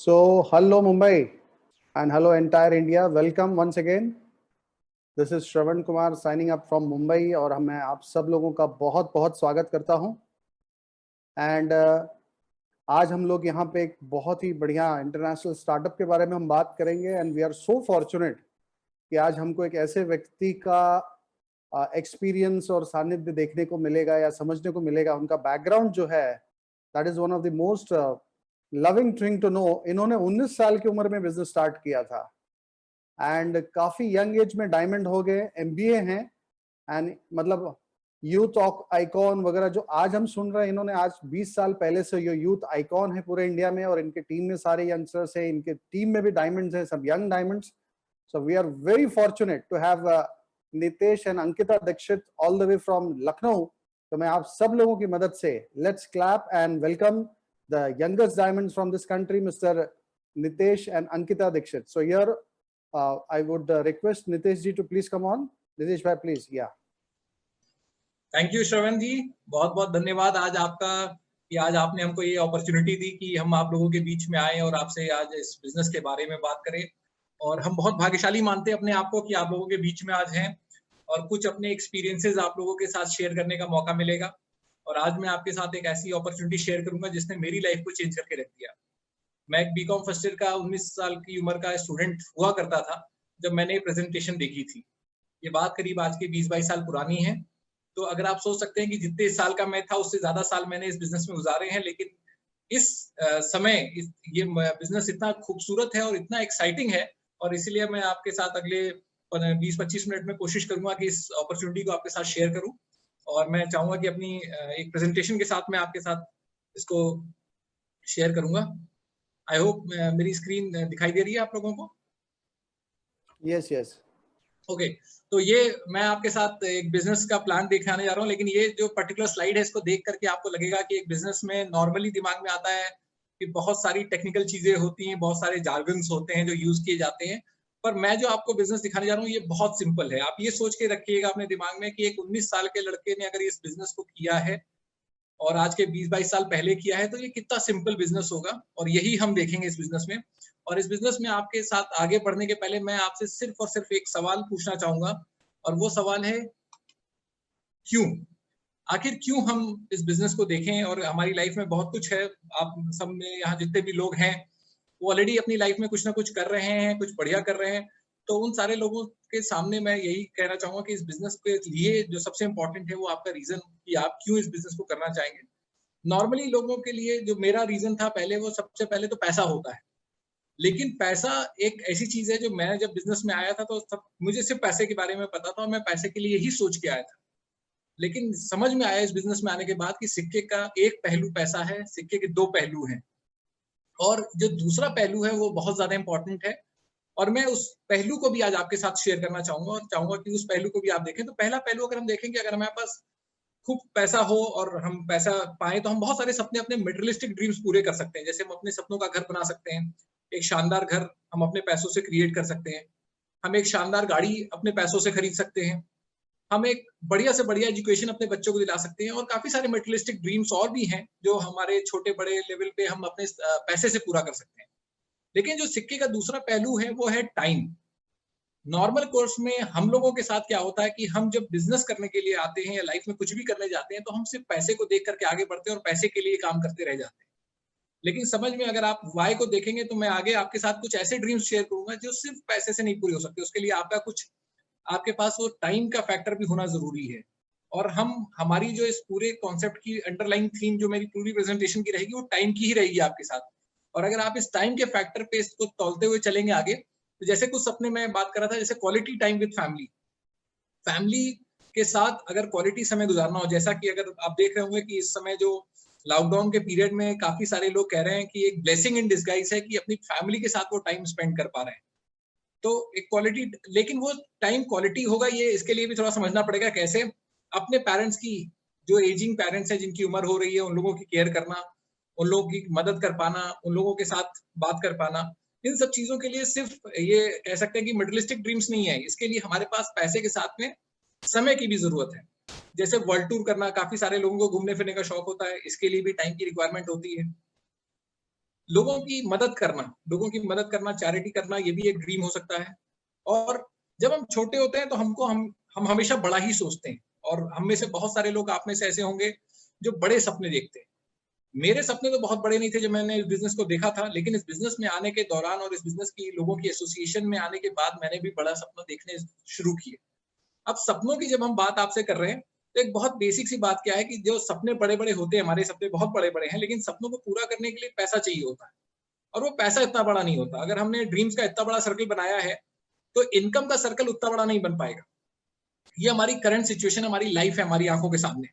So, hello Mumbai and hello entire India. Welcome once again. This is Shravan Kumar signing up from Mumbai और मैं आप सब लोगों का बहुत बहुत स्वागत करता हूं। एंड आज हम लोग यहाँ पे एक बहुत ही बढ़िया इंटरनेशनल स्टार्टअप के बारे में हम बात करेंगे। And we are so fortunate कि आज हमको एक ऐसे व्यक्ति का एक्सपीरियंस और सानिध्य देखने को मिलेगा या समझने को मिलेगा। उनका बैकग्राउंड जो है that is one of the most loving thing to know. इन्होंने 19 साल की उम्र में बिजनेस स्टार्ट किया था एंड काफी यंग एज में डायमंड हो गए, एमबीए हैं एंड मतलब यूथ आइकॉन वगैरह जो आज हम सुन रहे हैं, इन्होंने आज 20 साल पहले से ये यूथ आइकॉन है पूरे इंडिया में। और इनके टीम में सारे यंगस्टर्स हैं, इनके टीम में भी डायमंड्स हैं, सब young diamonds. So we are very fortunate to have Nitesh and Ankita Dikshit all the way from Lucknow. तो मैं आप सब लोगों की मदद से let's clap and welcome the youngest diamonds from this country, Mr. Nitesh and Ankita Dikshit. So here I would request Nitesh ji to please come on. Nitesh bhai, please. Yeah. Thank you श्रवण जी, बहुत बहुत धन्यवाद आज आपका कि आज आपने हमको ये अपॉर्चुनिटी दी कि हम आप लोगों के बीच में आए और आपसे आज इस बिजनेस के बारे में बात करें। और हम बहुत भाग्यशाली मानते हैं अपने आप को कि आप लोगों के बीच में आज हैं और कुछ अपने एक्सपीरियंसेस आप लोगों के साथ शेयर करने का मौका मिलेगा। और आज मैं आपके साथ एक ऐसी अपॉर्चुनिटी शेयर करूंगा जिसने मेरी लाइफ को चेंज करके रख दिया। मैं एक बीकॉम फर्स्ट ईयर का 19 साल की उम्र का स्टूडेंट हुआ करता था जब मैंने प्रेजेंटेशन देखी थी। ये बात करीब आज के 20-22 साल पुरानी है। तो अगर आप सोच सकते हैं कि जितने साल का मैं था उससे ज्यादा साल मैंने इस बिजनेस में गुजारे हैं, लेकिन इस समय ये बिजनेस इतना खूबसूरत है और इतना एक्साइटिंग है और इसीलिए मैं आपके साथ अगले 20-25 मिनट में कोशिश करूंगा कि इस अपॉर्चुनिटी को आपके साथ शेयर करूं। और मैं चाहूंगा कि अपनी एक प्रेजेंटेशन के साथ मैं आपके साथ इसको शेयर करूंगा। आई होप मेरी स्क्रीन दिखाई दे रही है आप लोगों को? Yes yes. ओके, तो ये मैं आपके साथ एक बिजनेस का प्लान दिखाने जा रहा हूँ, लेकिन ये जो पर्टिकुलर स्लाइड है इसको देख करके आपको लगेगा कि एक बिजनेस में नॉर्मली दिमाग में आता है कि बहुत सारी टेक्निकल चीजें होती हैं, बहुत सारे जार्गन्स होते हैं जो यूज किए जाते हैं। पर मैं जो आपको बिजनेस दिखाने जा रहा हूँ ये बहुत सिंपल है। आप ये सोच के रखिएगा अपने दिमाग में कि एक 19 साल के लड़के ने अगर इस बिजनेस को किया है और आज के 20-22 साल पहले किया है तो ये कितना सिंपल बिजनेस होगा, और यही हम देखेंगे इस बिजनेस में। और इस बिजनेस में आपके साथ आगे बढ़ने के पहले मैं आपसे सिर्फ और सिर्फ एक सवाल पूछना चाहूंगा, और वो सवाल है क्यों। आखिर क्यों हम इस बिजनेस को देखें। और हमारी लाइफ में बहुत कुछ है, आप सब में यहाँ जितने भी लोग हैं वो ऑलरेडी अपनी लाइफ में कुछ ना कुछ कर रहे हैं, कुछ बढ़िया कर रहे हैं। तो उन सारे लोगों के सामने मैं यही कहना चाहूंगा कि इस बिजनेस के लिए जो सबसे इंपॉर्टेंट है वो आपका रीजन, कि आप क्यों इस बिजनेस को करना चाहेंगे। नॉर्मली लोगों के लिए जो मेरा रीजन था पहले, वो सबसे पहले तो पैसा होता है। लेकिन पैसा एक ऐसी चीज है जो मैं जब बिजनेस में आया था तो सब मुझे सिर्फ पैसे के बारे में पता था और मैं पैसे के लिए ही सोच के आया था। लेकिन समझ में आया इस बिजनेस में आने के बाद कि सिक्के का एक पहलू पैसा है, सिक्के के दो पहलू हैं, और जो दूसरा पहलू है वो बहुत ज्यादा इंपॉर्टेंट है। और मैं उस पहलू को भी आज आपके साथ शेयर करना चाहूंगा और चाहूंगा कि उस पहलू को भी आप देखें। तो पहला पहलू अगर हम देखेंगे, अगर हमारे पास खूब पैसा हो और हम पैसा पाए तो हम बहुत सारे सपने, अपने मटेरियलिस्टिक ड्रीम्स पूरे कर सकते हैं। जैसे हम अपने सपनों का घर बना सकते हैं, एक शानदार घर हम अपने पैसों से क्रिएट कर सकते हैं, हम एक शानदार गाड़ी अपने पैसों से खरीद सकते हैं, हम एक बढ़िया से बढ़िया एजुकेशन अपने बच्चों को दिला सकते हैं, और काफी सारे मटेरियलिस्टिक ड्रीम्स और भी हैं जो हमारे छोटे बड़े लेवल पे हम अपने पैसे से पूरा कर सकते हैं। लेकिन जो सिक्के का दूसरा पहलू है वो है टाइम। नॉर्मल कोर्स में हम लोगों के साथ क्या होता है कि हम जब बिजनेस करने के लिए आते हैं या लाइफ में कुछ भी करने जाते हैं तो हम सिर्फ पैसे को देख करके आगे बढ़ते हैं और पैसे के लिए काम करते रह जाते हैं। लेकिन समझ में अगर आप वाई को देखेंगे तो मैं आगे आपके साथ कुछ ऐसे ड्रीम्स शेयर करूंगा जो सिर्फ पैसे से नहीं पूरे हो सकते। उसके लिए आपका कुछ, आपके पास वो टाइम का फैक्टर भी होना जरूरी है। और हमारी जो इस पूरे कॉन्सेप्ट की अंडरलाइन थीम जो मेरी पूरी प्रेजेंटेशन की रहेगी वो टाइम की ही रहेगी आपके साथ। और अगर आप इस टाइम के फैक्टर पे इसको तौलते हुए चलेंगे आगे, तो जैसे कुछ सपने में बात कर रहा था, जैसे क्वालिटी टाइम विद फैमिली के साथ अगर क्वालिटी समय गुजारना हो, जैसा कि अगर आप देख रहे होंगे कि इस समय जो लॉकडाउन के पीरियड में काफी सारे लोग कह रहे हैं कि एक ब्लेसिंग इन डिस्गाइज है कि अपनी फैमिली के साथ वो टाइम स्पेंड कर पा रहे हैं। तो एक क्वालिटी, लेकिन वो टाइम क्वालिटी होगा ये, इसके लिए भी थोड़ा समझना पड़ेगा कैसे अपने पेरेंट्स की, जो एजिंग पेरेंट्स है जिनकी उम्र हो रही है, उन लोगों की केयर करना, उन लोगों की मदद कर पाना, उन लोगों के साथ बात कर पाना। इन सब चीजों के लिए सिर्फ ये कह सकते हैं कि मटेरियलिस्टिक ड्रीम्स नहीं है, इसके लिए हमारे पास पैसे के साथ में समय की भी जरूरत है। जैसे वर्ल्ड टूर करना, काफी सारे लोगों को घूमने फिरने का शौक होता है, इसके लिए भी टाइम की रिक्वायरमेंट होती है। लोगों की मदद करना, चैरिटी करना, ये भी एक ड्रीम हो सकता है। और जब हम छोटे होते हैं तो हम हमेशा बड़ा ही सोचते हैं, और हम में से बहुत सारे लोग, आप में से ऐसे होंगे जो बड़े सपने देखते हैं। मेरे सपने तो बहुत बड़े नहीं थे जब मैंने इस बिज़नेस को देखा था, लेकिन इस बिज़नेस में आने के दौरान और इस बिज़नेस की लोगों की एसोसिएशन में आने के बाद मैंने भी बड़ा सपना देखने शुरू किए। अब सपनों की जब हम बात आपसे कर रहे हैं, तो एक बहुत बेसिक सी बात क्या है कि जो सपने बड़े-बड़े होते हैं, हमारे सपने बहुत बड़े-बड़े हैं, लेकिन सपनों को पूरा करने के लिए पैसा चाहिए होता है, और वो पैसा इतना बड़ा नहीं होता। अगर हमने ड्रीम्स का इतना बड़ा सर्कल बनाया है, तो इनकम का सर्कल उतना बड़ा नहीं बन पाएगा। ये हमारी करंट सिचुएशन, हमारी लाइफ है हमारी आँखों के सामने।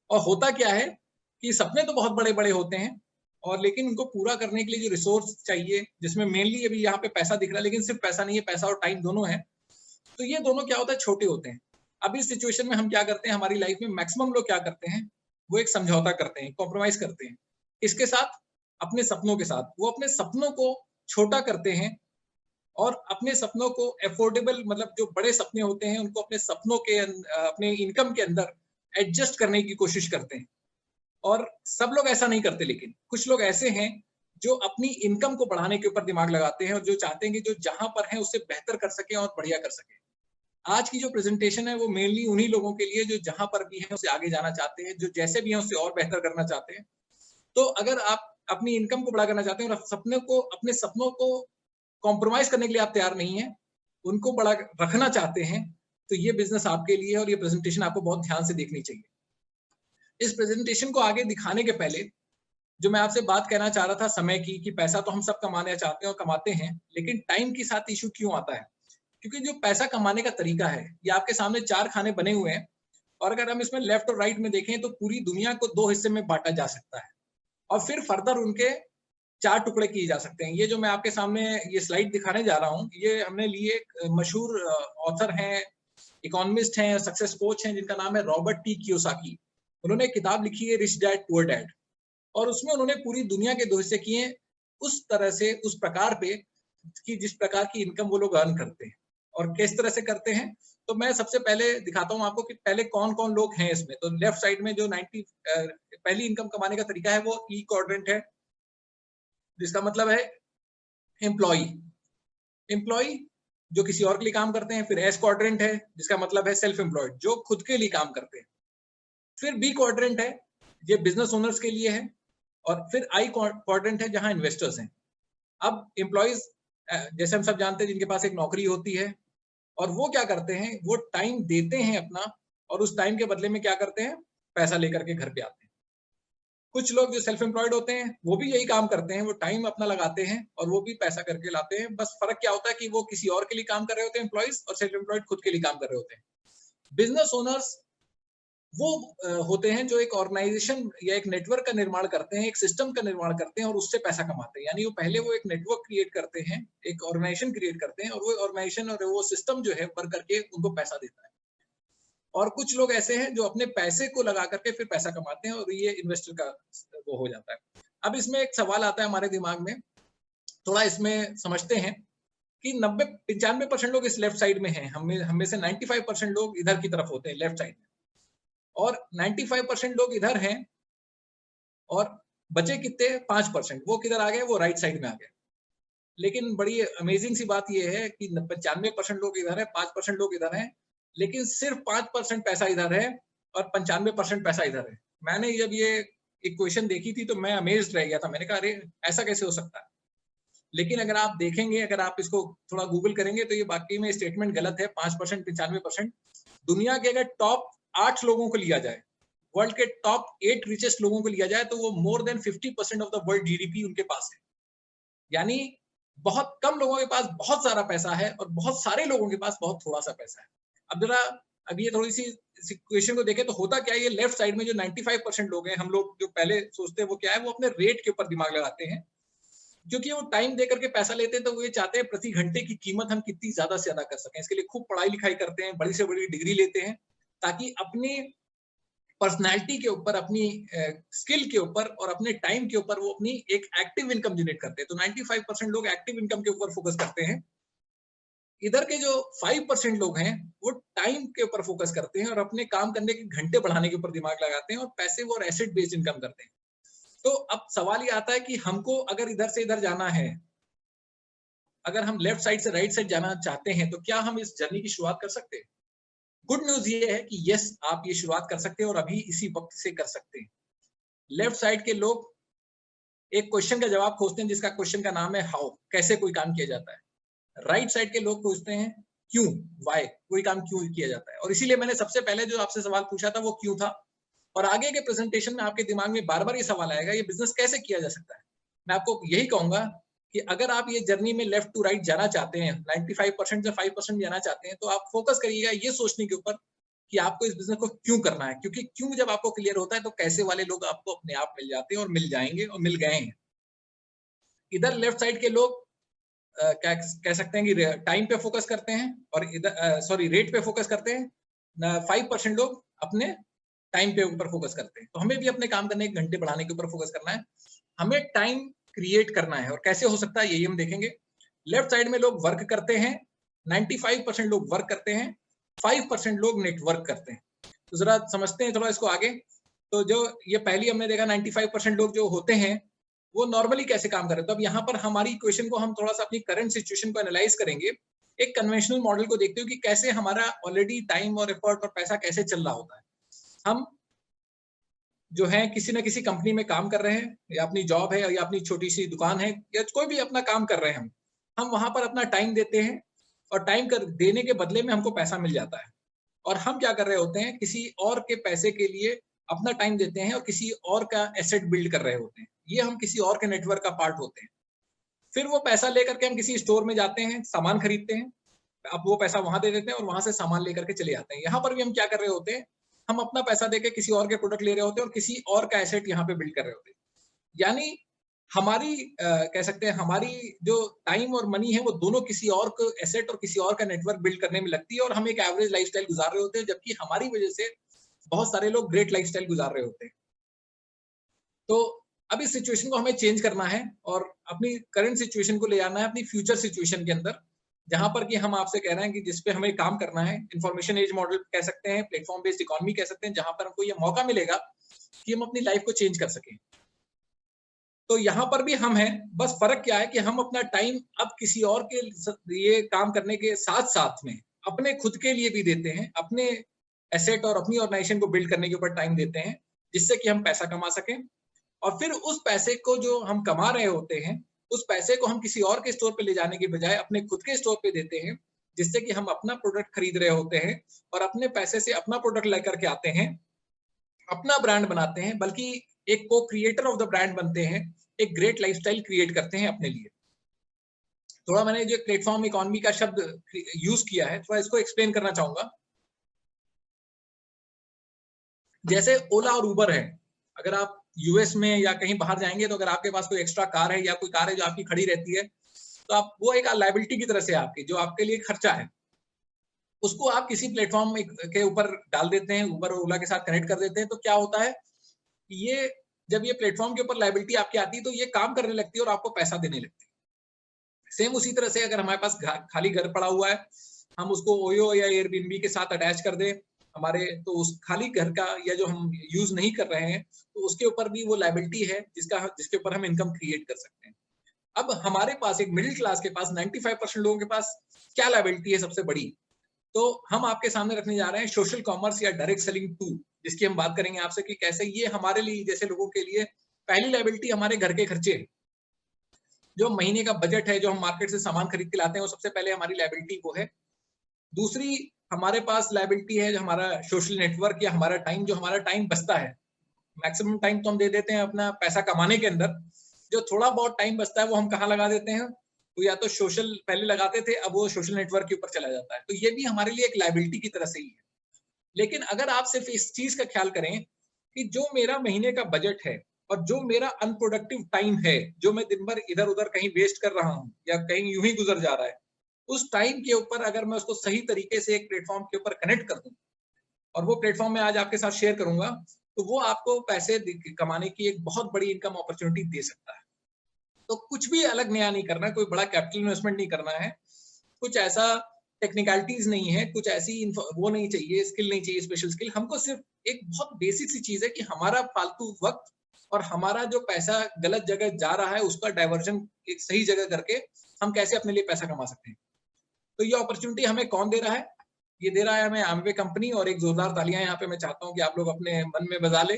और होता क्या है कि सपने तो बहुत बड़े-बड़े होते हैं, और लेकिन उनको पूरा करने के लिए जो रिसोर्स चाहिए, जिसमें मेनली अभी यहाँ पे पैसा दिख रहा है, लेकिन सिर्फ पैसा नहीं है, पैसा और टाइम दोनों है। तो ये दोनों क्या होता है, छोटे होते हैं। अब इस सिचुएशन में हम क्या करते हैं, हमारी लाइफ में मैक्सिमम लोग क्या करते हैं, वो एक समझौता करते हैं, कॉम्प्रोमाइज करते हैं। इसके साथ, अपने सपनों के साथ। वो अपने सपनों को छोटा करते हैं, और अपने सपनों को अफोर्डेबल, मतलब जो बड़े सपने होते हैं उनको अपने सपनों के अपने इनकम के अंदर एडजस्ट करने की कोशिश करते हैं। और सब लोग ऐसा नहीं करते, लेकिन कुछ लोग ऐसे हैं जो अपनी इनकम को बढ़ाने के ऊपर दिमाग लगाते हैं, और जो चाहते हैं कि जो जहां पर है उससे बेहतर कर सके और बढ़िया कर सके। आज की जो प्रेजेंटेशन है वो मेनली उन्हीं लोगों के लिए जो जहां पर भी हैं उससे आगे जाना चाहते हैं, जो जैसे भी हैं उससे और बेहतर करना चाहते हैं। तो अगर आप अपनी इनकम को बड़ा करना चाहते हैं और अपने सपनों को कॉम्प्रोमाइज करने के लिए आप तैयार नहीं है, उनको बड़ा रखना चाहते हैं, तो ये बिजनेस आपके लिए है, और ये प्रेजेंटेशन आपको बहुत ध्यान से देखनी चाहिए। इस प्रेजेंटेशन को आगे दिखाने के पहले जो मैं आपसे बात कहना चाह रहा था समय की, कि पैसा तो हम सब कमाना चाहते हैं और कमाते हैं, लेकिन टाइम के साथ इशू क्यों आता है? क्योंकि जो पैसा कमाने का तरीका है, ये आपके सामने 4 खाने बने हुए हैं, और अगर हम इसमें लेफ्ट और राइट में देखें तो पूरी दुनिया को 2 हिस्से में बाँटा जा सकता है, और फिर फर्दर उनके 4 टुकड़े किए जा सकते हैं। ये जो मैं आपके सामने ये स्लाइड दिखाने जा रहा हूँ, ये हमने लिए एक मशहूर ऑथर हैं, इकोनॉमिस्ट हैं, सक्सेस कोच हैं, जिनका नाम है रॉबर्ट टी कियोसाकी। उन्होंने एक किताब लिखी है रिच डैड पुअर डैड, और उसमें उन्होंने पूरी दुनिया के 2 हिस्से किए हैं, उस तरह से, उस प्रकार पे, कि जिस प्रकार की इनकम वो लोग अर्न करते हैं और किस तरह से करते हैं। तो मैं सबसे पहले दिखाता हूँ आपको कि पहले कौन-कौन लोग हैं इसमें। तो लेफ्ट साइड में जो 90 पहली इनकम कमाने का तरीका है वो ई क्वाड्रेंट है, जिसका मतलब है एम्प्लॉयी। एम्प्लॉयी जो किसी और के लिए काम करते हैं। फिर एस क्वाड्रेंट है, जिसका मतलब है सेल्फ एम्प्लॉयड, जो खुद के लिए काम करते हैं। फिर बी क्वाड्रेंट है, ये बिजनेस ओनर्स के लिए है। और फिर आई क्वाड्रेंट है, जहां इन्वेस्टर्स हैं। अब एम्प्लॉयज, जैसे हम सब जानते हैं, जिनके पास एक नौकरी होती है, और वो क्या करते हैं, वो टाइम देते हैं अपना, और उस टाइम के बदले में क्या करते हैं, पैसा लेकर के घर पे आते हैं। कुछ लोग जो सेल्फ एम्प्लॉयड होते हैं, वो भी यही काम करते हैं, वो टाइम अपना लगाते हैं और वो भी पैसा करके लाते हैं। बस फर्क क्या होता है कि वो किसी और के लिए काम कर रहे होते हैं एम्प्लॉयज, और सेल्फ एम्प्लॉयड खुद के लिए काम कर रहे होते हैं। बिजनेस ओनर्स वो होते हैं जो एक ऑर्गेनाइजेशन या एक नेटवर्क का निर्माण करते हैं, एक सिस्टम का निर्माण करते हैं, और उससे पैसा कमाते हैं। यानी वो पहले वो एक नेटवर्क क्रिएट करते हैं, एक ऑर्गेनाइजेशन क्रिएट करते हैं, और वो ऑर्गेनाइजेशन और वो सिस्टम जो है वर्क करके उनको पैसा देता है। और कुछ लोग ऐसे हैं जो अपने पैसे को लगा करके फिर पैसा कमाते हैं, और ये इन्वेस्टर का वो हो जाता है। अब इसमें एक सवाल आता है हमारे दिमाग में, थोड़ा इसमें समझते हैं कि 95% लोग इस लेफ्ट साइड में हैं, हमें से 95% लोग इधर की तरफ होते हैं, लेफ्ट साइड में, और 95% लोग इधर हैं, और बचे कितने 5%, वो किधर आ गए, वो राइट साइड में आ गए। लेकिन बड़ी अमेजिंग सी बात ये है कि 95% लोग इधर है, 5% लोग इधर हैं, लेकिन सिर्फ 5% पैसा इधर है और 95% पैसा इधर है। मैंने जब ये इक्वेशन देखी थी तो मैं अमेज्ड रह गया था। मैंने कहा अरे ऐसा कैसे हो सकता है? लेकिन अगर आप देखेंगे, अगर आप इसको थोड़ा गूगल करेंगे, तो ये वाकई में स्टेटमेंट गलत है। 5%, 95%। दुनिया के अगर टॉप 8 लोगों को लिया जाए, वर्ल्ड के टॉप 8 रिचेस्ट लोगों को लिया जाए, तो वो more than 50% of the world GDP उनके पास है। यानी बहुत कम लोगों के पास बहुत सारा पैसा है, और बहुत सारे लोगों के पास बहुत थोड़ा सा पैसा है। अब जरा अब ये थोड़ी सी सिचुएशन को देखें तो होता क्या है, ये लेफ्ट साइड में जो 95% लोग हैं, हम लोग जो पहले सोचते हैं वो क्या है, वो अपने रेट के ऊपर दिमाग लगाते हैं। क्योंकि वो टाइम दे करके पैसा लेते हैं, तो वो ये चाहते हैं प्रति घंटे की कीमत हम कितनी ज्यादा से ज्यादा कर सकें। इसके लिए खूब पढ़ाई लिखाई करते हैं, बड़ी से बड़ी डिग्री लेते हैं, ताकि अपनी पर्सनैलिटी के ऊपर, अपनी स्किल के ऊपर और अपने टाइम के ऊपर वो अपनी एक एक्टिव इनकम जनरेट करते हैं। तो 95% लोग एक्टिव इनकम के ऊपर फोकस करते हैं। इधर के जो 5% लोग हैं, वो टाइम के ऊपर फोकस करते हैं और अपने काम करने के घंटे बढ़ाने के ऊपर दिमाग लगाते हैं, और पैसिव और एसेट बेस्ड इनकम करते हैं। तो अब सवाल ये आता है कि हमको अगर इधर से इधर जाना है, अगर हम लेफ्ट साइड से राइट साइड जाना चाहते हैं, तो क्या हम इस जर्नी की शुरुआत कर सकते हैं? गुड न्यूज ये है कि यस, आप ये शुरुआत कर सकते हैं और अभी इसी वक्त से कर सकते हैं। लेफ्ट साइड के लोग एक क्वेश्चन का जवाब खोजते हैं जिसका क्वेश्चन का नाम है हाउ, कैसे कोई काम किया जाता है। राइट साइड के लोग पूछते हैं क्यों, वाई, कोई काम क्यों किया जाता है। और इसीलिए मैंने सबसे पहले जो आपसे सवाल पूछा था वो क्यों था। और आगे के प्रेजेंटेशन में आपके दिमाग में बार बार ये सवाल आएगा, ये बिजनेस कैसे किया जा सकता है। मैं आपको यही कहूंगा कि अगर आप ये जर्नी में लेफ्ट टू राइट जाना चाहते हैं, 95% से 5% जाना चाहते हैं, तो आप फोकस करिएगा ये सोचने के ऊपर कि आपको इस बिजनेस को क्यों करना है। क्योंकि क्यों जब आपको क्लियर होता है तो कैसे वाले लोग आपको अपने आप मिल जाते हैं और मिल जाएंगे और मिल गए हैं। इधर लेफ्ट साइड के लोग क्या कह सकते हैं कि टाइम पे फोकस करते हैं, और इधर सॉरी रेट पे फोकस करते हैं। 5% लोग अपने टाइम पे ऊपर फोकस करते हैं। तो हमें भी अपने काम करने के घंटे बढ़ाने के ऊपर फोकस करना है। हमें टाइम क्रिएट करना है, और कैसे हो सकता है यही हम देखेंगे। लेफ्ट साइड में लोग वर्क करते हैं, 95% लोग वर्क करते हैं, 5% लोग नेटवर्क करते हैं। तो जरा समझते हैं थोड़ा इसको आगे। तो जो ये पहली हमने देखा 95% लोग जो होते हैं वो नॉर्मली कैसे काम कर रहे हैं। तो अब यहाँ पर हमारी इक्वेशन को हम थोड़ा सा अपनी करंट सिचुएशन को एनालाइज करेंगे, एक कन्वेंशनल मॉडल को देखते हुए कि कैसे हमारा ऑलरेडी टाइम और एफर्ट और पैसा कैसे चल रहा होता है। हम जो है किसी न किसी कंपनी में काम कर रहे हैं, या अपनी जॉब है, या अपनी छोटी सी दुकान है, या कोई भी अपना काम कर रहे हैं, हम वहां पर अपना टाइम देते हैं, और टाइम कर देने के बदले में हमको पैसा मिल जाता है। और हम क्या कर रहे होते हैं, किसी और के पैसे के लिए अपना टाइम देते हैं और किसी और का एसेट बिल्ड कर रहे होते हैं। ये हम किसी और के नेटवर्क का पार्ट होते हैं। फिर वो पैसा लेकर के हम किसी स्टोर में जाते हैं, सामान खरीदते हैं। अब वो पैसा वहां दे देते हैं और वहां से सामान लेकर के चले जाते हैं। यहाँ पर भी हम क्या कर रहे होते हैं, हम अपना पैसा देके किसी और के प्रोडक्ट ले रहे होते हैं और किसी और का एसेट यहाँ पे बिल्ड कर रहे होते हैं। यानी हमारी कह सकते हैं हमारी जो टाइम और मनी है वो दोनों किसी और को एसेट और किसी और का नेटवर्क बिल्ड करने में लगती है, और हम एक एवरेज लाइफस्टाइल गुजार रहे होते हैं, जबकि हमारी वजह से बहुत सारे लोग ग्रेट लाइफस्टाइल गुजार रहे होते हैं। तो अब इस सिचुएशन को हमें चेंज करना है और अपनी करंट सिचुएशन को ले आना है अपनी फ्यूचर सिचुएशन के अंदर, जहां पर कि हम आपसे कह रहे हैं कि जिसपे हमें काम करना है। इंफॉर्मेशन एज मॉडल कह सकते हैं, प्लेटफॉर्म बेस्ड इकोनॉमी कह सकते हैं, जहां पर हमको ये मौका मिलेगा कि हम अपनी लाइफ को चेंज कर सकें। तो यहाँ पर भी हम हैं, बस फर्क क्या है कि हम अपना टाइम अब किसी और के लिए काम करने के साथ साथ में अपने खुद के लिए भी देते हैं, अपने एसेट और अपनी ऑर्गेनाइजेशन को बिल्ड करने के ऊपर टाइम देते हैं, जिससे कि हम पैसा कमा सकें। और फिर उस पैसे को जो हम कमा रहे होते हैं, उस पैसे को हम किसी और के स्टोर पे ले जाने के बजाय अपने खुद के स्टोर पे देते हैं, जिससे कि हम अपना प्रोडक्ट खरीद रहे होते हैं और अपने पैसे से अपना प्रोडक्ट लेकर के आते हैं, अपना ब्रांड बनाते हैं, बल्कि एक को क्रिएटर ऑफ द ब्रांड बनते हैं, एक ग्रेट लाइफस्टाइल क्रिएट करते हैं अपने लिए। थोड़ा मैंने जो प्लेटफॉर्म इकोनॉमी का शब्द यूज किया है, थोड़ा इसको एक्सप्लेन करना चाहूंगा। जैसे ओला और उबर है, अगर आप यूएस में या कहीं बाहर जाएंगे तो अगर आपके पास कोई एक्स्ट्रा कार है या कोई कार है जो आपकी खड़ी रहती है, तो आप वो एक लायबिलिटी की तरह से आपकी जो आपके लिए खर्चा है, उसको आप किसी प्लेटफॉर्म के ऊपर डाल देते हैं, उबर और ओला के साथ कनेक्ट कर देते हैं। तो क्या होता है, ये जब ये प्लेटफॉर्म के ऊपर लायबिलिटी आपकी आती है तो ये काम करने लगती है और आपको पैसा देने लगती है। सेम उसी तरह से अगर हमारे पास खाली घर पड़ा हुआ है, हम उसको ओयो या एयरबीएनबी के साथ अटैच कर दें हमारे, तो उस खाली घर का या जो हम यूज नहीं कर रहे हैं, तो उसके ऊपर भी वो लायबिलिटी है जिसके ऊपर हम इनकम क्रिएट कर सकते हैं। अब हमारे पास एक मिडिल क्लास के पास 95% लोगों के पास क्या लायबिलिटी है सबसे बड़ी, तो हम आपके सामने रखने जा रहे हैं सोशल कॉमर्स या डायरेक्ट सेलिंग टूल, जिसकी हम बात करेंगे आपसे कि कैसे ये हमारे लिए जैसे लोगों के लिए पहली लायबिलिटी हमारे घर के खर्चे, जो महीने का बजट है, जो हम मार्केट से सामान खरीद के लाते हैं, वो सबसे पहले हमारी लायबिलिटी वो है। दूसरी हमारे पास लायबिलिटी है जो हमारा सोशल नेटवर्क या हमारा टाइम, जो हमारा टाइम बचता है। मैक्सिमम टाइम तो हम दे देते हैं अपना पैसा कमाने के अंदर, जो थोड़ा बहुत टाइम बचता है वो हम कहाँ लगा देते हैं, तो या तो सोशल पहले लगाते थे, अब वो सोशल नेटवर्क के ऊपर चला जाता है। तो ये भी हमारे लिए एक लायबिलिटी की तरह से ही है। लेकिन अगर आप सिर्फ इस चीज का ख्याल करें कि जो मेरा महीने का बजट है और जो मेरा अनप्रोडक्टिव टाइम है, जो मैं दिन भर इधर उधर कहीं वेस्ट कर रहा हूँ या कहीं यूं ही गुजर जा रहा है, उस टाइम के ऊपर अगर मैं उसको सही तरीके से एक प्लेटफॉर्म के ऊपर कनेक्ट कर दूं, और वो प्लेटफॉर्म मैं आज आपके साथ शेयर करूंगा, तो वो आपको पैसे कमाने की एक बहुत बड़ी इनकम अपॉर्चुनिटी दे सकता है। तो कुछ भी अलग नया नहीं करना है, कोई बड़ा कैपिटल इन्वेस्टमेंट नहीं करना है, कुछ ऐसा टेक्निकलिटीज नहीं है, कुछ ऐसी वो नहीं चाहिए, स्किल नहीं चाहिए, स्पेशल स्किल। हमको सिर्फ एक बहुत बेसिक सी चीज है कि हमारा फालतू वक्त और हमारा जो पैसा गलत जगह जा रहा है उसका डाइवर्जन एक सही जगह करके हम कैसे अपने लिए पैसा कमा सकते हैं। तो ये अपॉर्चुनिटी हमें कौन दे रहा है? ये दे रहा है हमें एमवे कंपनी, और एक जोरदार तालियां यहाँ पे मैं चाहता हूँ कि आप लोग अपने मन में बजा ले।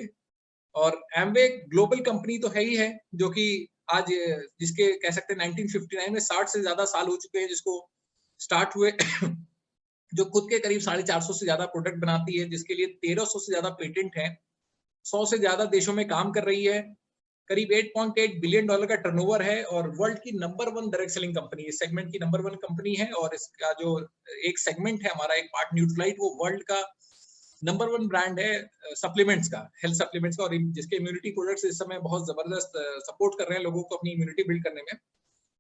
और एमवे ग्लोबल कंपनी तो है ही है, जो कि आज जिसके कह सकते हैं 1959 में 60 से ज्यादा साल हो चुके हैं जिसको स्टार्ट हुए जो खुद के करीब 450 से ज्यादा प्रोडक्ट बनाती है, जिसके लिए 1300 से ज्यादा पेटेंट है, 100 से ज्यादा देशों में काम कर रही है, करीब 8.8 बिलियन डॉलर का टर्नओवर है, और वर्ल्ड की नंबर 1 डायरेक्ट सेलिंग कंपनी, इस सेगमेंट की नंबर 1 कंपनी है। और इसका जो एक सेगमेंट है हमारा, एक पार्ट न्यूट्रलाइट, वो वर्ल्ड का नंबर 1 ब्रांड है सप्लीमेंट्स का, हेल्थ सप्लीमेंट्स का, और जिसके इम्यूनिटी प्रोडक्ट्स इस समय बहुत जबरदस्त सपोर्ट कर रहे हैं लोगों को अपनी इम्यूनिटी बिल्ड करने में।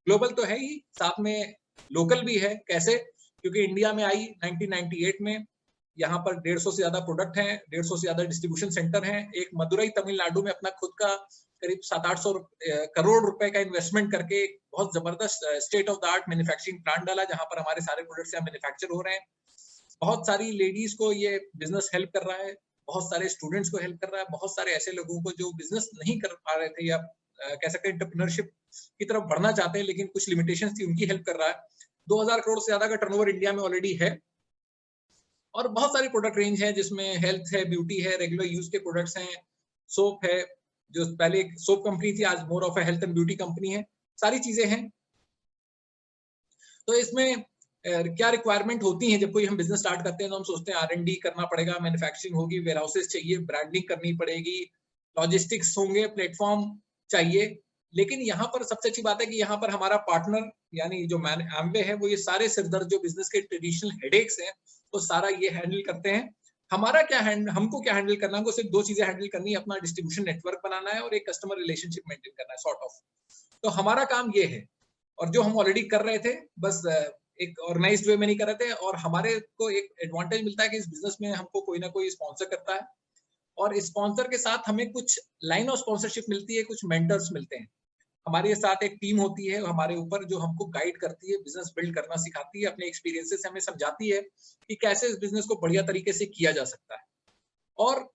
ग्लोबल तो है ही, साथ में लोकल भी है। कैसे? क्योंकि इंडिया में आई 1998 में, यहाँ पर 150 से ज्यादा प्रोडक्ट हैं, 150 से ज्यादा डिस्ट्रीब्यूशन सेंटर हैं। एक मदुरई तमिलनाडु में अपना खुद का करीब 700-800 करोड़ रुपए का इन्वेस्टमेंट करके एक बहुत जबरदस्त state of the art manufacturing plant डाला, जहां पर हमारे सारे प्रोडक्ट्स यहाँ मैन्युफैक्चर हो रहे हैं। बहुत सारी लेडीज को ये बिजनेस हेल्प कर रहा है, बहुत सारे स्टूडेंट्स को हेल्प कर रहा है, बहुत सारे ऐसे लोगों को जो बिजनेस नहीं कर पा रहे थे या कह सकते हैं एंटरप्रेन्योरशिप की तरफ बढ़ना चाहते हैं लेकिन कुछ लिमिटेशंस थी, उनकी हेल्प कर रहा है। 2000 करोड़ से ज्यादा का टर्नओवर इंडिया में ऑलरेडी है, और बहुत सारी प्रोडक्ट रेंज है जिसमें हेल्थ है, ब्यूटी है, रेगुलर यूज के प्रोडक्ट्स हैं, सोप है, जो पहले एक सोप कंपनी थी आज more of A health and beauty company है, सारी चीजें हैं। तो इसमें क्या रिक्वायरमेंट होती है जब कोई हम बिजनेस स्टार्ट करते हैं? तो हम सोचते हैं R&D करना पड़ेगा, मैन्युफैक्चरिंग होगी, वेयर हाउसेस चाहिए, ब्रांडिंग करनी पड़ेगी, लॉजिस्टिक्स होंगे, प्लेटफॉर्म चाहिए। लेकिन यहाँ पर सबसे अच्छी बात है कि यहाँ पर हमारा पार्टनर यानी जो एमवे है, वो ये सारे सिरदर्द जो बिजनेस के ट्रेडिशनल हेडेक्स हैं वो सारा ये हैंडल करते हैं। हमारा क्या हमको क्या हैंडल करना है? हमको सिर्फ 2 चीजें हैंडल करनी है, अपना डिस्ट्रीब्यूशन नेटवर्क बनाना है और एक कस्टमर रिलेशनशिप मेंटेन करना है, सॉर्ट ऑफ। तो हमारा काम ये है, और जो हम ऑलरेडी कर रहे थे, बस एक ऑर्गेनाइज्ड वे में नहीं कर रहे थे। और हमारे को एक एडवांटेज मिलता है कि इस बिजनेस में हमको कोई ना कोई स्पॉन्सर करता है, और स्पॉन्सर के साथ हमें कुछ लाइन ऑफ स्पॉन्सरशिप मिलती है, कुछ मेंटर्स मिलते हैं। हमारे साथ एक टीम होती है हमारे ऊपर जो हमको गाइड करती है, बिजनेस बिल्ड करना सिखाती है, अपने एक्सपीरियंसेस से हमें समझाती है कि कैसे इस बिजनेस को बढ़िया तरीके से किया जा सकता है। और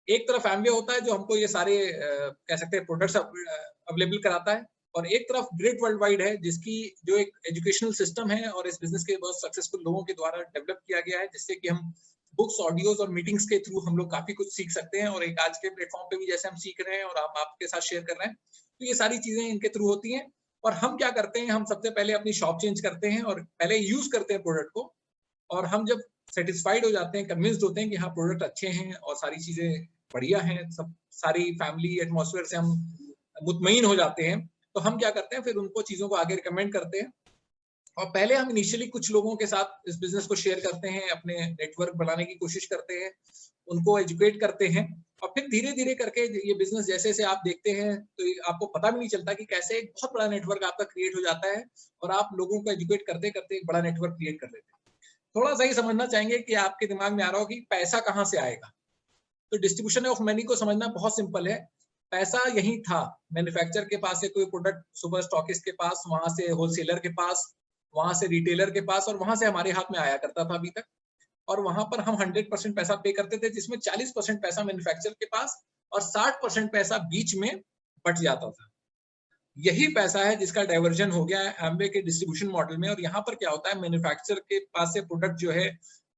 एक तरफ एमवे होता है जो हमको ये सारे कह सकते हैं प्रोडक्ट्स अवेलेबल कराता है, और एक तरफ ग्रेट वर्ल्ड वाइड है जिसकी जो एक एजुकेशनल सिस्टम है और इस बिजनेस के बहुत सक्सेसफुल लोगों के द्वारा डेवलप किया गया है, जिससे कि हम बुक्स, ऑडियोज और मीटिंग्स के थ्रू हम लोग काफी कुछ सीख सकते हैं। और एक आज के प्लेटफॉर्म पे भी जैसे हम सीख रहे हैं और हम आपके साथ शेयर कर रहे हैं, तो ये सारी चीजें इनके थ्रू होती हैं। और हम क्या करते हैं, हम सबसे पहले अपनी शॉप चेंज करते हैं और पहले यूज करते हैं प्रोडक्ट को, और हम जब सेटिस्फाइड हो जाते हैं, कन्विंस्ड होते हैं कि हाँ प्रोडक्ट अच्छे हैं और सारी चीजें बढ़िया हैं, सब सारी फैमिली एटमॉस्फेयर से हम मुतमईन हो जाते हैं, तो हम क्या करते हैं, फिर उनको चीजों को आगे रिकमेंड करते हैं। और पहले हम इनिशियली कुछ लोगों के साथ इस बिजनेस को शेयर करते हैं, अपने नेटवर्क बनाने की कोशिश करते हैं, उनको एजुकेट करते हैं, और फिर धीरे धीरे करके ये बिजनेस जैसे जैसे आप देखते हैं तो आपको पता भी नहीं चलता कि कैसे एक बहुत बड़ा नेटवर्क आपका क्रिएट हो जाता है, और आप लोगों को एजुकेट करते करते एक बड़ा नेटवर्क क्रिएट कर लेते हैं। थोड़ा सा ही समझना चाहेंगे कि आपके दिमाग में आ रहा हो कि पैसा कहाँ से आएगा। तो डिस्ट्रीब्यूशन ऑफ मनी को समझना बहुत सिंपल है। पैसा यही था, मैन्युफैक्चरर के पास से कोई प्रोडक्ट सुपर स्टॉकिस्ट के पास, वहां से होलसेलर के पास, वहां से रिटेलर के पास, और वहां से हमारे हाथ में आया करता था अभी तक। और वहां पर हम 100% पैसा पे करते थे, जिसमें 40% पैसा मैन्युफैक्चरर के पास और 60% पैसा बीच में बट जाता था। यही पैसा है जिसका डाइवर्जन हो गया है एमवे के डिस्ट्रीब्यूशन मॉडल में। और यहाँ पर क्या होता है, मैन्युफैक्चरर के पास से प्रोडक्ट जो है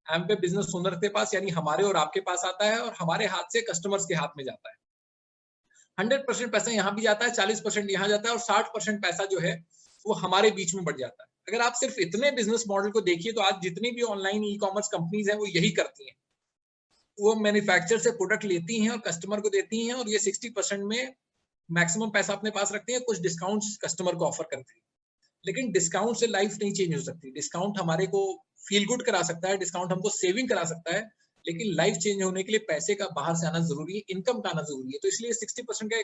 एमवे बिजनेस ओनर के पास यानी हमारे और आपके पास आता है, और हमारे हाथ से कस्टमर्स के हाथ में जाता है। 100% पैसा यहाँ भी जाता है, 40% यहाँ जाता है, और 60% पैसा जो है वो हमारे बीच में बढ़ जाता है। अगर आप सिर्फ इतने बिजनेस मॉडल को देखिए तो आज जितनी भी ऑनलाइन ई कॉमर्स कंपनीज हैं वो यही करती हैं। वो मैन्युफैक्चरर से प्रोडक्ट लेती हैं और कस्टमर को देती हैं, और ये 60% में मैक्सिमम पैसा अपने पास रखते हैं, कुछ डिस्काउंट्स कस्टमर को ऑफर करते हैं। लेकिन डिस्काउंट से लाइफ नहीं चेंज हो सकती। डिस्काउंट हमारे को फील गुड करा सकता है, डिस्काउंट हमको सेविंग करा सकता है, लेकिन लाइफ चेंज होने के लिए पैसे का बाहर से आना जरूरी है, इनकम का आना जरूरी है। तो इसलिए 60% का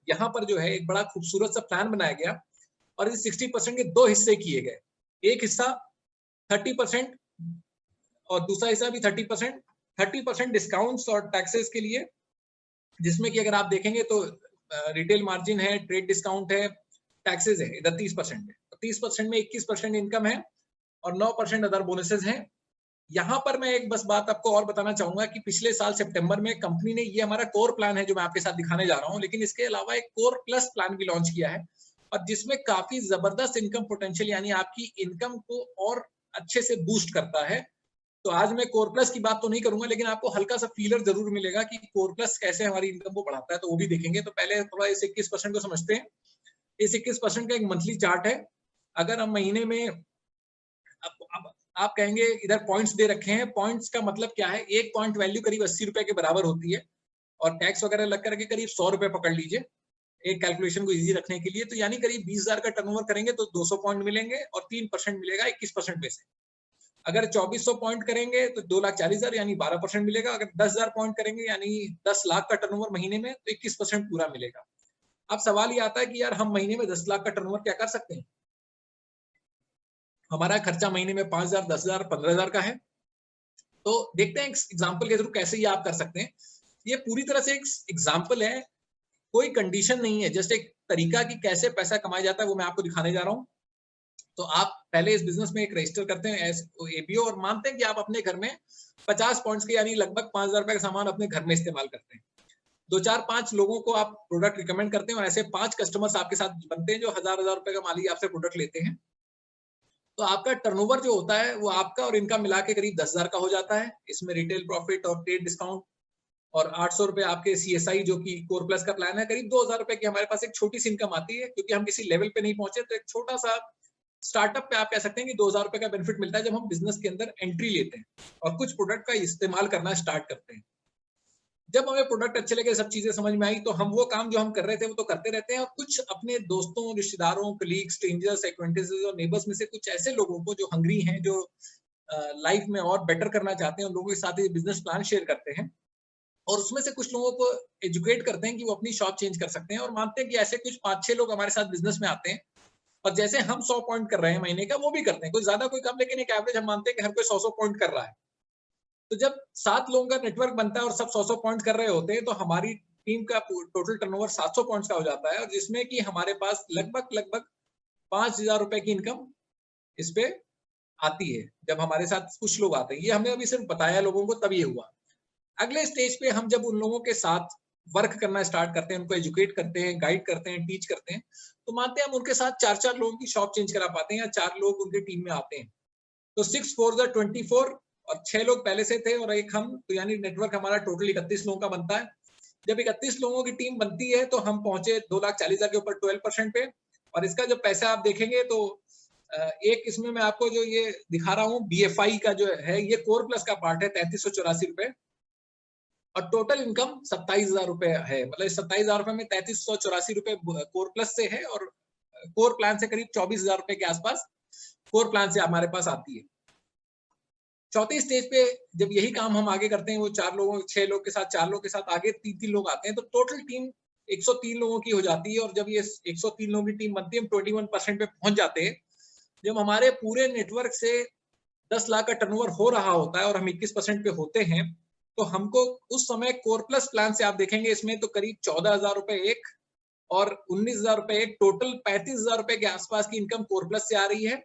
यहाँ पर जो है एक बड़ा खूबसूरत सा प्लान बनाया गया, और इस 60% के 2 हिस्से किए गए। एक हिस्सा 30% और दूसरा हिस्सा भी 30%। 30% डिस्काउंट्स और टैक्सेस के लिए, जिसमें कि अगर आप देखेंगे तो रिटेल मार्जिन है, ट्रेड डिस्काउंट है, टैक्सेस है, इधर 30% है। 30% में 21% इनकम है और 9% अदर बोनसेस हैं। यहाँ पर मैं एक बस बात आपको और बताना चाहूंगा कि पिछले साल सितंबर में कंपनी ने, ये हमारा कोर प्लान है जो मैं आपके साथ दिखाने जा रहा हूँ, लेकिन इसके अलावा एक कोर प्लस प्लान भी लॉन्च किया है, और जिसमें काफी जबरदस्त इनकम पोटेंशियल, यानी आपकी इनकम को और अच्छे से बूस्ट करता है। तो आज मैं कोर प्लस की बात तो नहीं करूंगा, लेकिन आपको हल्का सा फीलर जरूर मिलेगा कि कोर प्लस कैसे हमारी इनकम को बढ़ाता है, तो वो भी देखेंगे। तो पहले थोड़ा इस 21% को समझते हैं। इस 21% का एक मंथली चार्ट है। अगर हम महीने में, अब आप कहेंगे इधर पॉइंट्स दे रखे हैं, पॉइंट्स का मतलब क्या है? एक पॉइंट वैल्यू करीब 80 रुपए के बराबर होती है, और टैक्स वगैरह लग करके करीब 100 रुपए पकड़ लीजिए एक कैलकुलेशन को इजी रखने के लिए। तो यानी करीब 20,000 का टर्नओवर करेंगे तो 200 पॉइंट मिलेंगे, और 3% मिलेगा 21% में से। अगर 2400 पॉइंट करेंगे तो 2,40,000 यानी 12% मिलेगा। अगर 10,000 पॉइंट करेंगे यानी 10 लाख का टर्नओवर महीने में, तो 21% पूरा मिलेगा। अब सवाल ये आता है कि यार हम महीने में 10 लाख का टर्नओवर क्या कर सकते हैं? हमारा खर्चा महीने में 5,000, 10,000, 15,000 का है। तो देखते हैं एग्जाम्पल के थ्रू कैसे ये आप कर सकते हैं। ये पूरी तरह से एक एग्जाम्पल है, कोई कंडीशन नहीं है, जस्ट एक तरीका कि कैसे पैसा कमाया जाता है, वो मैं आपको दिखाने जा रहा हूँ। तो आप पहले इस बिजनेस में एक रजिस्टर करते हैं एबीओ, और मानते हैं कि आप अपने घर में 50 पॉइंट्स के यानी लगभग 5,000 रुपए का सामान अपने घर में इस्तेमाल करते हैं। 2-4-5 लोगों को आप प्रोडक्ट रिकमेंड करते हैं, और ऐसे 5 कस्टमर्स आपके साथ बनते हैं जो 1,000 रुपए का माली आपसे प्रोडक्ट लेते हैं। तो आपका टर्नओवर जो होता है वो आपका और इनका मिला के करीब 10,000 का हो जाता है। इसमें रिटेल प्रॉफिट और ट्रेड डिस्काउंट और 800 रुपए आपके सीएसआई जो कि कोर प्लस का प्लान है, करीब 2,000 रुपए की हमारे पास एक छोटी सी इनकम आती है, क्योंकि हम किसी लेवल पे नहीं पहुंचे। तो एक छोटा सा स्टार्टअप पे आप कह सकते हैं कि 2,000 रुपए का बेनिफिट मिलता है जब हम बिजनेस के अंदर एंट्री लेते हैं और कुछ प्रोडक्ट का इस्तेमाल करना स्टार्ट करते हैं। जब हमें प्रोडक्ट अच्छे लगे, सब चीजें समझ में आई, तो हम वो काम जो हम कर रहे थे वो तो करते रहते हैं, और कुछ अपने दोस्तों, रिश्तेदारों, कलीग, स्ट्रेंजर्स, एक्वेंटेंसेस और नेबर्स में से कुछ ऐसे लोगों को जो हंग्री हैं, जो लाइफ में और बेटर करना चाहते हैं, उन लोगों के साथ ये बिजनेस प्लान शेयर करते हैं। और उसमें से कुछ लोगों को एजुकेट करते हैं कि वो अपनी शॉप चेंज कर सकते हैं, और मानते हैं कि ऐसे कुछ 5-6 लोग हमारे साथ बिजनेस में आते हैं, और जैसे हम 100 पॉइंट कर रहे हैं महीने का, वो भी करते हैं, कोई ज्यादा कोई कम, लेकिन एक एवरेज हम मानते हैं कि हर कोई 100 पॉइंट कर रहा है। तो जब 7 लोगों का नेटवर्क बनता है और सब 100 पॉइंट कर रहे होते हैं, तो हमारी टीम का टोटल टर्नओवर 700 पॉइंट्स का हो जाता है, और जिसमें कि हमारे पास लगभग 5,000 रुपए की इनकम इस पे आती है जब हमारे साथ कुछ लोग आते हैं। ये हमने अभी सिर्फ बताया लोगों को, तब ये हुआ। अगले स्टेज पे हम जब उन लोगों के साथ वर्क करना स्टार्ट करते हैं, उनको एजुकेट करते हैं, गाइड करते हैं, टीच करते हैं, तो मानते हैं हम उनके साथ 4-4 लोगों की शॉप चेंज करा पाते हैं, या 4 लोग उनकी टीम में आते हैं। तो 6 4 24, और 6 लोग पहले से थे और एक हम, तो यानी नेटवर्क हमारा टोटल 31 लोगों का बनता है। जब 31 लोगों की टीम बनती है तो हम पहुंचे 2,40,000 के ऊपर 12% पे। और इसका जो पैसा आप देखेंगे तो एक इसमें मैं आपको जो ये दिखा रहा हूँ BFI का जो है, ये कोर प्लस का पार्ट है, 3,384 रुपए, और टोटल इनकम 27,000 रुपए है। मतलब 27,000 रुपए में 3,384 रुपए कोर प्लस से है, और कोर प्लान से करीब 24,000 रुपए के आसपास कोर प्लान से हमारे पास आती है। चौथी स्टेज पे जब यही काम हम आगे करते हैं, वो 4 लोगों, 6 लोग के साथ, 4 लोग के साथ आगे 3-3 लोग आते हैं, तो टोटल टीम 103 लोगों की हो जाती है। और जब ये 103 लोगों की टीम बनती है, हम 21% पे पहुंच जाते हैं। जब हमारे पूरे नेटवर्क से 10 लाख का टर्नओवर हो रहा होता है और हम 21% पे होते हैं, तो हमको उस समय कोर प्लस प्लान से आप देखेंगे इसमें तो करीब 14,000 रुपए एक और 19,000 रुपए एक, टोटल 35,000 रुपए के आसपास की इनकम कोर प्लस से आ रही है।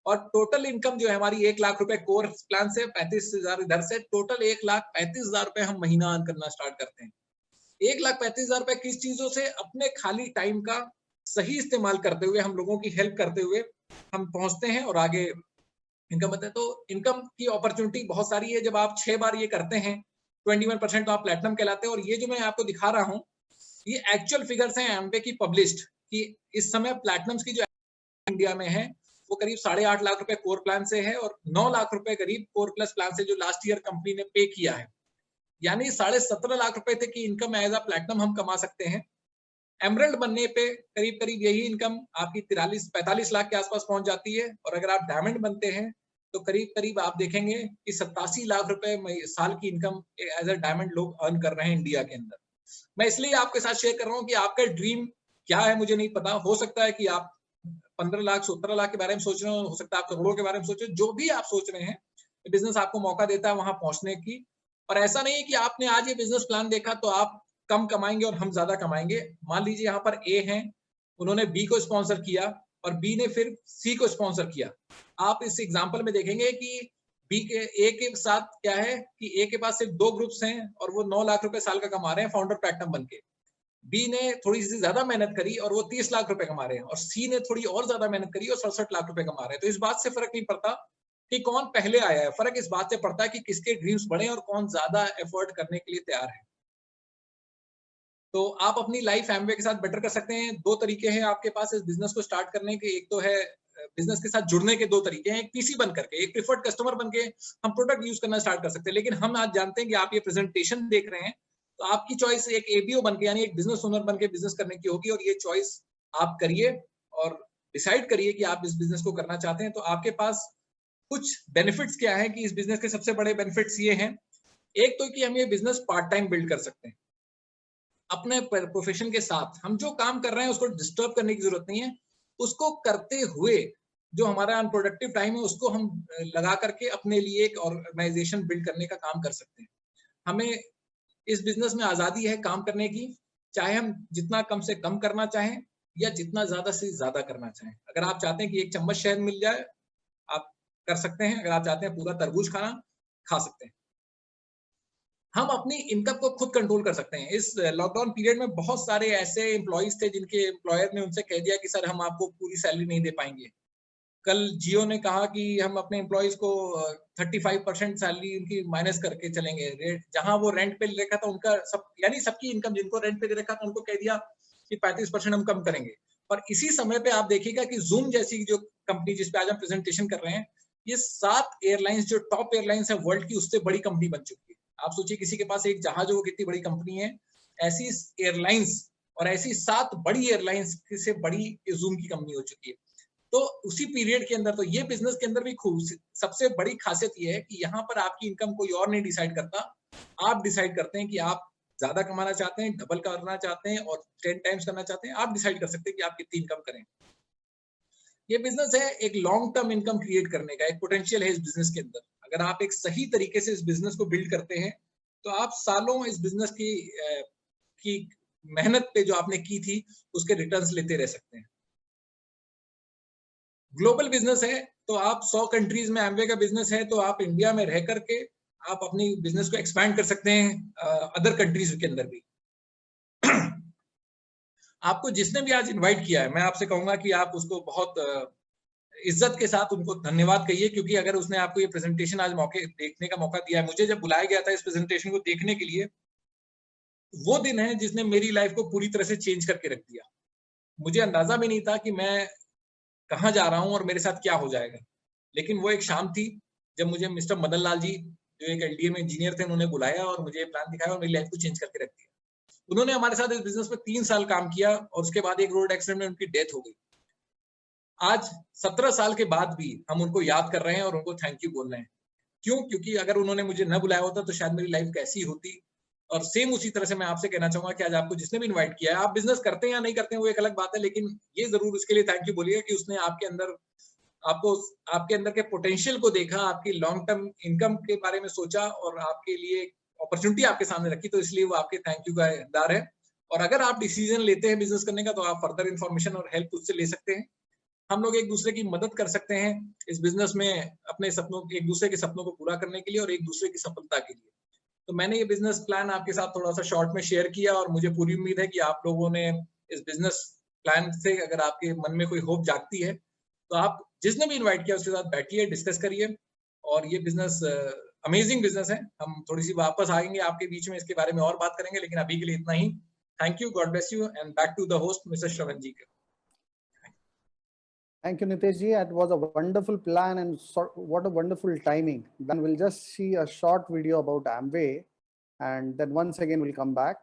और टोटल इनकम जो है हमारी 1 लाख रुपए कोर प्लान से, 35,000 इधर से, टोटल 1,35,000 रुपए हम महीना अर्न करना स्टार्ट करते हैं। 1,35,000 रुपए किस चीजों से? अपने खाली टाइम का सही इस्तेमाल करते हुए, हम लोगों की हेल्प करते हुए हम पहुंचते हैं और आगे इनकम बताए। तो इनकम की अपॉर्चुनिटी बहुत सारी है। जब आप 6 बार ये करते हैं 21%, तो आप प्लेटिनम कहलाते हैं। और ये जो मैं आपको दिखा रहा हूँ, ये एक्चुअल फिगर्स हैं एमवे की पब्लिश्ड, कि इस समय प्लेटिनम्स की जो इंडिया में है वो करीब 8.5 लाख रुपए कोर प्लान से है, और 9 लाख रुपए करीब कोर प्लस प्लान से जो लास्ट ईयर कंपनी ने पे किया है। यानी 17.5 लाख रुपए तक की इनकम एज अ प्लेटिनम हम कमा सकते हैं। एमरल्ड बनने पे करीब करीब यही इनकम आपकी 43-45 लाख के आसपास पहुंच जाती है। और अगर आप डायमंड बनते हैं तो करीब करीब आप देखेंगे कि 87 लाख रुपए साल की इनकम एज अ डायमंड लोग अर्न कर रहे हैं इंडिया के अंदर। मैं इसलिए आपके साथ शेयर कर रहा हूँ कि आपका ड्रीम क्या है मुझे नहीं पता। हो सकता है कि आप 15 लाख 17 लाख के बारे में सोच रहे हो सकता है आप करोड़ों के बारे में सोच रहे हो। जो भी आप सोच रहे हैं, बिजनेस आपको मौका देता है वहां पहुंचने की। और ऐसा नहीं है कि आपने आज ये बिजनेस प्लान देखा तो आप कम कमाएंगे और हम ज्यादा कमाएंगे। मान लीजिए यहाँ पर ए हैं, उन्होंने बी को स्पॉन्सर किया और बी ने फिर सी को स्पॉन्सर किया। आप इस एग्जाम्पल में देखेंगे कि ए के साथ क्या है कि ए के पास सिर्फ 2 ग्रुप्स हैं और वो 9 लाख रुपए साल का कमा रहे हैं फाउंडर प्लैटिनम बनके। बी ने थोड़ी सी ज्यादा मेहनत करी और वो 30 लाख रुपए कमा रहे हैं, और सी ने थोड़ी और ज्यादा मेहनत करी और 67 लाख रुपए कमा रहे हैं। तो इस बात से फर्क नहीं पड़ता कि कौन पहले आया है, फर्क इस बात से पड़ता है कि किसके ड्रीम्स बड़े और कौन ज्यादा एफर्ट करने के लिए तैयार है। तो आप अपनी लाइफ एमवे के साथ बेटर कर सकते हैं। 2 तरीके हैं आपके पास इस बिजनेस को स्टार्ट करने के। एक तो है बिजनेस के साथ जुड़ने के 2 तरीके हैं, एक पीसी बन करके, एक प्रिफर्ड कस्टमर बन के हम प्रोडक्ट यूज करना स्टार्ट कर सकते हैं। लेकिन हम आज जानते हैं कि आप ये प्रेजेंटेशन देख रहे हैं, तो आपकी चॉइस एक एबीओ बन के यानी एक बिजनेस ओनर बन के बिजनेस करने की होगी, और ये चॉइस आप करिए और डिसाइड करिए कि आप इस बिजनेस को करना चाहते हैं। तो आपके पास कुछ बेनिफिट्स क्या है कि इस बिजनेस के सबसे बड़े बेनिफिट्स ये हैं। एक तो कि हम ये बिजनेस पार्ट टाइम बिल्ड कर सकते हैं अपने प्रोफेशन के साथ। हम जो काम कर रहे हैं उसको डिस्टर्ब करने की जरूरत नहीं है, उसको करते हुए जो हमारा अनप्रोडक्टिव टाइम है उसको हम लगा करके अपने लिए एक ऑर्गेनाइजेशन बिल्ड करने का काम कर सकते हैं। हमें इस बिजनेस में आजादी है काम करने की, चाहे हम जितना कम से कम करना चाहें या जितना ज्यादा से ज्यादा करना चाहें। अगर आप चाहते हैं कि 1 चम्मच शहद मिल जाए, आप कर सकते हैं। अगर आप चाहते हैं पूरा तरबूज खाना, खा सकते हैं। हम अपनी इनकम को खुद कंट्रोल कर सकते हैं। इस लॉकडाउन पीरियड में बहुत सारे ऐसे एम्प्लॉइज थे जिनके एम्प्लॉयर ने उनसे कह दिया कि सर हम आपको पूरी सैलरी नहीं दे पाएंगे। कल जियो ने कहा कि हम अपने एम्प्लॉइज को 35% सैलरी उनकी माइनस करके चलेंगे। रेट जहां वो रेंट पे ले रखा था उनका सब, यानी सबकी इनकम जिनको रेंट पे दे रखा था उनको कह दिया कि 35% हम कम करेंगे। और इसी समय पे आप देखिएगा कि जूम जैसी जो कंपनी जिसपे आज हम प्रेजेंटेशन कर रहे हैं, ये 7 एयरलाइंस जो टॉप एयरलाइंस है वर्ल्ड की, उससे बड़ी कंपनी बन चुकी है। आप सोचिए किसी के पास एक जहाज हो, वो कितनी बड़ी कंपनी है। ऐसी एयरलाइंस और ऐसी 7 बड़ी एयरलाइंस से बड़ी जूम की कंपनी हो चुकी है। तो उसी पीरियड के अंदर, तो ये बिजनेस के अंदर भी सबसे बड़ी खासियत ये है कि यहाँ पर आपकी इनकम कोई और नहीं डिसाइड करता। आप डिसाइड करते हैं कि आप ज्यादा कमाना चाहते हैं, डबल करना चाहते हैं और 10 टाइम्स करना चाहते हैं। आप डिसाइड कर सकते हैं कि आप कितनी इनकम करें। ये बिजनेस है एक लॉन्ग टर्म इनकम क्रिएट करने का, एक पोटेंशियल है इस बिजनेस के अंदर। अगर आप एक सही तरीके से इस बिजनेस को बिल्ड करते हैं तो आप सालों इस बिजनेस की मेहनत पे जो आपने की थी उसके रिटर्न्स लेते रह सकते हैं। ग्लोबल बिजनेस है तो आप 100 कंट्रीज में एमवे का बिजनेस है, तो आप इंडिया में रह करके आप अपनी बिजनेस को एक्सपैंड कर सकते हैं अदर कंट्रीज के अंदर भी। आपको जिसने भी आज इनवाइट किया है, मैं आपसे कहूंगा कि आप उसको बहुत इज्जत के साथ उनको धन्यवाद कहिए, क्योंकि अगर उसने आपको ये प्रेजेंटेशन आज देखने का मौका दिया है। मुझे जब बुलाया गया था इस प्रेजेंटेशन को देखने के लिए, वो दिन है जिसने मेरी लाइफ को पूरी तरह से चेंज करके रख दिया। मुझे अंदाजा भी नहीं था कि मैं कहाँ जा रहा हूँ और मेरे साथ क्या हो जाएगा। लेकिन वो एक शाम थी जब मुझे मिस्टर मदन लाल जी, जो एक एलडीए में इंजीनियर थे, उन्होंने बुलाया और मुझे प्लान दिखाया और मेरी लाइफ को चेंज करके रख दिया। उन्होंने हमारे साथ इस बिजनेस में 3 साल काम किया और उसके बाद एक रोड एक्सीडेंट में उनकी डेथ हो गई। आज 17 साल के बाद भी हम उनको याद कर रहे हैं और उनको थैंक यू बोल रहे हैं। क्यों? क्योंकि अगर उन्होंने मुझे न बुलाया होता तो शायद मेरी लाइफ कैसी होती। और सेम उसी तरह से मैं आपसे कहना चाहूंगा कि आज आपको जिसने भी इनवाइट किया है, आप बिजनेस करते हैं या नहीं करते हैं वो एक अलग बात है, लेकिन ये जरूर उसके लिए थैंक यू बोलिए कि उसने आपके अंदर के पोटेंशियल को देखा, आपकी लॉन्ग टर्म इनकम के बारे में सोचा और आपके लिए अपॉर्चुनिटी आपके सामने रखी, तो इसलिए वो आपके थैंक यू का हकदार है। और अगर आप डिसीजन लेते हैं बिजनेस करने का तो आप फर्दर इन्फॉर्मेशन और हेल्प उससे ले सकते हैं। हम लोग एक दूसरे की मदद कर सकते हैं इस बिजनेस में, अपने सपनों, एक दूसरे के सपनों को पूरा करने के लिए और एक दूसरे की सफलता के लिए। तो मैंने ये बिजनेस प्लान आपके साथ थोड़ा सा शॉर्ट में शेयर किया और मुझे पूरी उम्मीद है कि आप लोगों ने इस बिजनेस प्लान से अगर आपके मन में कोई होप जागती है तो आप जिसने भी इन्वाइट किया उसके साथ बैठिए, डिस्कस करिए। और ये बिजनेस अमेजिंग बिजनेस है। हम थोड़ी सी वापस आएंगे आपके बीच में, इसके बारे में और बात करेंगे, लेकिन अभी के लिए इतना ही। Thank you, God bless you, and back to the host mister Shravan ji. Thank you, Nitesh ji. It was a wonderful plan and what a wonderful timing. Then we'll just see a short video about Amway, and then once again we'll come back.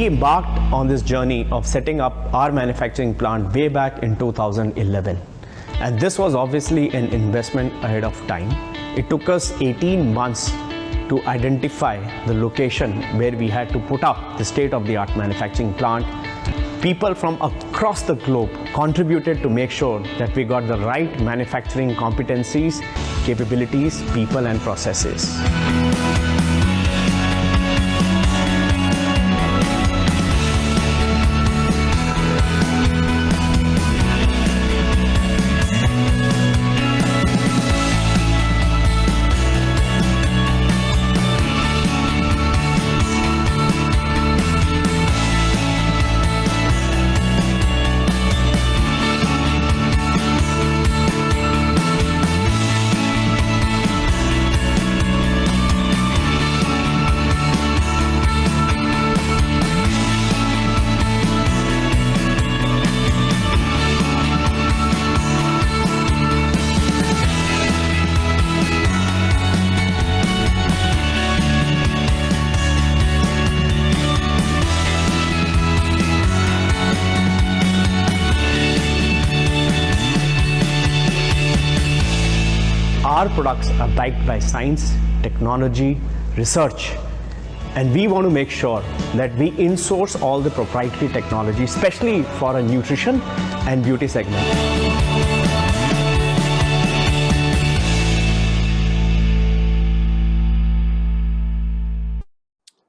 we embarked on this journey of setting up our manufacturing plant way back in 2011. And this was obviously an investment ahead of time. It took us 18 months to identify the location where we had to put up the state-of-the-art manufacturing plant. People from across the globe contributed to make sure that we got the right manufacturing competencies, capabilities, people and processes. Our products are backed by science, technology, research, and we want to make sure that we in-source all the proprietary technology, especially for a nutrition and beauty segment.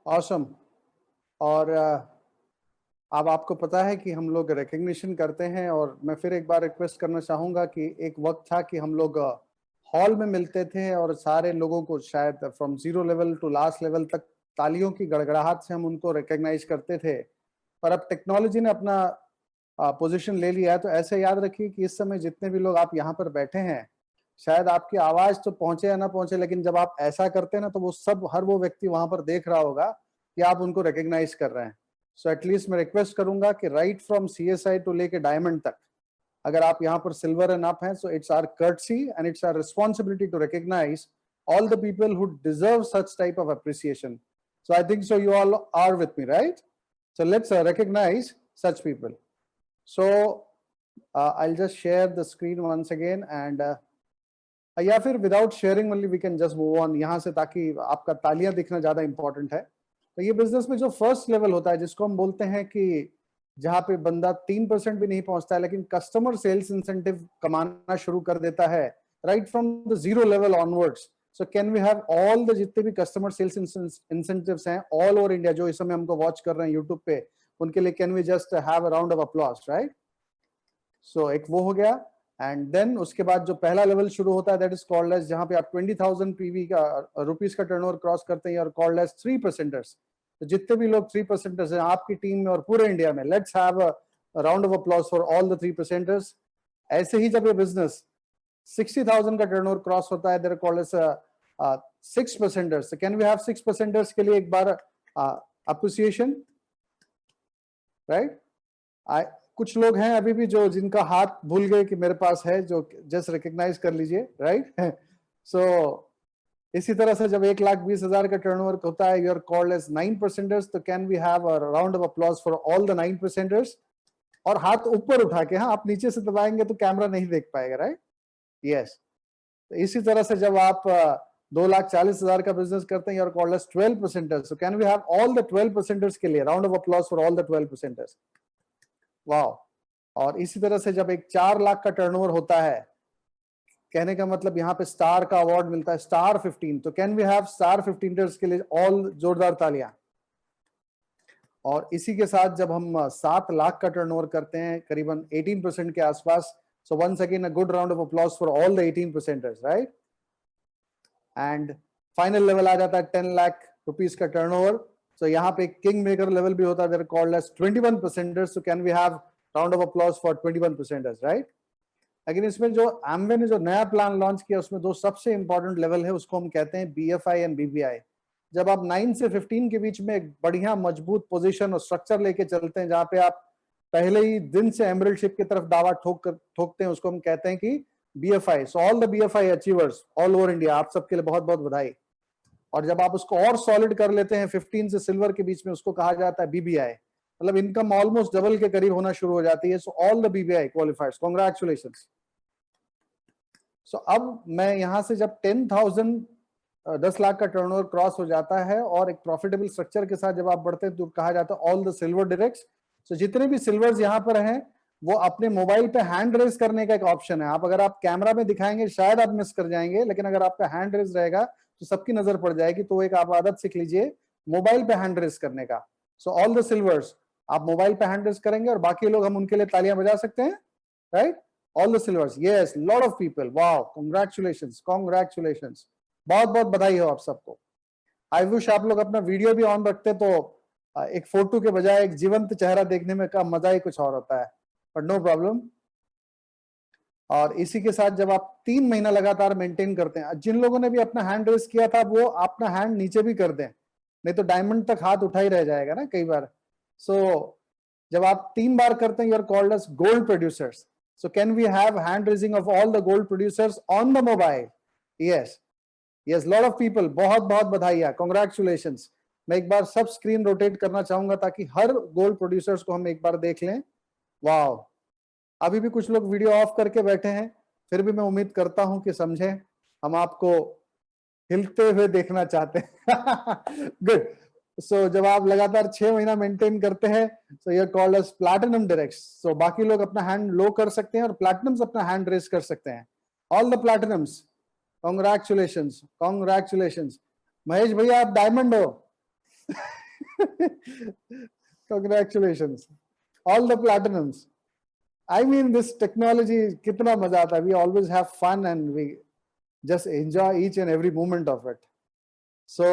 Awesome. और अब आपको पता है कि हम लोग recognition करते हैं, और मैं फिर एक बार रिक्वेस्ट करना चाहूँगा कि एक वक्त था कि हम लोग हॉल में मिलते थे और सारे लोगों को शायद from 0 level to last level तक तालियों की गड़गड़ाहट से हम उनको रिकग्नाइज करते थे। पर अब टेक्नोलॉजी ने अपना पोजीशन ले लिया है, तो ऐसे याद रखिए कि इस समय जितने भी लोग आप यहाँ पर बैठे हैं, शायद आपकी आवाज तो पहुंचे या ना पहुंचे, लेकिन जब आप ऐसा करते हैं ना, तो वो सब हर वो व्यक्ति वहां पर देख रहा होगा कि आप उनको रिकग्नाइज कर रहे हैं। सो एटलीस्ट मैं रिक्वेस्ट करूंगा कि राइट फ्रॉम CSI टू लेके डायमंड तक, अगर आप यहाँ पर सिल्वर एंड अप हैं, so it's our courtesy and it's our responsibility to recognise all the people who deserve such type of appreciation. So I think so you all are with me, right? So let's recognize such people. So I'll just share the screen once again, and या फिर without sharing only we can just move on यहाँ से, ताकि आपका तालियां दिखना ज्यादा important है। तो ये बिजनेस में जो फर्स्ट लेवल होता है, जिसको हम बोलते हैं कि जहाँ पे बंदा 3% भी नहीं पहुंचता है, लेकिन कस्टमर सेल्स इंसेंटिव कमाना शुरू कर देता है, right from the 0 level onwards. So can we have all the जितने भी कस्टमर सेल्स इंसेंटिव्स हैं ऑल ओवर इंडिया, जो इस समय हमको वॉच कर रहे हैं यूट्यूब पे, उनके लिए can we just have a round of applause, right? So एक वो हो गया। एंड देन उसके बाद जो पहला लेवल शुरू होता है, दैट इज कॉल्ड एज, जहां पे आप 20,000 PV का रुपीस का टर्नओवर क्रॉस करते हैं, और कॉल्ड एज 3%ers। तो जितने भी लोग 3%ers हैं आपकी टीम में और पूरे इंडिया में, let's have a round of applause for all the 3%ers। ऐसे ही जब ये बिजनेस 60,000 का टर्नओवर क्रॉस होता है, they're called as 6%ers। Can we have 6%ers के लिए एक बार अप्रिसिएशन, राइट? कुछ लोग हैं अभी भी जो जिनका हाथ भूल गए कि मेरे पास है, जो जस्ट रिकग्नाइज कर लीजिए, राइट? सो इसी तरह से जब 1,20,000 का टर्नओवर होता है, you are called as 9%ers। तो can we have a round of applause for all the 9%ers। और हाथ ऊपर उठा के, हाँ, आप नीचे से दबाएंगे तो कैमरा नहीं देख पाएगा, राइट? यस। तो इसी तरह से जब आप 2,40,000 का बिजनेस करते हैं, you are called as 12%ers। So can we have all the 12%ers के लिए round of applause for all the 12%ers। Wow. और इसी तरह से जब एक 4 लाख का टर्नओवर होता है, कहने का मतलब यहाँ पे स्टार का अवार्ड मिलता है, स्टार 15। तो can we have star 15ers के लिए ऑल जोरदार तालियां। और इसी के साथ जब हम 7 लाख का टर्नओवर करते हैं, करीबन 18% के आसपास, so once again a good round of applause for all the 18%ers, right? And final level आ जाता है 10 लाख रुपीस का टर्नओवर। सो यहाँ पे किंग मेकर लेवल भी होता है, they're called as 21%ers। So can we have round of applause for 21%ers, right? लेकिन इसमें जो एमवे ने जो नया प्लान लॉन्च किया, उसमें 2 सबसे इंपॉर्टेंट लेवल है, उसको हम कहते हैं BFI एंड BBI। जब आप 9 से 15 के बीच में एक बढ़िया मजबूत पोजीशन और स्ट्रक्चर लेके चलते हैं, जहां पे आप पहले ही दिन से एमरल्ड शिप की तरफ दावा ठोकते हैं, उसको हम कहते हैं कि BFI। So all the BFI achievers all over India, आप सबके लिए बहुत बहुत बधाई। और जब आप उसको और सॉलिड कर लेते हैं 15 से सिल्वर के बीच में, उसको कहा जाता है BBI। मतलब इनकम ऑलमोस्ट डबल के करीब होना शुरू हो जाती है. So all the BBI qualifiers, congratulations. So अब मैं यहां से जब 10 लाख का टर्नओवर क्रॉस हो जाता है और एक प्रॉफिटेबल स्ट्रक्चर के साथ जब आप बढ़ते हैं तो कहा जाता है ऑल द सिल्वर डायरेक्ट्स. सो जितने भी सिल्वर्स यहाँ पर हैं वो अपने मोबाइल पे हैंड रेज करने का एक ऑप्शन है. आप अगर आप कैमरा में दिखाएंगे शायद आप मिस कर जाएंगे, लेकिन अगर आपका हैंड रेज रहेगा तो सबकी नजर पड़ जाएगी. तो एक आप आदत सीख लीजिए मोबाइल पे हैंड रेज करने का. सो ऑल द सिल्वर्स आप मोबाइल पे हैंड रेज करेंगे और बाकी लोग हम उनके लिए तालियां बजा सकते हैं, right? All the silvers, yes, lot of people, wow, congratulations, congratulations, बहुत बहुत बधाई हो आप सबको. आई विश आप लोग अपना वीडियो भी ऑन रखते तो एक फोटो के बजाय एक जीवंत चेहरा देखने में का मजा ही कुछ और होता है, बट नो प्रॉब्लम. और इसी के साथ जब आप 3 महीना लगातार मेंटेन करते हैं, जिन लोगों ने भी अपना हैंड रेस किया था वो अपना हैंड नीचे भी कर दें, नहीं तो डायमंड तक हाथ उठा ही रह जाएगा ना कई बार. सो जब आप 3 बार करते हैं, you are called as gold producers. So can we have hand raising of all the gold producers on the mobile? Yes, yes, lot of people, बहुत बहुत बधाई, कांग्रेचुलेशंस. मैं एक बार सब स्क्रीन रोटेट करना चाहूंगा ताकि हर गोल्ड प्रोड्यूसर्स को हम एक बार देख लें. वाओ, अभी भी कुछ लोग वीडियो ऑफ करके बैठे हैं, फिर भी मैं उम्मीद करता हूं कि समझें, हम आपको हिलते हुए देखना चाहते हैं. गुड. सो जब आप लगातार 6 महीना मेंटेन करते हैं, so you are called as platinum directs. So बाकी लोग अपना हैंड लो कर सकते हैं और प्लैटिनम्स अपना हैंड रेज कर सकते हैं. All the platinums, congratulations, congratulations. Mahesh भैया आप डायमंड हो. Congratulations, all the platinums. I mean, this technology, कितना मजा आता है. We always have fun and we just enjoy each and every moment of it. So,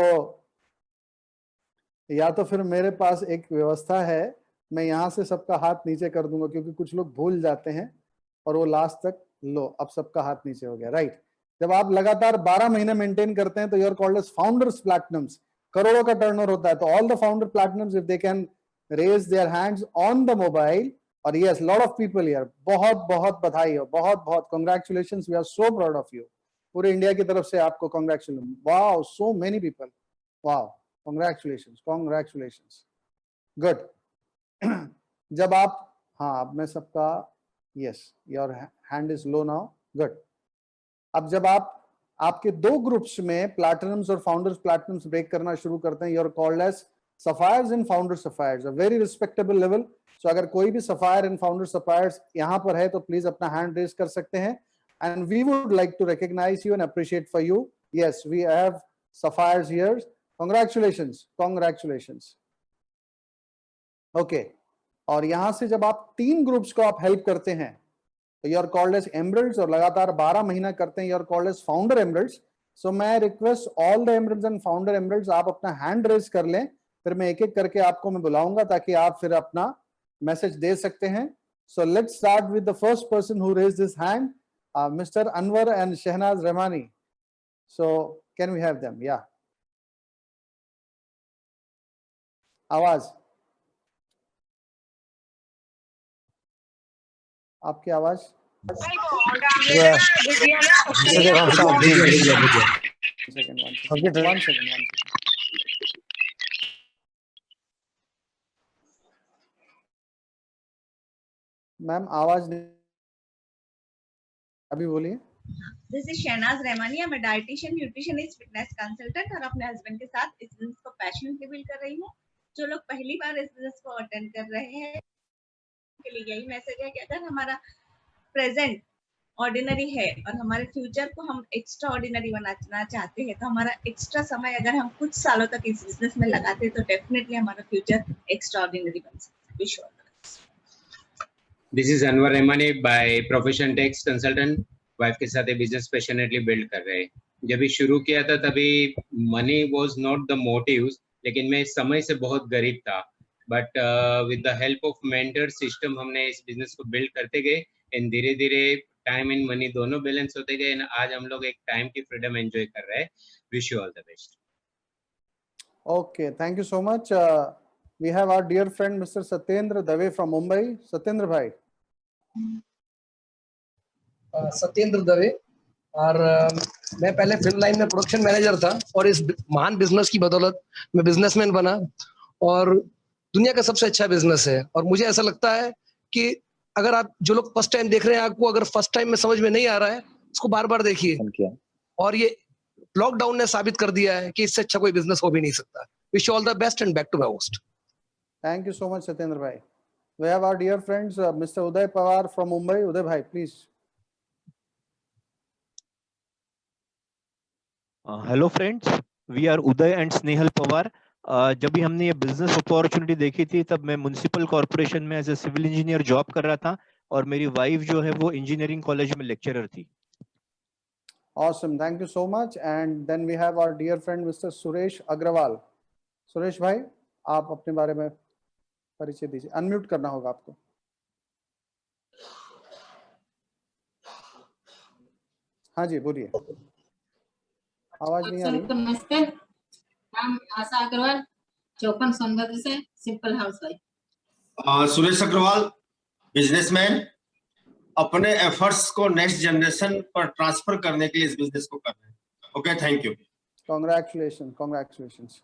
या तो फिर मेरे पास एक व्यवस्था है, मैं यहाँ से सबका हाथ नीचे कर दूंगा क्योंकि कुछ लोग भूल जाते हैं और वो लास्ट तक, लो अब सबका हाथ नीचे हो गया, राइट? जब आप लगातार 12 महीने मेंटेन करते हैं तो you're called as founders platinums. करोड़ों का टर्नओवर होता है. तो all the founder platinums, if they can raise their hands on the mobile. और yes, lot of people here, बहुत बहुत बधाई हो, बहुत बहुत congratulations. We are so proud of you. पूरे इंडिया की तरफ से आपको congratulation. Wow, so many people. Wow, congratulations, congratulations. Good. जब आप, हाँ अब मैं सबका, yes, your hand is low now. Good. अब जब आप आपके 2 ग्रुप्स में प्लैटिनम्स और फाउंडर्स प्लैटिनम्स ब्रेक करना शुरू करते हैं, you are called as sapphires and founder sapphires, a very respectable level. So अगर कोई भी सफायर एंड फाउंडर सफायर्स यहाँ पर है तो प्लीज अपना हैंड रेज कर सकते हैं. And we would like to recognise you and appreciate for you. Yes, we have sapphires here. Congratulations, congratulations. Okay. और यहाँ से जब आप 3 ग्रुप्स को आप हेल्प करते हैं तो you are called as emeralds, और लगातार 12 महीना करते हैं, you are called as founder emeralds. So मैं request all the emeralds and founder emeralds, आप अपना हैंड रेज कर लें, फिर मैं एक एक करके आपको मैं बुलाऊंगा ताकि आप फिर अपना मैसेज दे सकते हैं. So let's start with the first person who raised his hand, mister Anwar and Shahnaz Rahmani. So can we have them? या आवाज, आपकी आवाज. One second. मैम आवाज नहीं, अभी बोलिए. This is Shahnaz Rahmani. मैं डाइटिशियन, न्यूट्रिशनिस्ट, फिटनेस कंसल्टेंट और अपने हस्बैंड के साथ इस बिजनेस को पैशनेटली बिल्ड कर रही हूँ. जो लोग पहली बार इस बिजनेस को अटेंड कर रहे हैं के लिए यही मैसेज है कि अगर हमारा प्रेजेंट ऑर्डिनरी है और हमारे फ्यूचर को हम एक्स्ट्रा ऑर्डिनरी बनाना चाहते हैं, तो हमारा एक्स्ट्रा समय अगर हम कुछ सालों तक इस बिजनेस में लगाते हैं तो डेफिनेटली हमारा फ्यूचर एक्स्ट्रा ऑर्डिनरी बन सकता है. This is Anwar Rahmani by profession tax consultant. Wife के साथ बिजनेस पैशनेटली बिल्ड कर रहे हैं. जब भी शुरू किया था तभी money was not the motive, लेकिन मैं समय से बहुत गरीब था. But with the help of mentor system हमने इस बिजनेस को बिल्ड करते गए एंड धीरे धीरे टाइम एंड मनी दोनों बैलेंस होते गए. आज हम लोग एक टाइम की फ्रीडम एंजॉय कर रहे हैं. Wish you all the best. Okay, thank you so much. We have our dear friend mister Satyendra Dave from Mumbai. Satyendra भाई. सत्येंद्र दवे. और मैं पहले फिल्म लाइन में प्रोडक्शन मैनेजर था और इस महान बिजनेस की बदौलत मैं बिजनेसमैन बना. और दुनिया का सबसे अच्छा बिजनेस है। और मुझे ऐसा लगता है कि अगर आप जो लोग फर्स्ट टाइम देख रहे हैं, आपको अगर फर्स्ट टाइम में समझ में नहीं आ रहा है, उसको बार बार देखिए। और ये लॉकडाउन ने साबित कर दिया है कि इससे अच्छा कोई बिजनेस हो भी नहीं सकता। Wish you all the best and back to my host. Thank you so much, Satyendra bhai. We have our dear friends, Mr. Uday Pawar from Mumbai. Uday bhai, please. Hello friends, we are Uday and Snehal Pawar. जब भी हमने ये business opportunity देखी थी तब मैं municipal corporation में as a civil engineer job कर रहा था और मेरी वाइफ जो है वो इंजीनियरिंग कॉलेज में लेक्चरर थी। Awesome, thank you so much. And then we have our dear friend Mr. Suresh Agrawal. Suresh भाई, आप अपने बारे में परिचय दीजिए। अनम्यूट करना होगा आपको। हाँ जी, बोलिए। आवाज नहीं आ रही। नमस्ते, नाम आशा अग्रवाल, 54 सोनभद्र से, simple housewife. Suresh Agarwal, businessman, अपने एफर्ट्स को नेक्स्ट जनरेशन पर ट्रांसफर करने के लिए इस बिजनेस को कर रहे हैं। Okay, thank you. Congratulations, congratulations.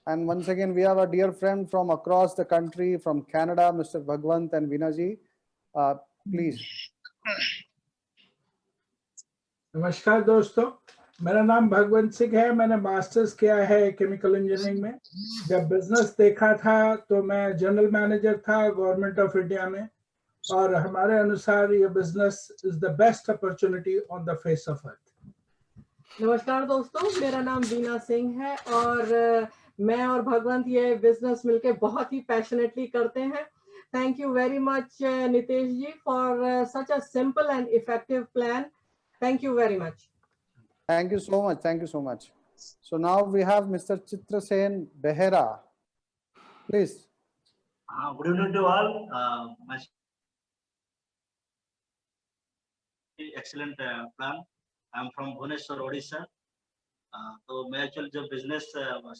And once again, we have a dear friend from across the country, from Canada, Mr. Bhagwant and Veena ji. Please. नमस्कार दोस्तों, मेरा नाम भगवंत सिंह है। मैंने मास्टर्स किया है केमिकल इंजीनियरिंग में। जब बिजनेस देखा था तो मैं जनरल मैनेजर था गवर्नमेंट ऑफ इंडिया में, और हमारे अनुसार ये business is the best opportunity on the face of earth. नमस्कार दोस्तों, मेरा नाम वीना सिंह है और मैं और भगवंत ये बिजनेस मिलके बहुत ही पैशनेटली करते हैं। Thank you very much Nitesh ji for such a simple and effective plan. Thank you very much. Thank you so much. Thank you so much. So now we have Mr. Chitrasen Behera. Please. Good evening to all. Excellent plan. I am from Bhubaneswar, Odisha. तो मैं actual जब business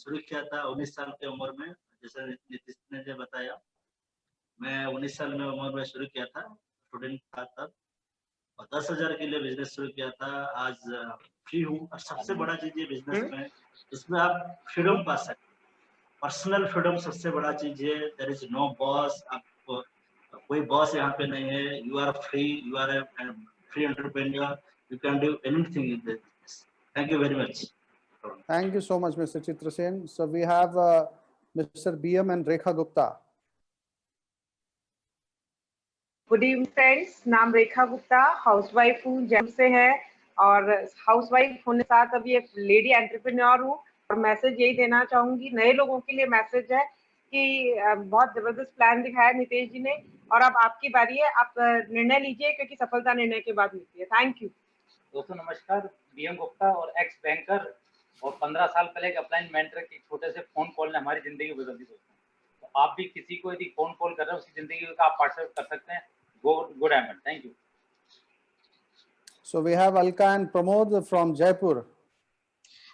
शुरू किया था 19 साल की उम्र में, जैसे नीतीश ने जो बताया, मैं 19 साल में उम्र में शुरू किया था, स्टूडेंट था तब, और 10,000 के लिए बिजनेस शुरू किया था। आज फ्री हूँ, और सबसे बड़ा चीज ये बिजनेस में, इसमें आप फ्रीडम पा सकते, पर्सनल फ्रीडम सबसे बड़ा चीज है। देयर इज नो बॉस, आपको कोई बॉस यहाँ पे नहीं है। You are free, you are a free entrepreneur, you can do anything in this business. Thank you very much. Thank you so much, Mr. Chitrasen. So we have Mr. BM and Rekha Gupta. Good evening friends, नाम Rekha Gupta, housewife हूँ, जयपुर से है, और housewife होने के साथ अभी एक लेडी एंटरप्रेन्योर हूँ। और मैसेज यही देना चाहूँगी, नए लोगों के लिए मैसेज है कि बहुत ज़बरदस्त प्लान दिखाया नितेश जी ने, और अब आपकी बारी है, आप निर्णय लीजिए, क्योंकि सफलता निर्णय के बाद मिलती है। Thank you. दोस्तों नमस्कार, बीएम गुप्ता और एक्स बैंकर, और 15 साल पहले एक अपलाइन मेंटर के छोटे से फोन कॉल ने हमारी जिंदगी बदल दी दोस्तों। तो आप भी किसी को यदि फोन कॉल कर रहे हैं, उसकी जिंदगी का आप पार्टिसिपेट कर सकते हैं। Good Ahmed, thank you. So we have Alka and Pramod from Jaipur.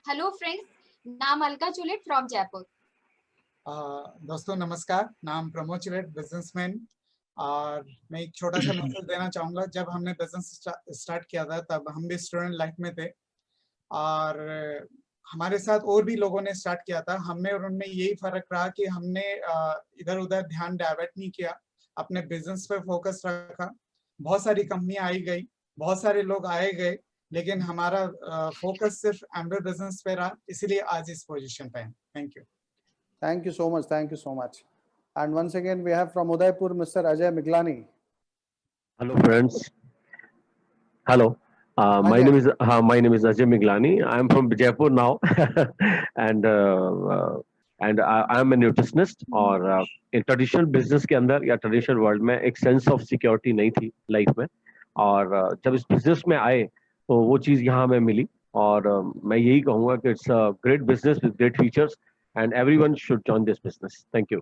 Hello friends, नाम अलका चुलेट from Jaipur. दोस्तों नमस्कार, नाम प्रमोद चुलेट, बिजनेसमैन, और मैं एक छोटा सा मैसेज देना चाहूँगा। जब हमने बिजनेस स्टार्ट किया था तब हम भी स्टूडेंट लाइफ में थे, और हमारे साथ और भी लोगों ने स्टार्ट किया था। हमें और उनमें यही फर्क रहा कि हमने इधर उधर ध्यान डाइवर्ट नहीं किया, अपने बिजनेस पे फोकस रखा। बहुत सारी कंपनियां आई गई, बहुत सारे लोग आए गए, लेकिन हमारा फोकस सिर्फ एम्बे बिजनेस पे रहा, इसीलिए आज इस पोजीशन पे हैं। Thank you. Thank you so much, thank you so much. And once again we have from Udaipur mister Ajay Miglani. Hello friends, hello, my name is Ajay Miglani. I am from Jaipur now and I am a nutritionist। और traditional business के अंदर या traditional world में एक sense of security नहीं थी life में, और जब इस बिजनेस में आए तो वो चीज़ यहाँ हमें मिली। और मैं यही कहूँगा कि it's a great business with great features and everyone should join this business. Thank you.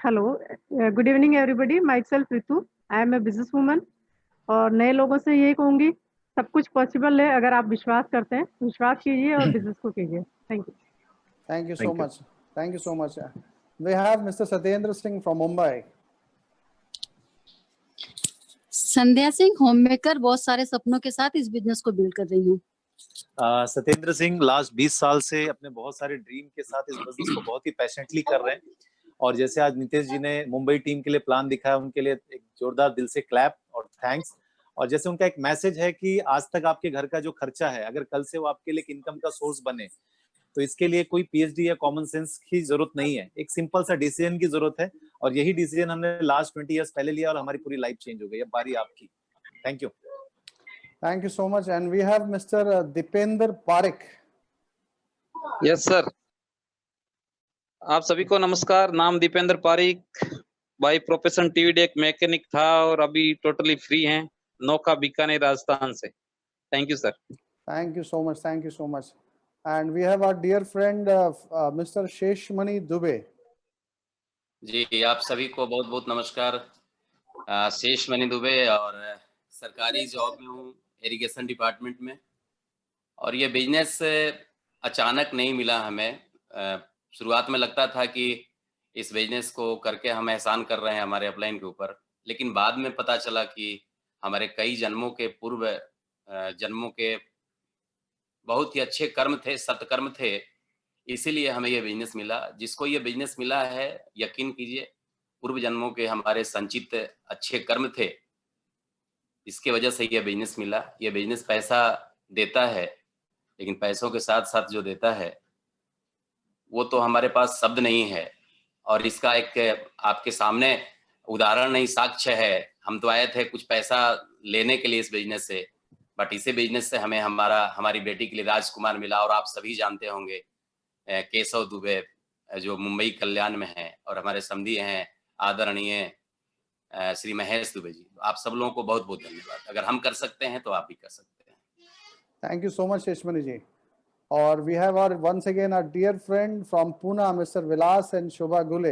Hello, good evening everybody, myself Ritu, I am a business woman. और नए लोगों से यही कहूँगी, सब कुछ पॉसिबल है अगर आप विश्वास करते हैं। विश्वास कीजिए और बिजनेस को कीजिए। Thank you. Thank you so much. Thank you so much. We have Mr. Satyendra Singh from Mumbai. Sandhya Singh, home maker, बहुत सारे सपनों के साथ इस बिजनेस को बिल्ड कर रही हूँ। सत्येंद्र सिंह लास्ट 20 साल से अपने बहुत सारे ड्रीम के साथ इस बिजनेस को बहुत ही पैशनेटली कर रहे हैं, और जैसे आज नितेश जी ने मुंबई टीम के लिए प्लान दिखाया, उनके लिए एक जोरदार दिल से क्लैप और थैंक्स। और जैसे उनका एक मैसेज है कि आज तक आपके घर का जो खर्चा है, अगर कल से वो आपके लिए इनकम का सोर्स बने, तो इसके लिए कोई पीएचडी या कॉमन सेंस की जरूरत नहीं है, एक सिंपल सा डिसीजन की जरूरत है। और यही डिसीजन हमने लास्ट 20 इयर्स पहले लिया और हमारी पूरी लाइफ चेंज हो गई। अब बारी आपकी। Thank you. Thank you so much. And we have Mr. Dipender Parekh. Yes, sir. आप सभी को नमस्कार। नाम Dipendra Pareek, by profession TV deck mechanic था और अभी टोटली फ्री हैं, नौका बीकानेर राजस्थान से। Thank you sir. Thank you so much. Thank you so much. And we have our dear friend Mr. Sheshmani Dubey. जी, आप सभी को बहुत बहुत नमस्कार। शेषमणि दुबे और सरकारी जॉब में हूँ इरिगेशन डिपार्टमेंट में, और ये बिजनेस अचानक नहीं मिला हमें। शुरुआत में लगता था कि इस बिजनेस को करके हम एहसान कर रहे हैं हमारे अपलाइन के ऊपर, लेकिन बाद में पता चला कि हमारे कई जन्मों के पूर्व जन्मों के बहुत ही अच्छे कर्म थे, सत्कर्म थे, इसीलिए हमें ये बिजनेस मिला। जिसको ये बिजनेस मिला है, यकीन कीजिए पूर्व जन्मों के हमारे संचित अच्छे कर्म थे, इसके वजह से ये बिजनेस मिला। ये बिजनेस पैसा देता है, लेकिन पैसों के साथ साथ जो देता है वो तो हमारे पास शब्द नहीं है। और इसका एक आपके सामने उदाहरण नहीं, साक्ष्य है। हम तो आए थे कुछ पैसा लेने के लिए इस बिजनेस से, बट इसी बिजनेस से हमें हमारी बेटी के लिए राजकुमार मिला। और आप सभी जानते होंगे केशव दुबे जो मुंबई कल्याण में है, और हमारे समधी हैं आदरणीय श्री महेश दुबे जी। आप सब लोगों को बहुत बहुत धन्यवाद। अगर हम कर सकते हैं तो आप भी कर सकते हैं। Thank you so much, Sheshmani ji. और we have our once again our dear friend from Pune, Mr. Vilas and Shobha Gule.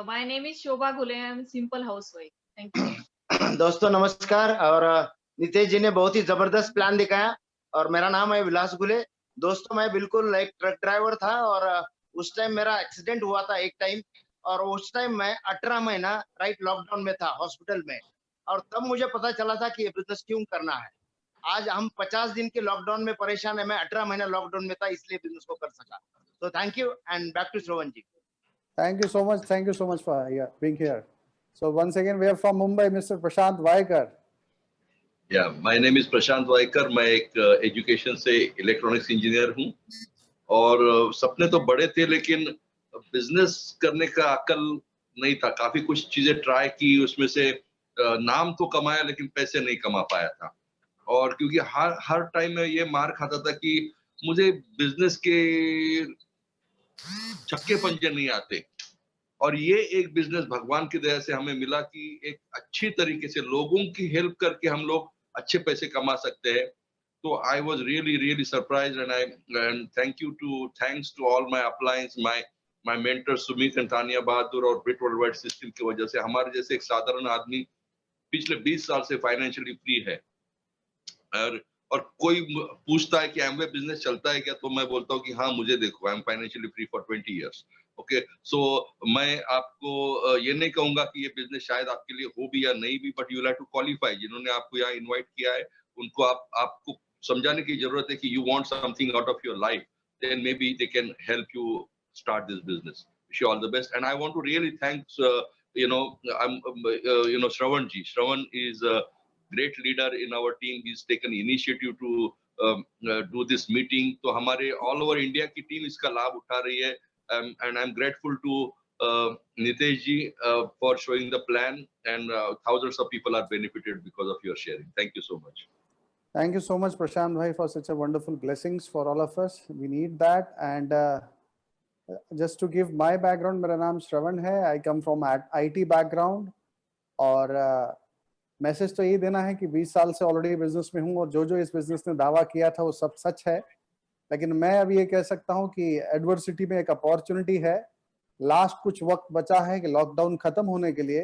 My name is Shobha Gule. I am a simple housewife. Thank you. दोस्तों नमस्कार। और नितेश जी ने बहुत ही जबरदस्त plan दिखाया, और मेरा नाम है विलास गुले। दोस्तों मैं बिल्कुल एक ट्रक ड्राइवर था, और उस टाइम मेरा एक्सीडेंट हुआ था एक टाइम, और उस टाइम मैं 18 महीना लॉकडाउन में था हॉस्पिटल में, और तब मुझे पता चला था कि ये बिजनेस क्यों करना है। आज हम 50 दिन के लॉकडाउन में परेशान है, मैं 18 महीना लॉकडाउन में था, इसलिए बिजनेस को कर सका। तो thank you and back to Shravan ji. Thank you so much. Thank you so much for being here. So once again we are from Mumbai, Mr. Prashant Vaikar. Yeah, my name is प्रशांत वाइकर। मैं एक education से electronics engineer हूँ, और सपने तो बड़े थे, लेकिन बिजनेस करने का अकल नहीं था। काफी कुछ चीजें ट्राई की, उसमें से नाम तो कमाया, लेकिन पैसे नहीं कमा पाया था। और क्योंकि हर टाइम में ये मार खाता था कि मुझे बिजनेस के छक्के पंजे नहीं आते, और ये एक बिजनेस भगवान की दया से हमें मिला कि एक अच्छी तरीके से लोगों की हेल्प करके हम लोग अच्छे पैसे कमा सकते हैं। तो I was really surprised, and thanks to all my uplines, my mentor Sumit and Tania Bahadur और ब्रिट वर्ल्डवाइड सिस्टम की वजह से हमारे जैसे एक साधारण आदमी पिछले 20 साल से फाइनेंशियली फ्री है। और कोई पूछता है कि एमवे बिजनेस चलता है क्या, तो मैं बोलता हूँ कि हाँ मुझे देखो, I am financially free for 20 years. Okay, so मैं आपको ये नहीं कहूंगा कि ये बिजनेस शायद आपके लिए हो भी या नहीं भी, but you have to qualify. जिन्होंने आपको यहाँ इनवाइट किया है उनको आपको समझाने की जरूरत है कि you want something out of your life, then maybe they can help you start this business. Wish you all the best, and I want to really thank Shravan ji. Shravan is a great leader in our team. He's taken initiative to do this meeting. तो हमारे all over India की team इसका लाभ उठा रही है, and I'm grateful to Nitesh ji for showing the plan, and thousands of people are benefited because of your sharing. Thank you so much. Thank you so much, Prashant bhai, for such a wonderful blessings for all of us. We need that. And just to give my background, मेरा नाम श्रवण है, I come from IT background, और message तो यही देना है कि 20 साल से ऑलरेडी बिजनेस में हूँ, और जो इस बिजनेस ने दावा किया था वो सब सच है। लेकिन मैं अभी ये कह सकता हूँ कि एडवर्सिटी में एक अपॉर्चुनिटी है। लास्ट कुछ वक्त बचा है कि लॉकडाउन खत्म होने के लिए,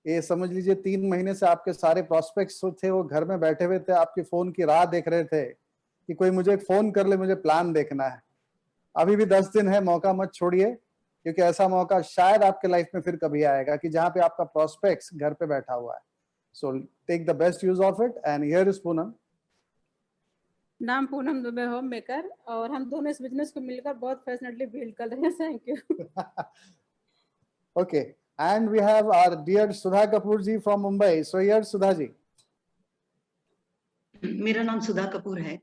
ये समझ लीजिए 3 महीने से आपके सारे प्रोस्पेक्ट्स थे वो घर में बैठे हुए थे, आपके फोन की राह देख रहे थे कि कोई मुझे फोन कर ले, मुझे प्लान देखना है। अभी भी 10 दिन है, मौका मत छोड़िए, क्योंकि ऐसा मौका शायद आपके लाइफ में फिर कभी आएगा कि जहाँ पे आपका प्रोस्पेक्ट्स घर पे बैठा हुआ है। So take the best use of it. And here is Poonam. नाम पूनम दुबे होम मेकर, और हम दोनों इस बिजनेस को मिलकर बहुत पैशनेटली बिल्ड कर रहे हैं. Thank you. Okay, and we have our dear Sudha Kapoor ji from Mumbai. So here Sudha ji. मेरा नाम सुधा कपूर है,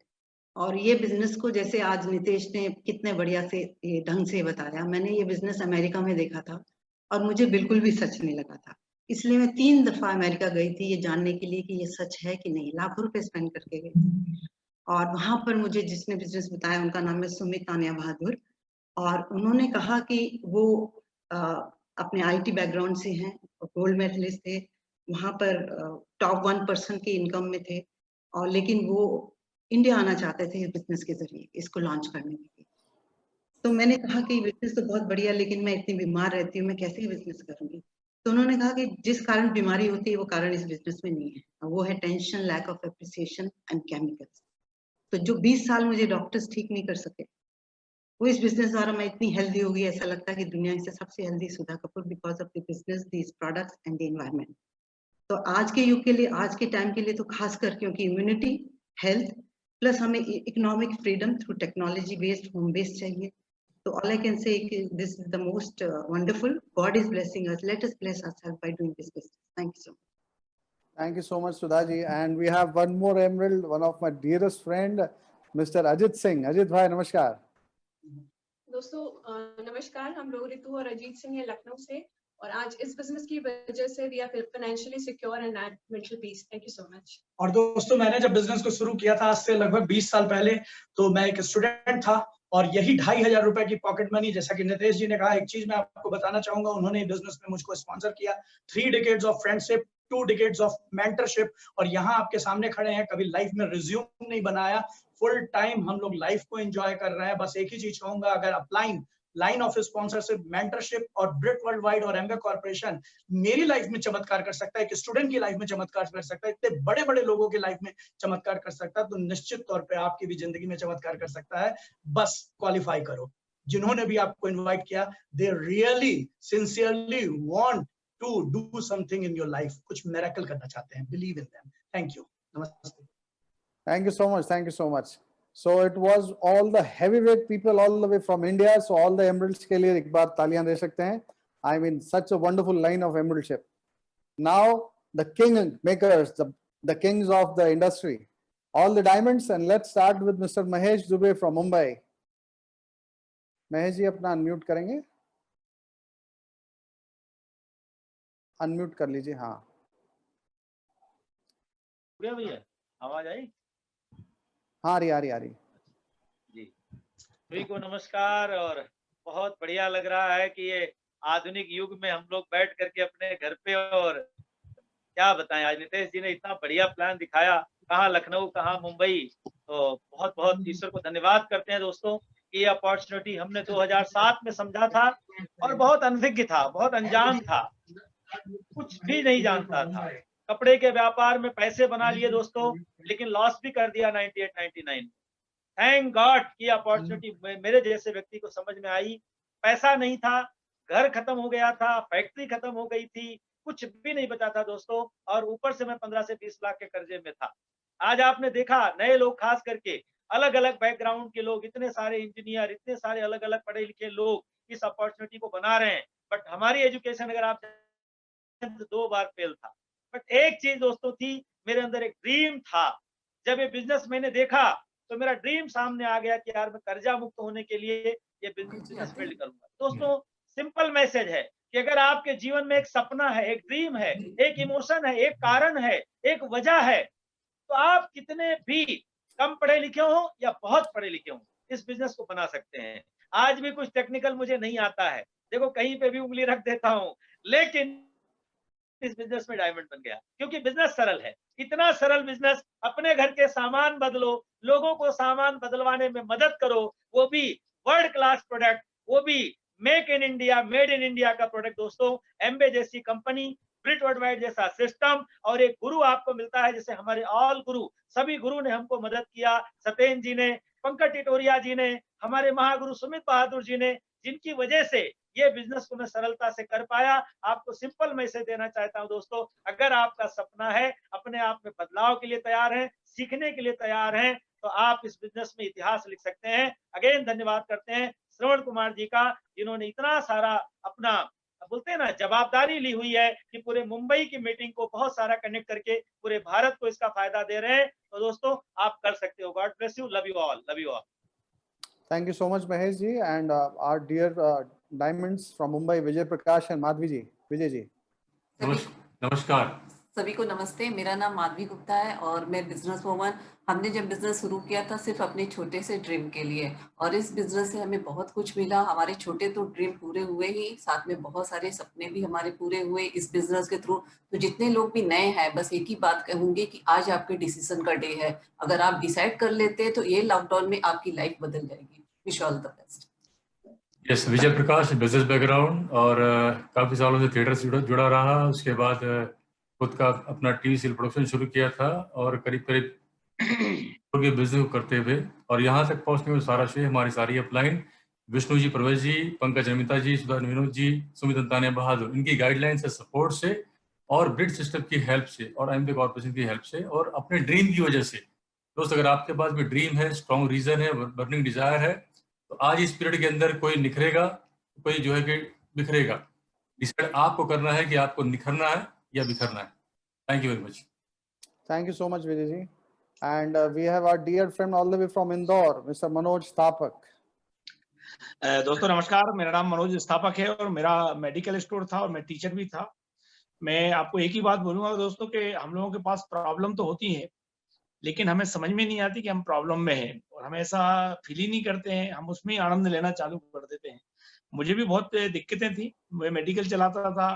और ये बिजनेस को जैसे आज नितेश ने कितने बढ़िया से ये ढंग से बताया, मैंने ये बिजनेस अमेरिका में देखा था और मुझे बिल्कुल भी सच नहीं लगा था. इसलिए मैं 3 दफा अमेरिका गई थी ये जानने के लिए कि ये सच है कि नहीं. लाखों रुपए स्पेंड करके गई थी, और वहां पर मुझे जिसने बिजनेस बताया उनका नाम है सुमित तानिया बहादुर, और उन्होंने कहा कि वो अपने आईटी बैकग्राउंड से हैं, गोल्ड मेडलिस्ट थे, वहां पर टॉप 1% की इनकम में थे, और लेकिन वो इंडिया आना चाहते थे बिजनेस के जरिए इसको लॉन्च करने के लिए. तो मैंने कहा कि बिजनेस तो बहुत बढ़िया, लेकिन मैं इतनी बीमार रहती हूँ, मैं कैसे बिजनेस करूंगी. तो उन्होंने कहा कि जिस कारण बीमारी होती है वो कारण इस बिजनेस में नहीं है, वो है tension, lack of appreciation and chemicals. तो जो 20 साल मुझे डॉक्टर्स ठीक नहीं कर सके, वो इस बिजनेस द्वारा मैं इतनी हेल्दी हो गई. ऐसा लगता है कि दुनिया से सबसे healthy Sudha Kapoor, because of the business, these products and the environment. तो आज के युग के लिए, आज के टाइम के लिए तो खासकर, क्योंकि इम्यूनिटी, हेल्थ प्लस हमें economic freedom through technology based, home based चाहिए. तो all I can say this is the most wonderful. God is blessing us. Let us bless ourselves by doing this business. Thank you so much. Thank you so much, Sudhaji. And we have one more emerald, one of my dearest friend, Mr. Ajit Singh. Ajit bhai, namaskar. दोस्तों नमस्कार, हम लोग रितु और अजीत सिंह हैं लखनऊ से, और आज इस बिजनेस की वजह से we are financially secure and at mental peace. Thank you so much. और दोस्तों मैंने जब बिजनेस को शुरू किया था आज से लगभग 20 साल पहले, तो मैं एक स्टूडेंट था, और यही 2,500 रुपए की पॉकेट मनी, जैसा कि नितेश जी ने कहा, एक चीज मैं आपको बताना चाहूंगा, उन्होंने बिजनेस में मुझको स्पॉन्सर किया. 3 decades of friendship, 2 decades of mentorship, और यहाँ आपके सामने खड़े हैं. कभी लाइफ में रिज्यूम नहीं बनाया, फुल टाइम हम लोग लाइफ को एंजॉय कर रहे हैं. बस एक ही चीज कहूंगा, अगर applying line of sponsorship, mentorship और ब्रिट वर्ल्ड वाइड और एम्बे कॉर्पोरेशन मेरी लाइफ में चमत्कार कर सकता है, एक स्टूडेंट की लाइफ में चमत्कार कर सकता है, इतने बड़े बड़े लोगों की लाइफ में चमत्कार कर सकता है, तो निश्चित तौर पे आपकी भी जिंदगी में चमत्कार कर सकता है. बस क्वालिफाई करो. जिन्होंने भी आपको इन्वाइट किया, they really sincerely want to do something in your life. कुछ मिरेकल करना चाहते हैं. Believe in them. Thank you. नमस्ते. Thank you so much. Thank you so much. So it was all the heavyweight people all the way from India. So all the emeralds के लिए एक बार तालियां दे सकते हैं. I mean, such a wonderful line of emeraldship. Now the king makers, the kings of the industry, all the diamonds, and let's start with Mr. Mahesh Dubey from Mumbai. Mahesh ji अपना unmute करेंगे. Unmute कर लीजिए. हाँ भैया आवाज आई? हाँ आ रही जी. सभी को नमस्कार, और बहुत बढ़िया लग रहा है कि ये आधुनिक युग में हम लोग बैठ करके अपने घर पे, और क्या बताएं, आज नितेश जी ने इतना बढ़िया प्लान दिखाया, कहाँ लखनऊ कहाँ मुंबई. तो बहुत बहुत ईश्वर को धन्यवाद करते हैं दोस्तों कि ये अपॉर्चुनिटी हमने 2007 में समझा था, और बहुत अनभिज्ञ था, बहुत अनजान था, कुछ भी नहीं जानता था. कपड़े के व्यापार में पैसे बना लिए दोस्तों, लेकिन लॉस भी कर दिया 98-99. थैंक गॉड कि अपॉर्चुनिटी मेरे जैसे व्यक्ति को समझ में आई. पैसा नहीं था, घर खत्म हो गया था, फैक्ट्री खत्म हो गई थी, कुछ भी नहीं बचा था दोस्तों, और ऊपर से मैं 15 से 20 लाख के कर्जे में था. आज आपने देखा नए लोग, खास करके अलग अलग बैकग्राउंड के लोग, इतने सारे इंजीनियर, इतने सारे अलग अलग पढ़े लिखे लोग इस अपॉर्चुनिटी को बना रहे हैं. बट हमारी एजुकेशन अगर आप 2 बार फेल था. बट एक चीज दोस्तों थी, मेरे अंदर एक ड्रीम था. जब ये बिजनेस मैंने देखा तो मेरा ड्रीम सामने आ गया कि यार मैं कर्जा मुक्त होने के लिए ये बिजनेस बिल्ड करूंगा. दोस्तों सिंपल मैसेज है कि अगर आपके जीवन में एक सपना है, एक ड्रीम है, एक इमोशन है, एक कारण है, एक वजह है, तो आप कितने भी कम पढ़े लिखे हो या बहुत पढ़े लिखे हो, इस बिजनेस को बना सकते हैं. आज भी कुछ टेक्निकल मुझे नहीं आता है, देखो कहीं पे भी उंगली रख देता हूँ, लेकिन इस बिजनेस में डायमंड बन गया, क्योंकि बिजनेस सरल है. इतना सरल बिजनेस, अपने घर के सामान बदलो, लोगों को सामान बदलवाने में मदद करो, वो भी वर्ल्ड क्लास प्रोडक्ट, वो भी make in India, made in India का प्रोडक्ट. दोस्तों एम्बे जैसी कंपनी, ब्रिट वर्ल्ड वाइड जैसा सिस्टम, और एक गुरु आपको मिलता है, जैसे हमारे ऑल गुरु, सभी गुरु ने हमको मदद किया. सतेन जी ने, पंकज टिटोरिया जी ने, हमारे महागुरु सुमित बहादुर जी ने, जिनकी वजह से ये बिजनेस को मैं सरलता से कर पाया। आपको सिंपल मैसेज देना चाहता हूं दोस्तों, अगर आपका सपना है, अपने आप में बदलाव के लिए तैयार हैं, सीखने के लिए तैयार हैं, तो आप इस बिजनेस में इतिहास लिख सकते हैं। अगेन धन्यवाद करते हैं श्रवण कुमार जी का, जिन्होंने इतना सारा अपना बोलते हैं ना जवाबदारी ली हुई है कि पूरे मुंबई की मीटिंग को बहुत सारा कनेक्ट करके पूरे भारत को इसका फायदा दे रहे हैं। तो दोस्तों आप कर सकते हो। God bless you, love you all, love you all. Thank you so much, Mahesh ji, and our dear diamonds from Mumbai, Vijay Prakash and Madhvi ji. Vijay ji. नमस्कार सभी को नमस्ते। मेरा नाम माधवी गुप्ता है और मैं बिजनेस वूमन। हमने जब बिजनेस शुरू किया था सिर्फ अपने छोटे से ड्रीम के लिए, और इस बिजनेस से हमें बहुत कुछ मिला। हमारे छोटे तो ड्रीम पूरे हुए ही, साथ में बहुत सारे सपने भी हमारे पूरे हुए इस बिजनेस के थ्रू। तो जितने लोग भी नए हैं, बस एक ही बात कहूंगी कि आज आपके डिसीजन का डे है। अगर आप डिसाइड कर लेते हैं तो ये लॉकडाउन में आपकी लाइफ बदल जाएगी। Wish all the best. Yes, Vijay Prakash, business background और काफी सालों से थिएटर से जुड़ा रहा। उसके बाद खुद का अपना टीवी सीरियल प्रोडक्शन शुरू किया था और करीब बिजनेस को करते हुए और यहाँ तक पहुँचने में सारा श्रेय हमारी सारी अपलाइन विष्णु जी, प्रवेश जी, पंकज अमिता जी, सुधा विनोद जी, सुमित अंतानिया बहादुर, इनकी गाइडलाइन से, सपोर्ट से और ब्रिड सिस्टम की हेल्प से और एमबी कॉर्पोरेशन की हेल्प से और अपने ड्रीम की वजह से। दोस्त, अगर आपके पास भी ड्रीम है, स्ट्रॉन्ग रीजन है, बर्निंग डिजायर है, तो आज इस पीरियड के अंदर कोई निखरेगा, कोई जो है कि बिखरेगा। डिसाइड आपको करना है कि आपको निखरना है या बिखरना है। Thank you very much. Thank you so much, Vijay ji. And we have our dear friend all the way from Indore, Mr. Manoj Sthapak. दोस्तों नमस्कार, मेरा नाम मनोज स्थापक है और मेरा मेडिकल स्टोर था और मैं टीचर भी था। मैं आपको एक ही बात बोलूंगा दोस्तों कि हम लोगों के पास प्रॉब्लम तो होती है, लेकिन हमें समझ में नहीं आती कि हम प्रॉब्लम में हैं और हम ऐसा फील ही नहीं करते हैं, हम उसमें आनंद लेना चालू कर देते हैं। मुझे भी बहुत दिक्कतें थी, मैं मेडिकल चलाता था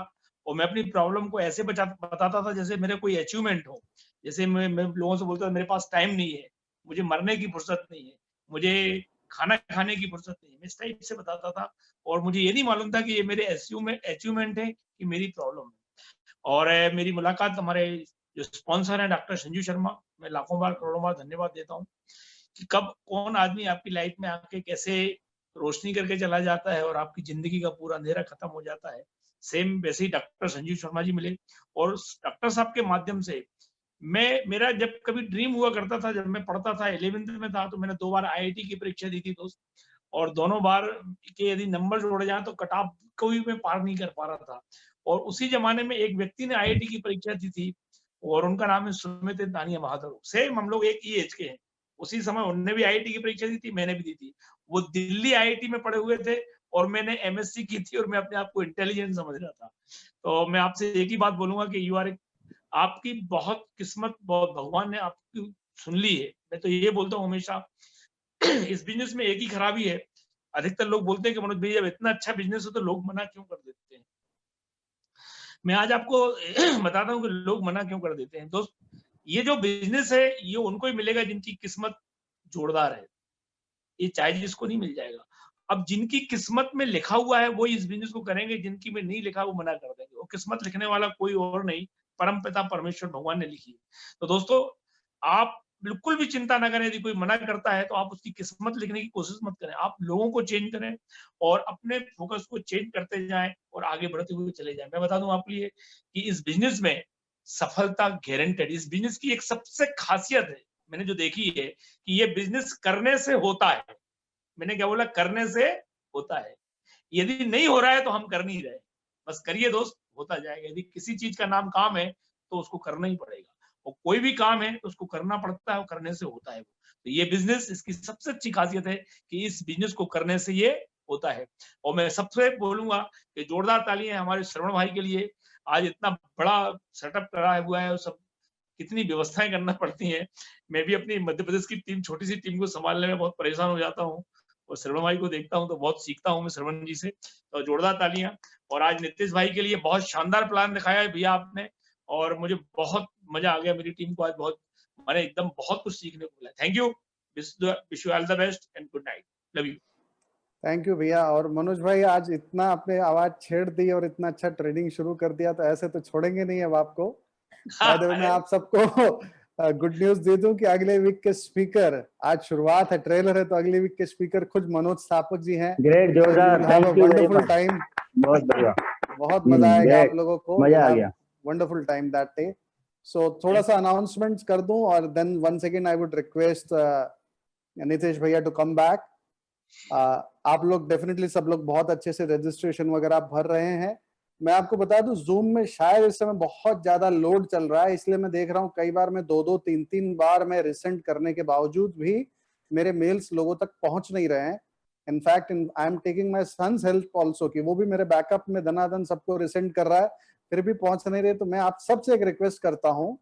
और मैं अपनी प्रॉब्लम को ऐसे बताता था जैसे मेरे कोई अचीवमेंट हो। जैसे मैं लोगों से बोलता था मेरे पास टाइम नहीं है, मुझे मरने की फुर्सत नहीं है, मुझे खाना खाने की फुर्सत नहीं है, मैं इस टाइप से बताता था और मुझे ये नहीं मालूम था कि ये मेरे अचीवमेंट है कि मेरी प्रॉब्लम है। और मेरी मुलाकात हमारे जो स्पॉन्सर है डॉक्टर संजू शर्मा, मैं लाखों बार करोड़ों बार धन्यवाद देता हूँ कि कब कौन आदमी आपकी लाइफ में आके कैसे रोशनी करके चला जाता है और आपकी जिंदगी का पूरा अंधेरा खत्म हो जाता है। सेम वैसे ही डॉक्टर संजीव शर्मा जी मिले और डॉक्टर साहब के माध्यम से मेरा जब कभी ड्रीम हुआ करता था, जब मैं पढ़ता था 11th में था तो मैंने 2 बार IIT की परीक्षा दी थी दोस्त, और दोनों बार के यदि नंबर जोड़े जाए तो कट ऑफ को भी मैं पार नहीं कर पा रहा था। और उसी जमाने में एक व्यक्ति ने IIT की परीक्षा दी थी और उनका नाम है सुमित अंतानिया बहादुर। सेम हम लोग एक ही एज के हैं। उसी समय उन्होंने भी IIT की परीक्षा दी थी, मैंने भी दी थी। वो दिल्ली IIT में पढ़े हुए थे और मैंने MSc की थी और मैं अपने आप को इंटेलिजेंट समझ रहा था। तो मैं आपसे एक ही बात बोलूंगा कि यू आर आपकी बहुत किस्मत, बहुत भगवान ने आपकी सुन ली है। मैं तो ये बोलता हूँ हमेशा इस बिजनेस में एक ही खराबी है, अधिकतर लोग बोलते हैं कि मनोज भैया जब इतना अच्छा बिजनेस हो तो लोग मना क्यों कर देते हैं। मैं आज आपको बताता हूँ कि लोग मना क्यों कर देते हैं। दोस्त, ये जो बिजनेस है ये उनको ही मिलेगा जिनकी किस्मत जोरदार है, ये चाहे जिसको नहीं मिल जाएगा। अब जिनकी किस्मत में लिखा हुआ है वो इस बिजनेस को करेंगे, जिनकी में नहीं लिखा वो मना कर देंगे। वो किस्मत लिखने वाला कोई और नहीं, परम पिता परमेश्वर भगवान ने लिखी है। तो दोस्तों आप बिल्कुल भी चिंता ना करें, यदि कोई मना करता है तो आप उसकी किस्मत लिखने की कोशिश मत करें। आप लोगों को चेंज करें और अपने फोकस को चेंज करते जाएं और आगे बढ़ते हुए चले जाएं। मैं बता दूं आपके लिए कि इस बिजनेस में सफलता गारंटेड। इस बिजनेस की एक सबसे खासियत है, मैंने जो देखी है कि ये बिजनेस करने से होता है। मैंने क्या बोला? करने से होता है। यदि नहीं हो रहा है तो हम कर नहीं रहे, बस करिए दोस्त, होता जाएगा। यदि किसी चीज का नाम काम है तो उसको करना ही पड़ेगा, और कोई भी काम है तो उसको करना पड़ता है और करने से होता है। तो ये बिजनेस, इसकी सबसे अच्छी खासियत है कि इस बिजनेस को करने से ये होता है। और मैं सबसे बोलूंगा कि जोरदार तालियां हमारे श्रवण भाई के लिए। आज इतना बड़ा सेटअप करा हुआ है और सब कितनी व्यवस्थाएं करना पड़ती हैं। मैं भी अपनी मध्य प्रदेश की टीम, छोटी सी टीम को संभालने में बहुत परेशान हो जाता हूँ, और श्रवण भाई को देखता हूँ तो बहुत सीखता हूँ मैं श्रवण जी से। तो जोरदार तालियां। और आज नितेश भाई के लिए बहुत शानदार प्लान दिखाया है भैया आपने, और मुझे बहुत मजा आ गया। मेरी टीम को आज बहुत, मैंने एकदम बहुत कुछ सीखने को मिला। Thank you, wish you all the best and good night, love you. Thank you भैया। और मनोज भाई आज इतना आपने आवाज छेड़ दी और इतना अच्छा ट्रेडिंग शुरू कर दिया, तो ऐसे तो छोड़ेंगे नहीं अब आपको। बाय द वे मैं आप सबको गुड न्यूज दे दूं कि अगले वीक के स्पीकर, आज शुरुआत है, ट्रेलर है, तो अगले वीक के स्पीकर खुद मनोज स्थापक जी हैं। ग्रेट, जोरदार, thank you very much, time, बहुत बढ़िया, बहुत मजा आएगा आप लोगों को, मजा आ गया, wonderful time that day. So थोड़ा सा अनाउंसमेंट्स कर दूं और then once again I would request Nitesh भैया टू कम बैक। आप लोग डेफिनेटली सब लोग बहुत अच्छे से रजिस्ट्रेशन वगैरह भर रहे हैं। मैं आपको बता दूं जूम में शायद इस समय बहुत ज्यादा लोड चल रहा है, इसलिए मैं देख रहा हूं कई बार मैं 2-2, 3-3 बार मैं रिसेंड करने के बावजूद भी मेरे मेल्स लोगों तक पहुंच नहीं रहे हैं। In fact I am taking my son's help also, कि वो भी मेरे बैकअप में दनादन सबको रिसेंड कर रहा है, फिर भी पहुंच नहीं रहे। तो मैं आप सबसे एक रिक्वेस्ट करता हूं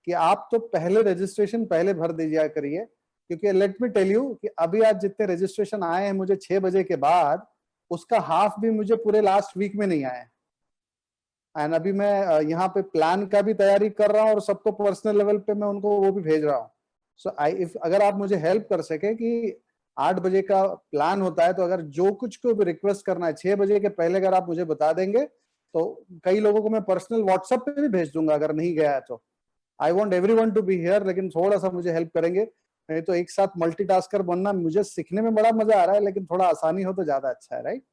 कि आप तो पहले रजिस्ट्रेशन पहले भर दीजिए करिए, क्योंकि लेट मी टेल यू कि अभी आज जितने रजिस्ट्रेशन आए हैं मुझे 6 बजे के बाद, उसका हाफ भी मुझे पूरे लास्ट वीक में नहीं आए। एंड अभी मैं यहाँ पे प्लान का भी तैयारी कर रहा हूँ और सबको पर्सनल लेवल पे मैं उनको वो भी भेज रहा हूँ। सो अगर आप मुझे हेल्प कर सके कि 8 बजे का प्लान होता है, तो अगर जो कुछ को भी रिक्वेस्ट करना है 6 बजे के पहले अगर आप मुझे बता देंगे, तो कई लोगों को मैं पर्सनल व्हाट्सएप पे भी भेज दूंगा अगर नहीं गया है तो। I want everyone to be here, लेकिन थोड़ा सा मुझे हेल्प करेंगे, नहीं तो एक साथ मल्टीटास्कर बनना मुझे सीखने में बड़ा मजा आ रहा है, लेकिन थोड़ा आसानी हो तो ज्यादा अच्छा है, right?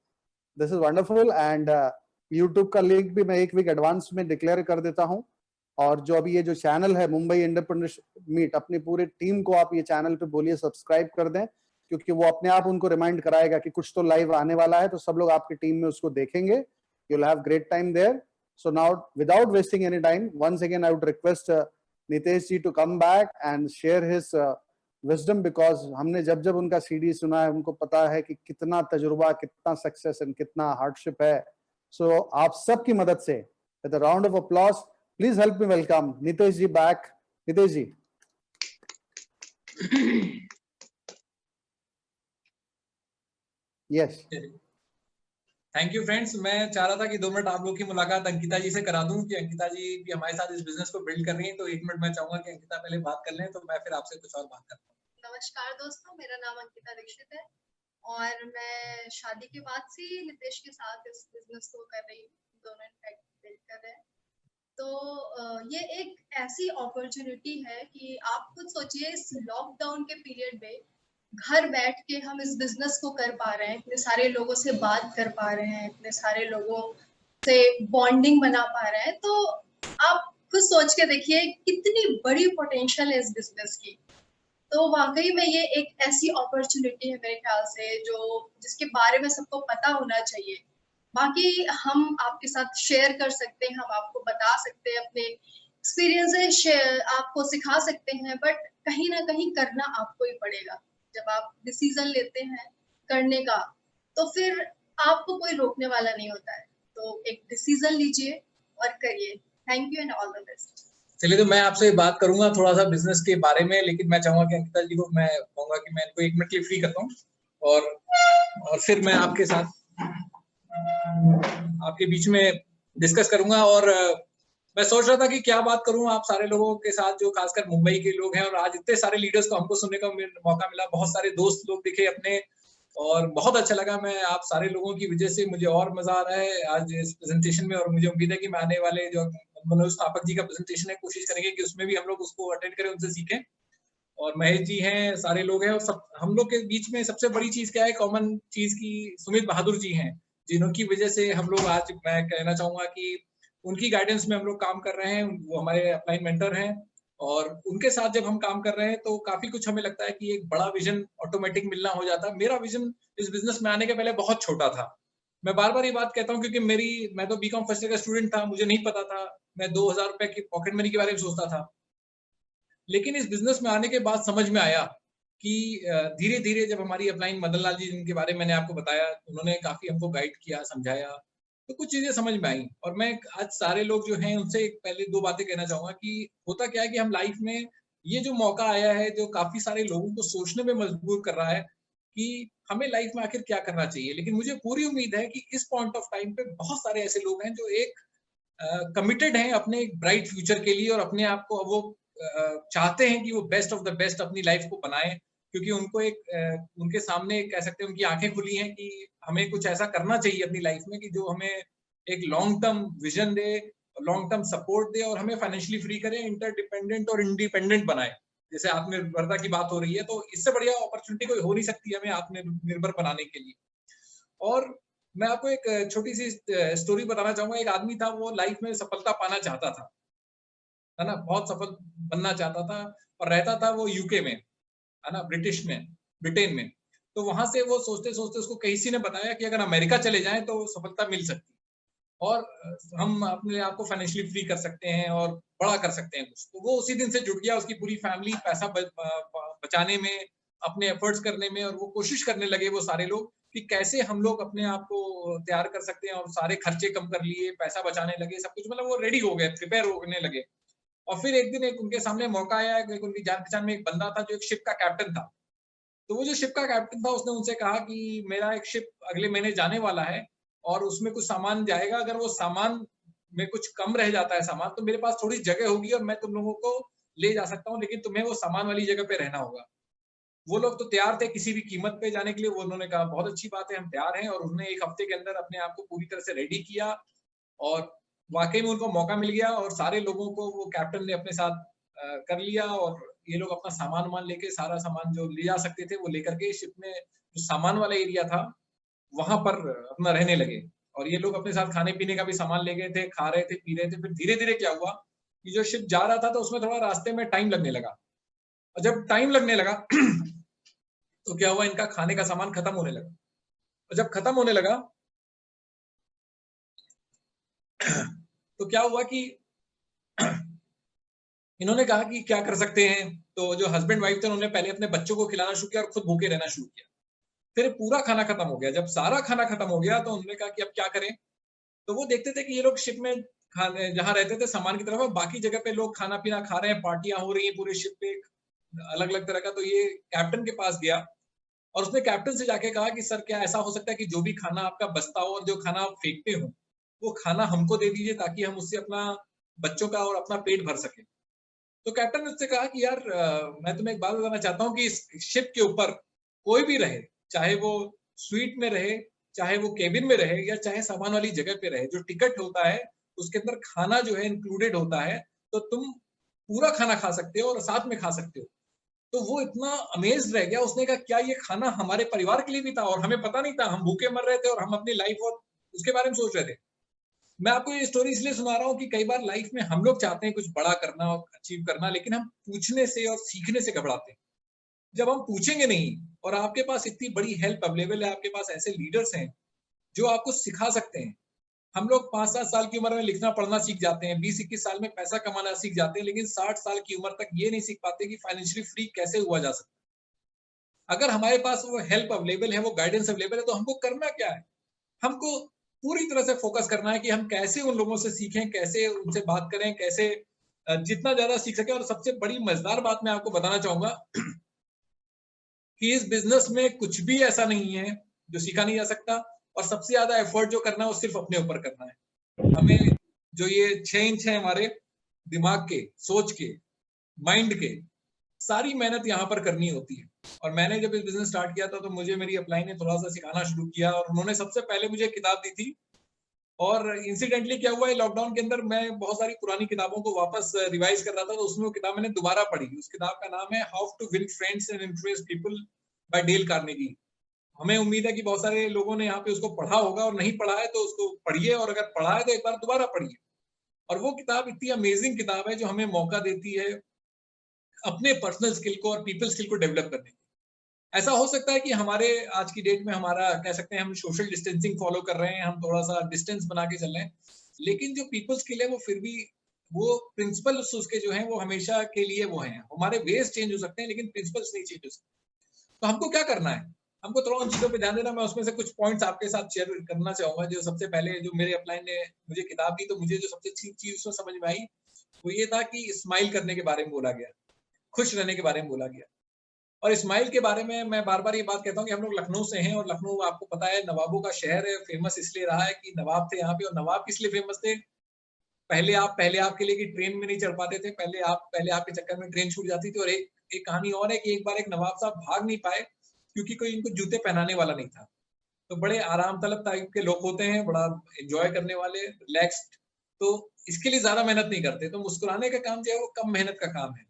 This is wonderful. And YouTube का लिंक भी मैं एक वीक एडवांस में डिक्लेयर कर देता हूं। और जो अभी ये जो चैनल है मुंबई एंटरप्रेन्योरशिप मीट, अपनी पूरी टीम को आप ये चैनल पे बोलिए सब्सक्राइब कर दें, क्योंकि वो अपने आप उनको रिमाइंड कराएगा कि कुछ तो लाइव आने वाला है, तो सब लोग आपकी टीम में उसको देखेंगे। You will have great time there. So now without wasting any time, once again I would request Nitesh ji to come back and share his wisdom, because हमने जब जब उनका सीडी सुना है उनको पता है कि कितना तजुर्बा, कितना सक्सेस एंड कितना हार्डशिप है। So आप सबकी मदद से with a round of applause, please help me welcome Nitesh ji back. Nitesh ji. Yes. Thank you friends. मैं चाह रहा था कि 2 मिनट आप लोग की मुलाकात अंकिता जी से करा दूं, कि अंकिता जी भी हमारे साथ इस बिजनेस को बिल्ड कर रही हैं, तो 1 मिनट मैं चाहूंगा कि अंकिता पहले बात कर लें, तो मैं फिर आपसे कुछ और बात करता हूँ। नमस्कार दोस्तों, मेरा नाम अंकिता दीक्षित है और मैं शादी के बाद से ही नितेश के साथ इस बिजनेस को कर रही हूँ, दोनों इनफैक्ट बिल्ड कर रहे हैं। तो ये एक ऐसी अपॉर्चुनिटी है कि आप खुद सोचिए, इस लॉकडाउन के पीरियड में घर बैठ के हम इस बिजनेस को कर पा रहे हैं, इतने सारे लोगों से बात कर पा रहे हैं, इतने सारे लोगों से बॉन्डिंग बना पा रहे हैं। तो आप खुद सोच के देखिए कितनी बड़ी पोटेंशियल है इस बिजनेस की। तो वाकई में ये एक ऐसी अपॉर्चुनिटी है मेरे ख्याल से जिसके बारे में सबको पता होना चाहिए। बाकी हम आपके साथ शेयर कर सकते हैं, हम आपको बता सकते हैं, अपने एक्सपीरियंसेस आपको सिखा सकते हैं, बट कहीं ना कहीं करना आपको ही पड़ेगा। जब आप डिसीजन लेते हैं करने का, तो फिर आपको कोई रोकने वाला नहीं होता है। तो एक डिसीजन लीजिए और करिए। Thank you and all the best. चलिए, तो मैं आपसे बात करूंगा थोड़ा सा बिजनेस के बारे में, लेकिन मैं चाहूंगा कि अंकिता जी को मैं कहूंगा कि मैं इनको 1 मिनट के लिए फ्री करता हूँ और फिर मैं आपके साथ आपके बीच में डिस्कस करूंगा। और मैं सोच रहा था कि क्या बात करूं आप सारे लोगों के साथ जो खासकर मुंबई के लोग हैं, और आज इतने सारे लीडर्स को हमको सुनने का मौका मिला, बहुत सारे दोस्त लोग दिखे अपने, और बहुत अच्छा लगा। मैं आप सारे लोगों की वजह से मुझे और मजा आ रहा है आज इस प्रेजेंटेशन में, और मुझे उम्मीद है कि मैं आने वाले जो मनोज स्थापक जी का प्रेजेंटेशन है, कोशिश करेंगे कि उसमें भी हम लोग उसको अटेंड करें, उनसे सीखें। और महेश जी हैं, सारे लोग हैं, और सब हम लोग के बीच में सबसे बड़ी चीज क्या है, कॉमन चीज की सुमित बहादुर जी हैं, जिनकी वजह से हम लोग आज, मैं कहना चाहूंगा कि उनकी गाइडेंस में हम लोग काम कर रहे हैं। वो हमारे अपलाइन मेंटर हैं, और उनके साथ जब हम काम कर रहे हैं तो काफी कुछ हमें लगता है कि एक बड़ा विजन ऑटोमेटिक मिलना हो जाता है। मेरा विजन इस बिजनेस में आने के पहले बहुत छोटा था। मैं बार बार ये बात कहता हूँ क्योंकि मैं तो बीकॉम फर्स्ट ईयर का स्टूडेंट था, मुझे नहीं पता था, मैं 2000 रुपए की पॉकेट मनी के बारे में सोचता था। लेकिन इस बिजनेस में आने के बाद समझ में आया कि धीरे धीरे जब हमारी अपलाइन मदन लाल जी, जिनके बारे में मैंने आपको बताया, उन्होंने काफी हमको गाइड किया, समझाया, तो कुछ चीजें समझ में आई। और मैं आज सारे लोग जो हैं उनसे पहले 2 बातें कहना चाहूंगा कि होता क्या है कि हम लाइफ में ये जो मौका आया है, जो काफी सारे लोगों को सोचने में मजबूर कर रहा है कि हमें लाइफ में आखिर क्या करना चाहिए। लेकिन मुझे पूरी उम्मीद है कि इस पॉइंट ऑफ टाइम पे बहुत सारे ऐसे लोग हैं जो एक कमिटेड हैं अपने एक ब्राइट फ्यूचर के लिए, और अपने आप को वो चाहते हैं कि वो बेस्ट ऑफ द बेस्ट अपनी लाइफ को बनाएं, क्योंकि उनको उनके सामने कह सकते हैं उनकी आंखें खुली हैं कि हमें कुछ ऐसा करना चाहिए अपनी लाइफ में कि जो हमें एक लॉन्ग टर्म विजन दे, लॉन्ग टर्म सपोर्ट दे और हमें फाइनेंशियली फ्री करे, इंटरडिपेंडेंट और इंडिपेंडेंट बनाए। जैसे आत्मनिर्भरता की बात हो रही है, तो इससे बढ़िया अपॉर्चुनिटी कोई हो नहीं सकती हमें आत्मनिर्भर बनाने के लिए। और मैं आपको एक छोटी सी स्टोरी बताना चाहूंगा। एक आदमी था, वो लाइफ में सफलता पाना चाहता था, है ना, बहुत सफल बनना चाहता था, और रहता था वो यूके में, है ना, ब्रिटेन में। तो वहां से वो सोचते सोचते उसको किसी ने बताया कि अगर अमेरिका चले जाएं तो सफलता मिल सकती है और हम अपने आप को फाइनेंशियली फ्री कर सकते हैं और बड़ा कर सकते हैं कुछ। तो वो उसी दिन से जुट गया, उसकी पूरी फैमिली पैसा बचाने में, अपने एफर्ट्स करने में, और वो कोशिश करने लगे वो सारे लोग कि कैसे हम लोग अपने आप को तैयार कर सकते हैं, और सारे खर्चे कम कर लिए, पैसा बचाने लगे, सब कुछ, मतलब वो रेडी हो गए, प्रिपेयर होने लगे। और फिर एक दिन एक उनके सामने मौका आया कि उनकी जान पहचान में एक बंदा था जो एक शिप का कैप्टन था। तो वो जो शिप का कैप्टन था, उसने उनसे कहा कि मेरा एक शिप अगले महीने जाने वाला है और उसमें कुछ सामान जाएगा, अगर वो सामान में कुछ कम रह जाता है सामान, तो मेरे पास थोड़ी जगह होगी और मैं तुम लोगों को ले जा सकता हूँ, लेकिन तुम्हें वो सामान वाली जगह पे रहना होगा। वो लोग तो तैयार थे किसी भी कीमत पे जाने के लिए। वो उन्होंने कहा बहुत अच्छी बात है, हम तैयार हैं, और उन्होंने एक हफ्ते के अंदर अपने आप को पूरी तरह से रेडी किया और वाकई में उनको मौका मिल गया और सारे लोगों को वो कैप्टन ने अपने साथ कर लिया। और ये लोग अपना सामान लेके, सारा सामान जो ले जा सकते थे वो लेकर के शिप में जो सामान वाला एरिया था वहां पर अपना रहने लगे। और ये लोग अपने साथ खाने पीने का भी सामान ले गए थे, खा रहे थे, पी रहे थे। फिर धीरे धीरे क्या हुआ कि जो शिप जा रहा था तो उसमें थोड़ा रास्ते में टाइम लगने लगा, और जब टाइम लगने लगा तो क्या हुआ, इनका खाने का सामान खत्म होने लगा। और जब खत्म होने लगा तो क्या हुआ कि इन्होंने कहा कि क्या कर सकते हैं। तो जो हस्बैंड वाइफ थे उन्होंने पहले अपने बच्चों को खिलाना शुरू किया और खुद भूखे रहना शुरू किया। फिर पूरा खाना खत्म हो गया। जब सारा खाना खत्म हो गया तो उन्होंने कहा कि अब क्या करें। तो वो देखते थे कि ये लोग शिप में जहां रहते थे सामान की तरफ, बाकी जगह पे लोग खाना पीना खा रहे हैं, पार्टियां हो रही हैं पूरे शिप पे अलग अलग तरह का। तो ये कैप्टन के पास गया और उसने कैप्टन से जाके कहा कि सर क्या ऐसा हो सकता है कि जो भी खाना आपका बचता हो और जो खाना आप फेंकते हो वो खाना हमको दे दीजिए ताकि हम उससे अपना बच्चों का और अपना पेट भर सके। तो कैप्टन ने उससे कहा कि यार मैं तुम्हें एक बात बताना चाहता हूँ कि इस शिप के ऊपर कोई भी रहे, चाहे वो स्वीट में रहे, चाहे वो केबिन में रहे, या चाहे सामान वाली जगह पे रहे, जो टिकट होता है उसके अंदर खाना जो है इंक्लूडेड होता है, तो तुम पूरा खाना खा सकते हो और साथ में खा सकते हो। तो वो इतना अमेज्ड रह गया, उसने कहा क्या ये खाना हमारे परिवार के लिए भी था और हमें पता नहीं था, हम भूखे मर रहे थे और हम अपनी लाइफ और उसके बारे में सोच रहे थे। मैं आपको ये स्टोरी इसलिए सुना रहा हूँ कि कई बार लाइफ में हम लोग चाहते हैं कुछ बड़ा करना और अचीव करना, लेकिन हम पूछने से और सीखने से घबराते हैं। जब हम पूछेंगे नहीं, और आपके पास इतनी बड़ी हेल्प अवेलेबल है, आपके पास ऐसे लीडर्स हैं जो आपको सिखा सकते हैं। हम लोग 5-7 साल की उम्र में लिखना पढ़ना सीख जाते हैं, 20-21 साल में पैसा कमाना सीख जाते हैं, लेकिन 60 साल की उम्र तक ये नहीं सीख पाते कि फाइनेंशियली फ्री कैसे हुआ जा सकता है। अगर हमारे पास वो हेल्प अवेलेबल है, वो गाइडेंस अवेलेबल है, तो हमको करना क्या है, हमको पूरी तरह से फोकस करना है कि हम कैसे उन लोगों से सीखें, कैसे उनसे बात करें, कैसे जितना ज्यादा सीख सके। और सबसे बड़ी मजेदार बात मैं आपको बताना चाहूंगा कि इस बिजनेस में कुछ भी ऐसा नहीं है जो सीखा नहीं जा सकता, और सबसे ज्यादा एफर्ट जो करना है वो सिर्फ अपने ऊपर करना है। हमें जो ये 6 इंच है हमारे दिमाग के, सोच के, माइंड के, सारी मेहनत यहाँ पर करनी होती है। और मैंने जब इस बिजनेस स्टार्ट किया था तो मुझे मेरी अपलाइन ने थोड़ा सा सिखाना शुरू किया, और उन्होंने सबसे पहले मुझे किताब दी थी। और इंसिडेंटली क्या हुआ, लॉकडाउन के अंदर मैं बहुत सारी पुरानी किताबों को वापस रिवाइज कर रहा था, तो उसमें वो किताब मैंने दोबारा पढ़ी। उस किताब का नाम है how to win friends and influence people by Dale Carnegie. हमें उम्मीद है कि बहुत सारे लोगों ने यहाँ पे उसको पढ़ा होगा, और नहीं पढ़ा है तो उसको पढ़िए, और अगर पढ़ा है तो एक बार दोबारा पढ़िए। और वो किताब इतनी अमेजिंग किताब है जो हमें मौका देती है अपने पर्सनल स्किल को और पीपल स्किल को डेवलप करने की। ऐसा हो सकता है कि हमारे आज की डेट में हमारा कह सकते हैं हम सोशल डिस्टेंसिंग फॉलो कर रहे हैं, हम थोड़ा सा डिस्टेंस बना के चल रहे हैं, लेकिन जो पीपल स्किल है वो फिर भी वो प्रिंसिपल्स उसके जो हैं वो हमेशा के लिए वो हैं। हमारे वेज चेंज हो सकते हैं लेकिन प्रिंसिपल्स नहीं चेंज हो सकते। तो हमको क्या करना है, हमको थोड़ा उन चीजों पे ध्यान देना। मैं उसमें से कुछ पॉइंट्स आपके साथ शेयर करना चाहूंगा। जो सबसे पहले जो मेरे अपलाइन ने मुझे किताब दी, तो मुझे जो सबसे अच्छी चीज उसमें समझ में आई वो ये था कि स्माइल करने के बारे में बोला गया, खुश रहने के बारे में बोला गया। और स्माइल के बारे में मैं बार बार ये बात कहता हूँ कि हम लोग लखनऊ से हैं, और लखनऊ आपको पता है नवाबों का शहर है। फेमस इसलिए रहा है कि नवाब थे यहाँ पे। और नवाब किस लिए फेमस थे, पहले आप के लिए कि ट्रेन में नहीं चढ़ पाते थे, पहले आप के चक्कर में ट्रेन छूट जाती थी। और एक कहानी और है कि एक बार एक नवाब साहब भाग नहीं पाए क्योंकि कोई इनको जूते पहनाने वाला नहीं था। तो बड़े आराम तलब टाइप के लोग होते हैं, बड़ा एंजॉय करने वाले, रिलैक्स्ड, तो इसके लिए ज्यादा मेहनत नहीं करते। तो मुस्कुराने का काम जो है वो कम मेहनत का काम है,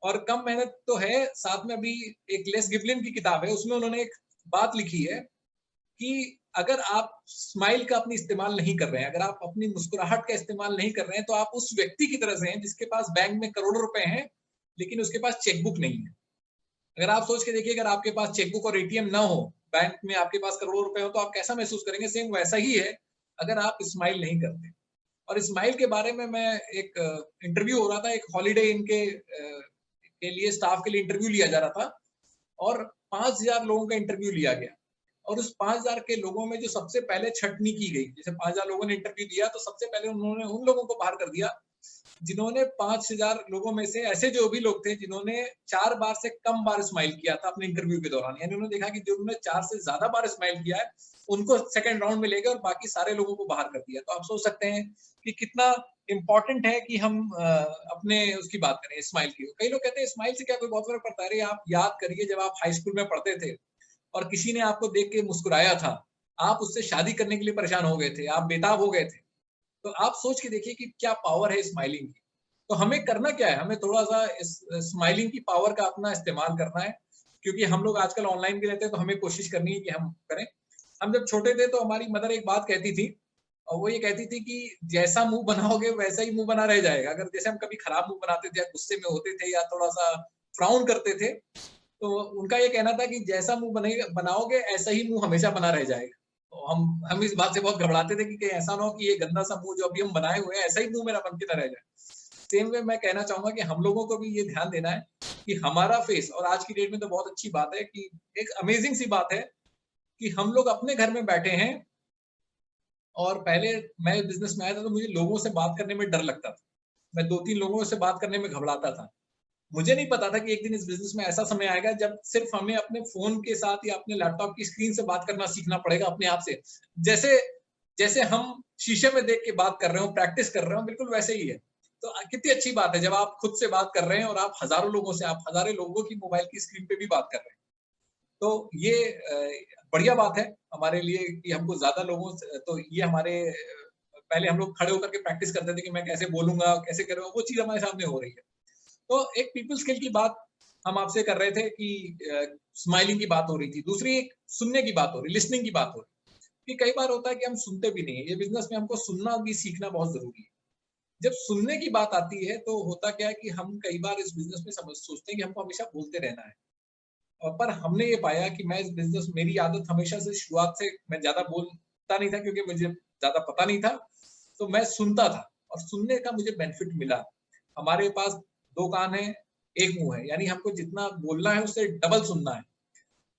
और कम मेहनत तो है। साथ में अभी एक लेस गिबलिन की किताब है, उसमें उन्होंने एक बात लिखी है कि अगर आप स्माइल का अपनी इस्तेमाल नहीं कर रहे हैं, अगर आप अपनी मुस्कुराहट का इस्तेमाल नहीं कर रहे हैं, तो आप उस व्यक्ति की तरह से हैं जिसके पास बैंक में करोड़ों रुपए हैं लेकिन उसके पास चेकबुक नहीं है। अगर आप सोच के देखिए, अगर आपके पास चेकबुक और एटीएम ना हो, बैंक में आपके पास करोड़ों रुपए हो, तो आप कैसा महसूस करेंगे? सेम वैसा ही है अगर आप स्माइल नहीं करते। और स्माइल के बारे में मैं एक इंटरव्यू हो रहा था, एक हॉलीडे इन के लिए स्टाफ के लिए इंटरव्यू लिया जा रहा था, और 5000 लोगों का इंटरव्यू लिया गया। और उस 5000 के लोगों में जो सबसे पहले छटनी की गई, जैसे 5000 लोगों ने इंटरव्यू दिया, तो सबसे पहले उन्होंने उन लोगों को बाहर कर दिया जिन्होंने 5000 लोगों में से ऐसे जो भी लोग थे जिन्होंने 4 बार से कम बार स्माइल किया था अपने इंटरव्यू के दौरान। यानी उन्होंने देखा कि जो उन्होंने 4 से ज्यादा बार स्माइल किया है उनको सेकंड राउंड में ले गए और बाकी सारे लोगों को बाहर कर दिया। तो आप सोच सकते हैं कि कितना इंपॉर्टेंट है कि हम अपने उसकी बात करें, स्माइल की। कई लोग कहते हैं स्माइल से क्या कोई बहुत फर्क पड़ता है। अरे आप याद करिए, जब आप हाई स्कूल में पढ़ते थे और किसी ने आपको देख के मुस्कुराया था, आप उससे शादी करने के लिए परेशान हो गए थे, आप बेताब हो गए थे। तो आप सोच के देखिए कि क्या पावर है स्माइलिंग की। तो हमें करना क्या है? हमें थोड़ा सा इस स्माइलिंग की पावर का अपना इस्तेमाल करना है, क्योंकि हम लोग आजकल ऑनलाइन भी रहते हैं, तो हमें कोशिश करनी है कि हम करें। हम जब छोटे थे तो हमारी मदर एक बात कहती थी, और वो ये कहती थी कि जैसा मुंह बनाओगे वैसा ही मुंह बना रह जाएगा। अगर जैसे हम कभी खराब मुंह बनाते थे या गुस्से में होते थे या थोड़ा सा फ्राउन करते थे, तो उनका ये कहना था कि जैसा मुंह बनाओगे ऐसा ही मुंह हमेशा बना रह जाएगा। तो हम इस बात से बहुत घबराते थे कि कहीं ऐसा ना हो कि ये गंदा सा मुंह जो अभी हम बनाए हुए हैं ऐसा ही मुंह मेरा बन के ना रह जाए। सेम वे मैं कहना चाहूंगा कि हम लोगों को भी ये ध्यान देना है कि हमारा फेस, और आज की डेट में तो बहुत अच्छी बात है कि एक अमेजिंग सी बात है कि हम लोग अपने घर में बैठे हैं। और पहले मैं बिजनेस में आया था तो मुझे लोगों से बात करने में डर लगता था, मैं 2-3 लोगों से बात करने में घबराता था। मुझे नहीं पता था कि एक दिन इस बिजनेस में ऐसा समय आएगा जब सिर्फ हमें अपने फोन के साथ या अपने लैपटॉप की स्क्रीन से बात करना सीखना पड़ेगा अपने आप से। जैसे हम शीशे में देख के बात कर रहे हो, प्रैक्टिस कर रहे हो, बिल्कुल वैसे ही है। तो कितनी अच्छी बात है जब आप खुद से बात कर रहे हैं और आप हजारों लोगों की मोबाइल की स्क्रीन पे भी बात कर रहे हैं। तो ये बढ़िया बात है हमारे लिए कि हमको ज्यादा लोगों से, तो ये हमारे पहले हम लोग खड़े होकर के प्रैक्टिस करते थे कि मैं कैसे बोलूंगा, कैसे करूंगा, वो चीज हमारे सामने हो रही है। तो एक पीपल स्किल की बात हम आपसे कर रहे थे कि स्माइलिंग की बात हो रही थी। दूसरी एक सुनने की बात हो रही, लिसनिंग की बात हो रही कि कई बार होता है कि हम सुनते भी नहीं है। ये बिजनेस में हमको सुनना भी सीखना बहुत जरूरी है। जब सुनने की बात आती है तो होता क्या है कि हम कई बार इस बिजनेस में सोचते हैं कि हमको हमेशा बोलते रहना है, पर हमने ये पाया कि मैं इस बिजनेस, मेरी आदत हमेशा से शुरुआत से मैं ज्यादा बोलता नहीं था क्योंकि मुझे ज्यादा पता नहीं था, तो मैं सुनता था और सुनने का मुझे बेनिफिट मिला। हमारे पास 2 कान है, 1 मुंह है, यानी हमको जितना बोलना है उससे डबल सुनना है।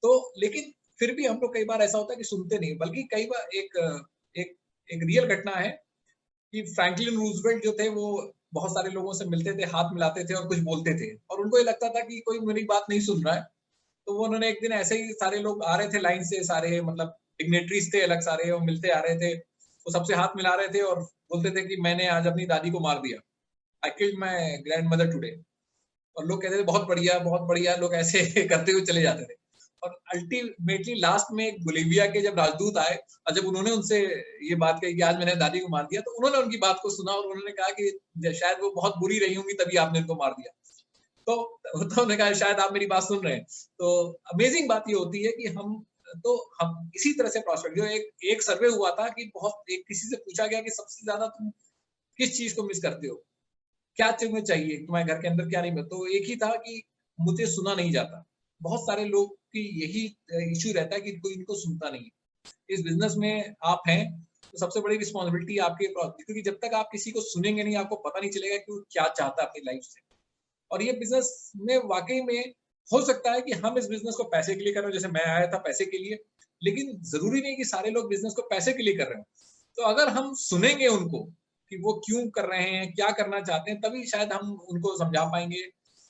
तो लेकिन फिर भी हम लोग कई बार ऐसा होता है कि सुनते नहीं, बल्कि कई बार एक रियल घटना है कि फ्रैंकलिन रूजवेल्ट जो थे वो बहुत सारे लोगों से मिलते थे, हाथ मिलाते थे और कुछ बोलते थे, और उनको ये लगता था कि कोई मेरी बात नहीं सुन रहा है। तो वो उन्होंने एक दिन ऐसे ही, सारे लोग आ रहे थे लाइन से, सारे मतलब डिग्नेटरीज थे अलग सारे, वो मिलते आ रहे थे, वो सबसे हाथ मिला रहे थे और बोलते थे कि मैंने आज अपनी दादी को मार दिया, I killed my grandmother today. और लोग कहते थे बहुत बढ़िया, लोग ऐसे करते हुए चले जाते थे। और अल्टीमेटली लास्ट में एक बोलिविया के जब राजदूत आए और जब उन्होंने उनसे ये बात कही कि आज मैंने दादी को मार दिया, तो उन्होंने उनकी बात को सुना और उन्होंने कहा कि शायद वो बहुत बुरी रही होंगी तभी आपने उनको मार दिया। तो उन्होंने कहा शायद आप मेरी बात सुन रहे हैं। तो अमेजिंग बात ये होती है कि हम इसी तरह से प्रोस्पेक्ट, जो एक सर्वे हुआ था कि किसी से पूछा गया कि सबसे ज्यादा तुम किस चीज को मिस करते हो, क्या तुम्हें चाहिए, तुम्हारे घर के अंदर क्या नहीं, तो एक ही था कि मुझे सुना नहीं जाता। बहुत सारे लोग की यही इश्यू रहता है कि कोई इनको सुनता नहीं है। इस बिजनेस में आप हैं तो सबसे बड़ी रिस्पॉन्सिबिलिटी आपके, क्योंकि जब तक आप किसी को सुनेंगे नहीं आपको पता नहीं चलेगा कि वो क्या चाहता है अपनी लाइफ से। और ये बिजनेस में वाकई में हो सकता है कि हम इस बिजनेस को पैसे के लिए कर रहे हो, जैसे मैं आया था पैसे के लिए, लेकिन जरूरी नहीं कि सारे लोग बिजनेस को पैसे के लिए कर रहे हो। तो अगर हम सुनेंगे उनको कि वो क्यों कर रहे हैं, क्या करना चाहते हैं, तभी शायद हम उनको समझा पाएंगे,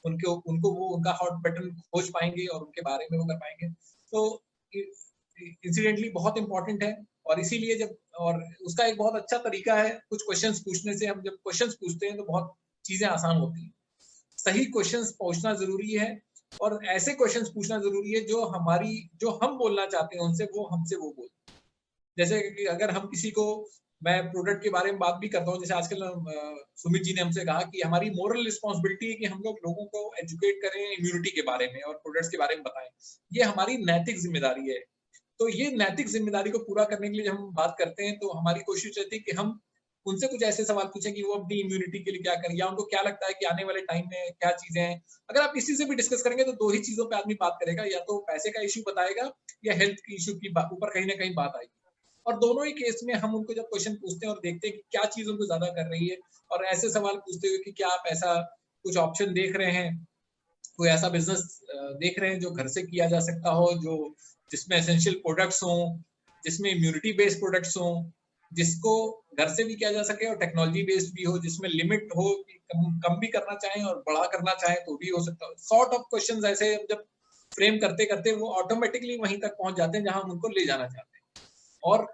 उनको वो उनका हॉट बटन खोज पाएंगे और उनके बारे में वो कर पाएंगे। तो इंसिडेंटली बहुत इंपॉर्टेंट है। और इसीलिए और उसका एक बहुत अच्छा तरीका है कुछ क्वेश्चंस पूछने से। हम जब क्वेश्चंस पूछते हैं तो बहुत चीजें आसान होती हैं। सही क्वेश्चंस पूछना जरूरी है और ऐसे क्वेश्चंस पूछना जरूरी है जो हम बोलना चाहते हैं उनसे वो हमसे वो बोले। जैसे कि अगर हम किसी को मैं प्रोडक्ट के बारे में बात भी करता हूँ। जैसे आजकल सुमित जी ने हमसे कहा कि हमारी मोरल रिस्पॉन्सिबिलिटी है कि हम लोग लोगों को एजुकेट करें इम्यूनिटी के बारे में और प्रोडक्ट्स के बारे में बताएं। ये हमारी नैतिक जिम्मेदारी है। तो ये नैतिक जिम्मेदारी को पूरा करने के लिए जब हम बात करते हैं तो हमारी कोशिश रहती है कि हम उनसे कुछ ऐसे सवाल पूछें कि वो अपनी इम्यूनिटी के लिए क्या करें, या उनको क्या लगता है कि आने वाले टाइम में क्या चीजें हैं। अगर आप किसी से भी डिस्कस करेंगे तो दो ही चीजों पे आदमी बात करेगा, या तो पैसे का इश्यू बताएगा या हेल्थ की इश्यू की ऊपर कहीं ना कहीं बात आएगी। और दोनों ही केस में हम उनको जब क्वेश्चन पूछते हैं और देखते हैं कि क्या चीज उनको ज्यादा कर रही है, और ऐसे सवाल पूछते हुए कि क्या आप ऐसा कुछ ऑप्शन देख रहे हैं, कोई ऐसा बिजनेस देख रहे हैं जो घर से किया जा सकता हो, जो जिसमें एसेंशियल प्रोडक्ट्स हों, जिसमें इम्यूनिटी बेस्ड प्रोडक्ट्स हों, जिसको घर से भी किया जा सके और टेक्नोलॉजी बेस्ड भी हो, जिसमें लिमिट हो कि कम भी करना चाहें और बड़ा करना चाहें तो भी हो सकता है। सॉर्ट ऑफ क्वेश्चंस ऐसे जब फ्रेम करते करते वो ऑटोमेटिकली वहीं तक पहुंच जाते हैं जहां हम उनको ले जाना चाहते हैं। और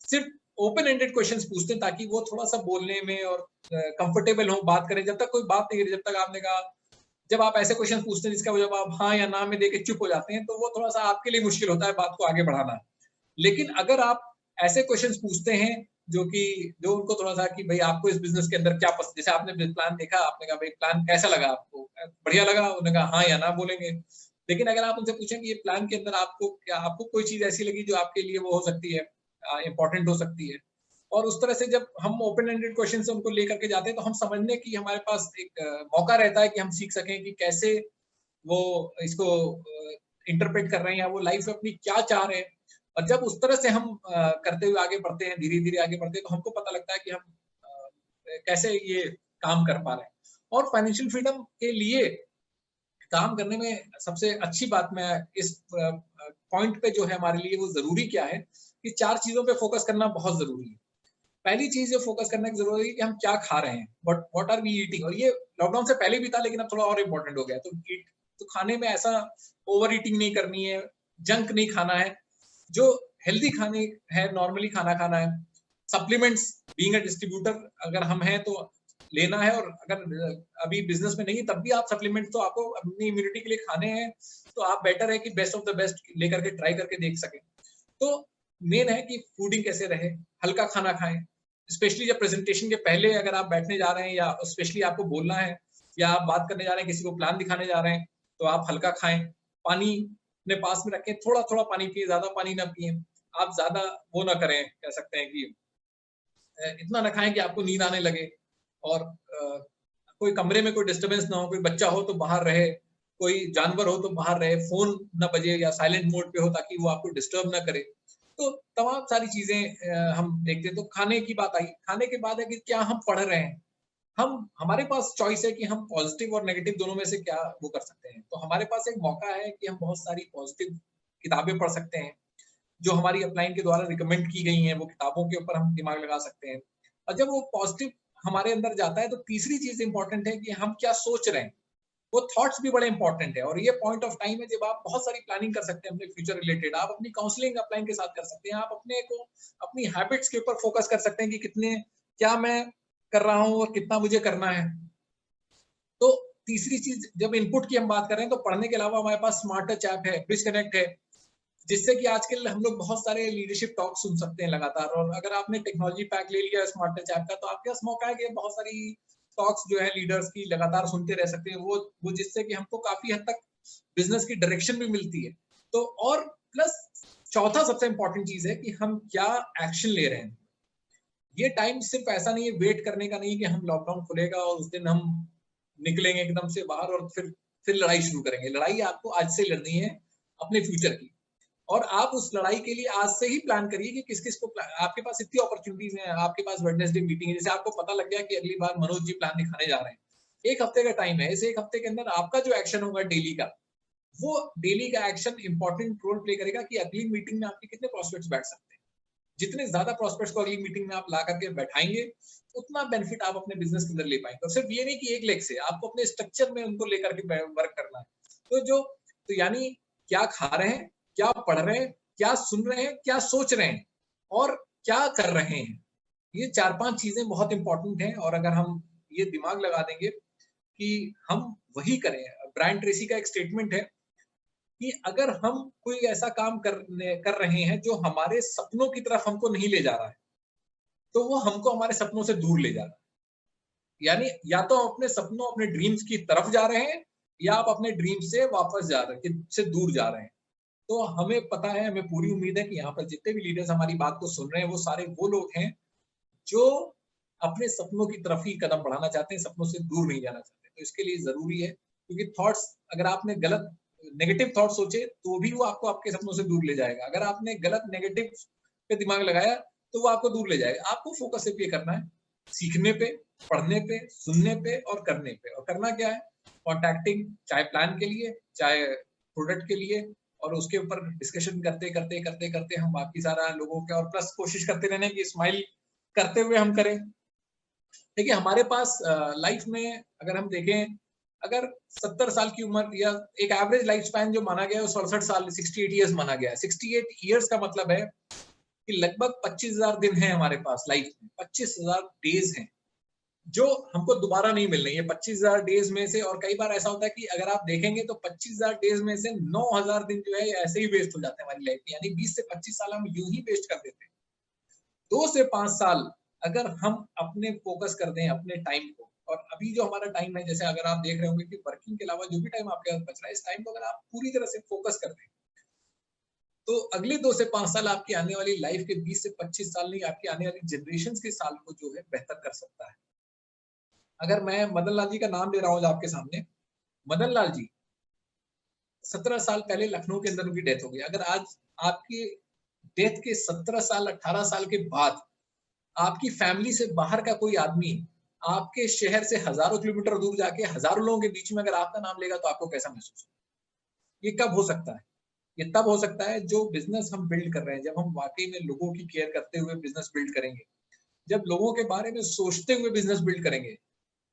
सिर्फ ओपन एंडेड क्वेश्चंस पूछते हैं ताकि वो थोड़ा सा बोलने में और कंफर्टेबल हो, बात करें। जब तक कोई बात नहीं करी, जब तक आपने कहा, जब आप ऐसे क्वेश्चन पूछते हैं जिसका जब आप हाँ या ना में देके चुप हो जाते हैं तो वो थोड़ा सा आपके लिए मुश्किल होता है बात को आगे बढ़ाना। लेकिन अगर आप ऐसे क्वेश्चंस पूछते हैं जो उनको थोड़ा सा कि भाई आपको इस बिजनेस के अंदर क्या पसंद, जैसे आपने प्लान देखा, आपने कहा भाई प्लान कैसा लगा आपको, बढ़िया लगा, उन्होंने कहा हाँ या ना बोलेंगे। लेकिन अगर आप उनसे पूछें कि ये प्लान के अंदर आपको कोई चीज ऐसी लगी जो आपके लिए वो हो सकती है, इंपॉर्टेंट हो सकती है, और उस तरह से जब हम ओपन एंडेड क्वेश्चन से उनको लेकर के जाते हैं तो हम समझने की हमारे पास एक मौका रहता है कि हम सीख सकें कि कैसे वो इसको इंटरप्रेट कर रहे हैं या वो लाइफ में अपनी क्या चाह रहे हैं। और जब उस तरह से हम करते हुए आगे बढ़ते हैं, धीरे धीरे आगे बढ़ते हैं, तो हमको पता लगता है कि हम कैसे ये काम कर पा रहे हैं। और फाइनेंशियल फ्रीडम के लिए काम करने में सबसे अच्छी बात, मैं इस पॉइंट पे जो है हमारे लिए वो जरूरी क्या है कि 4 चीजों पे फोकस करना बहुत जरूरी है। पहली चीज जो फोकस करने की जरूरत है कि हम क्या खा रहे हैं, व्हाट आर वी ईटिंग। और ये लॉकडाउन से पहले भी था लेकिन अब थोड़ा और इम्पोर्टेंट हो गया। तो खाने में ऐसा ओवर ईटिंग नहीं करनी है, जंक नहीं खाना है, जो हेल्दी खाने है, नॉर्मली खाना खाना है। सप्लीमेंट्स, बीइंग अ डिस्ट्रीब्यूटर अगर हम हैं तो लेना है, और अगर अभी बिजनेस में नहीं तब भी आप सप्लीमेंट तो आपको अपनी इम्यूनिटी के लिए खाने हैं, तो आप बेटर है कि बेस्ट ऑफ द बेस्ट लेकर के ट्राई करके देख सकें। तो मेन है कि फूडिंग कैसे रहे, हल्का खाना खाएं, स्पेशली जब प्रेजेंटेशन के पहले अगर आप बैठने जा रहे हैं या स्पेशली आपको बोलना है या आप बात करने जा रहे हैं, किसी को प्लान दिखाने जा रहे हैं, तो आप हल्का खाएं। पानी अपने पास में रखें, थोड़ा थोड़ा पानी पिए, ज्यादा पानी ना पिए। आप ज्यादा वो ना करें, कह सकते हैं कि इतना ना खाएं कि आपको नींद आने लगे। और कोई कमरे में कोई डिस्टरबेंस ना हो, कोई बच्चा हो तो बाहर रहे, कोई जानवर हो तो बाहर रहे, फोन ना बजे या साइलेंट मोड पे हो ताकि वो आपको डिस्टर्ब ना करे। तो तमाम सारी चीजें हम देखते हैं। तो खाने की बात आई, खाने के बाद है कि क्या हम पढ़ रहे हैं। हमारे पास चॉइस है कि हम पॉजिटिव और नेगेटिव दोनों में से क्या वो कर सकते हैं। तो हमारे पास एक मौका है कि हम बहुत सारी पॉजिटिव किताबें पढ़ सकते हैं जो हमारी अपलाइन के द्वारा रिकमेंड की गई हैं, वो किताबों के ऊपर हम दिमाग लगा सकते हैं। और जब वो पॉजिटिव हमारे अंदर जाता है तो तीसरी चीज इंपॉर्टेंट है कि हम क्या सोच रहे हैं। वो थॉट्स भी बड़े इंपॉर्टेंट है, और ये पॉइंट ऑफ टाइम है जब आप बहुत सारी प्लानिंग कर सकते हैं अपने फ्यूचर रिलेटेड। आप अपनी काउंसलिंग अपलाइन के साथ कर सकते हैं, आप अपनी हैबिट्स के ऊपर फोकस कर सकते हैं कि क्या मैं कर रहा हूं और कितना मुझे करना है। तो तीसरी चीज, जब इनपुट की हम बात कर रहे हैं तो पढ़ने के अलावा हमारे पास स्मार्ट टच ऐप है, ब्रिज कनेक्ट है, जिससे कि आजकल हम लोग बहुत सारे लीडरशिप टॉक सुन सकते हैं लगातार। और अगर आपने टेक्नोलॉजी पैक ले लिया स्मार्ट टच ऐप का, तो आपके पास मौका है कि बहुत सारी टॉक्स जो है लीडर्स की लगातार सुनते रह सकते हैं, वो जिससे कि हमको काफी हद तक बिजनेस की डायरेक्शन भी मिलती है। तो और प्लस चौथा सबसे इंपॉर्टेंट चीज है कि हम क्या एक्शन ले रहे हैं। ये टाइम सिर्फ ऐसा नहीं है वेट करने का, नहीं कि हम लॉकडाउन खुलेगा और उस दिन हम निकलेंगे एकदम से बाहर और फिर लड़ाई शुरू करेंगे। लड़ाई आपको आज से लड़नी है अपने फ्यूचर की, और आप उस लड़ाई के लिए आज से ही प्लान करिए कि किस किस को आपके पास इतनी अपॉर्चुनिटीज हैं। आपके पास वेडनेसडे मीटिंग है, जैसे आपको पता लग गया कि अगली बार मनोज जी प्लान दिखाने जा रहे हैं, 1 हफ्ते का टाइम है। इस 1 हफ्ते के अंदर आपका जो एक्शन होगा डेली का, वो डेली का एक्शन इंपॉर्टेंट रोल प्ले करेगा कि अगली मीटिंग में आपके कितने प्रोस्पेक्ट्स बैठ सकते हैं। जितने ज्यादा प्रोस्पेक्ट्स को अगली मीटिंग में आप ला करके बैठाएंगे, उतना बेनिफिट आप अपने बिजनेस के अंदर ले पाएंगे। और सिर्फ ये नहीं कि एक लेग से, आपको अपने स्ट्रक्चर में उनको लेकर के वर्क करना है। तो यानी क्या खा रहे हैं, क्या पढ़ रहे हैं, क्या सुन रहे हैं, क्या सोच रहे हैं और क्या कर रहे हैं। ये 4-5 चीजें बहुत इंपॉर्टेंट हैं, और अगर हम ये दिमाग लगा देंगे कि हम वही करें। ब्रायन ट्रेसी का एक स्टेटमेंट है कि अगर हम कोई ऐसा काम कर रहे हैं जो हमारे सपनों की तरफ हमको नहीं ले जा रहा है, तो वो हमको हमारे सपनों से दूर ले जा रहा है। यानी या तो हम अपने सपनों, अपने ड्रीम्स की तरफ जा रहे हैं, या आप अपने ड्रीम से वापस जा रहे हैं, से दूर जा रहे हैं। तो हमें पता है, हमें पूरी उम्मीद है कि यहाँ पर जितने भी लीडर्स हमारी बात को सुन रहे हैं, वो सारे वो लोग हैं जो अपने सपनों की तरफ ही कदम बढ़ाना चाहते हैं, सपनों से दूर नहीं जाना चाहते। तो इसके लिए जरूरी है, क्योंकि थॉट्स, अगर आपने गलत नेगेटिव थॉट सोचे तो भी वो आपको आपके सपनों से दूर ले जाएगा। अगर आपने गलत नेगेटिव पे दिमाग लगाया तो वो आपको दूर ले जाएगा। आपको फोकस सिर्फ ये करना है, सीखने पे, पढ़ने पे, सुनने पे और करने पे। और करना क्या है? कॉन्टैक्टिंग, चाहे प्लान के लिए, चाहे प्रोडक्ट के लिए, और उसके ऊपर डिस्कशन करते करते करते करते हम बाकी सारा लोगों के, और प्लस कोशिश करते रहने की स्माइल करते हुए हम करें। देखिए हमारे पास लाइफ में अगर हम देखें, अगर 70 साल की उम्र या एक एवरेज लाइफ स्पैन जो माना गया है 67 साल, 68 ईयर्स माना गया है। 68 ईयर्स का मतलब है कि लगभग 25,000 दिन है हमारे पास लाइफ में, 25,000 डेज हैं जो हमको दोबारा नहीं मिलने। ये 25,000 डेज में से, और कई बार ऐसा होता है कि अगर आप देखेंगे तो 25,000 डेज में से 9,000 दिन जो है ऐसे ही वेस्ट हो जाते हैं हमारी लाइफ में। यानी 20 से 25 साल हम यूं ही वेस्ट कर देते हैं। 2 से 5 साल अगर हम अपने फोकस कर दें अपने टाइम को, और अभी जो हमारा टाइम है, जैसे अगर आप देख रहे होंगे कि वर्किंग के अलावा जो भी टाइम आपके पास बच रहा है, इस टाइम को अगर आप पूरी तरह से फोकस कर दें तो अगले 2 से 5 साल आपकी आने वाली लाइफ के 20 से 25 साल नहीं, आपकी आने वाली जनरेशन के साल को जो है बेहतर कर सकता है। अगर मैं मदन लाल जी का नाम ले रहा हूँ आपके सामने, मदन लाल जी 17 साल पहले लखनऊ के अंदर उनकी डेथ हो गई। अगर आज आपकी डेथ के 17 साल 18 साल के बाद आपकी फैमिली से बाहर का कोई आदमी आपके शहर से हजारों किलोमीटर दूर जाके हजारों लोगों के बीच में अगर आपका नाम लेगा तो आपको कैसा महसूस होगा? ये कब हो सकता है? ये तब हो सकता है जो बिजनेस हम बिल्ड कर रहे हैं, जब हम वाकई में लोगों की केयर करते हुए बिजनेस बिल्ड करेंगे, जब लोगों के बारे में सोचते हुए बिजनेस बिल्ड करेंगे,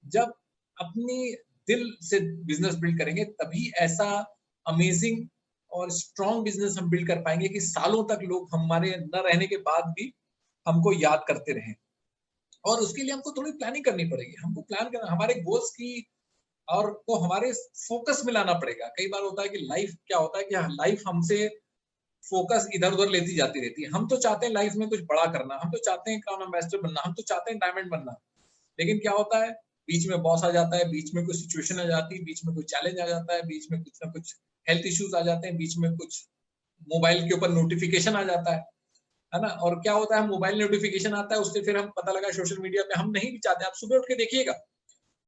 जब अपनी दिल से बिजनेस बिल्ड करेंगे, तभी ऐसा अमेजिंग और स्ट्रॉन्ग बिजनेस हम बिल्ड कर पाएंगे कि सालों तक लोग हमारे न रहने के बाद भी हमको याद करते रहें। और उसके लिए हमको थोड़ी प्लानिंग करनी पड़ेगी, हमको प्लान करना, हमारे गोल्स की और को हमारे फोकस में लाना पड़ेगा। कई बार होता है कि लाइफ क्या होता है कि लाइफ हमसे फोकस इधर उधर लेती जाती रहती है। हम तो चाहते हैं लाइफ में कुछ बड़ा करना, हम तो चाहते हैं क्राउन एम्बेसडर बनना, हम तो चाहते हैं डायमंड बनना, लेकिन क्या होता है बीच में बॉस आ जाता है, बीच में कोई सिचुएशन आ जाती है, बीच में कोई चैलेंज आ जाता है, बीच में कुछ ना कुछ हेल्थ इश्यूज आ जाते हैं, बीच में कुछ मोबाइल के ऊपर नोटिफिकेशन आ जाता है ना। और क्या होता है, मोबाइल नोटिफिकेशन आता है, उससे फिर हम पता लगा सोशल मीडिया पे हम नहीं भी चाहते। आप सुबह उठ के देखिएगा,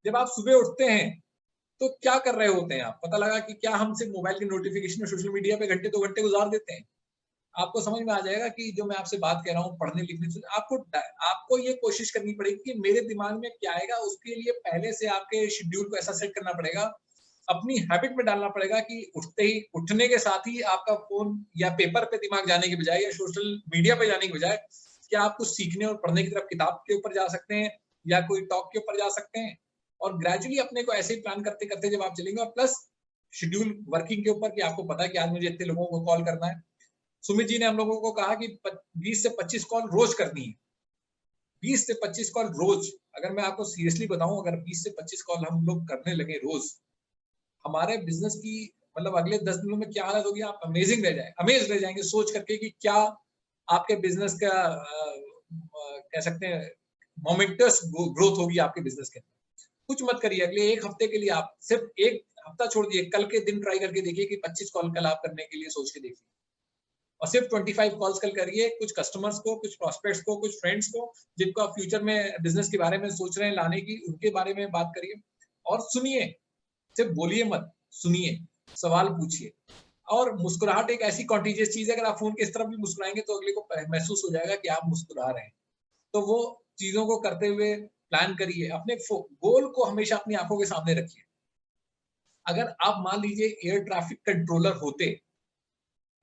जब आप सुबह उठते हैं तो क्या कर रहे होते हैं आप, पता लगा कि क्या हम सिर्फ मोबाइल की नोटिफिकेशन और सोशल मीडिया पे घंटे 2 घंटे गुजार देते हैं। आपको समझ में आ जाएगा कि जो मैं आपसे बात कर रहा हूँ पढ़ने लिखने से, आपको ये कोशिश करनी पड़ेगी कि मेरे दिमाग में क्या आएगा। उसके लिए पहले से आपके शेड्यूल को ऐसा सेट करना पड़ेगा, अपनी हैबिट में डालना पड़ेगा कि उठने के साथ ही आपका फोन या पेपर पे दिमाग जाने के बजाय या सोशल मीडिया पे जाने के बजाय क्या आप कुछ सीखने और पढ़ने की तरफ किताब के ऊपर जा सकते हैं या कोई टॉक के ऊपर जा सकते हैं। और ग्रेजुअली अपने को ऐसे ही प्लान करते करते जब आप चलेंगे, और प्लस शेड्यूल वर्किंग के ऊपर कि आपको पता है कि आज मुझे इतने लोगों को कॉल करना है। सुमित जी ने हम लोगों को कहा कि 20 से 25 कॉल रोज करनी है, 20 से 25 कॉल रोज। अगर मैं आपको सीरियसली बताऊं, अगर 20 से 25 कॉल हम लोग करने लगे रोज, हमारे बिजनेस की मतलब अगले 10 दिनों में क्या हालत होगी, आप अमेज रह जाएंगे सोच करके कि क्या आपके बिजनेस का कह सकते हैं मोमेंटस ग्रोथ होगी आपके बिजनेस के। कुछ मत करिए, अगले 1 हफ्ते के लिए आप सिर्फ 1 हफ्ता छोड़ दिए, कल के दिन ट्राई करके देखिए कि 25 कॉल कल आप करने के लिए सोच के देखिए, और सिर्फ 25 कॉल्स कल करिए। कुछ कस्टमर्स को, कुछ प्रॉस्पेक्ट्स को, कुछ फ्रेंड्स को जिनको आप फ्यूचर में बिजनेस के बारे में सोच रहे हैं लाने की, उनके बारे में बात करिए और सुनिए, सिर्फ बोलिए मत, सुनिए, सवाल पूछिए। और मुस्कुराहट एक ऐसी कॉन्टीजियस चीज है, अगर आप फोन के इस तरफ भी मुस्कुराएंगे तो अगले को महसूस हो जाएगा कि आप मुस्कुरा रहे हैं। तो वो चीजों को करते हुए प्लान करिए, अपने गोल को हमेशा अपनी आंखों के सामने रखिए। अगर आप मान लीजिए एयर ट्रैफिक कंट्रोलर होते,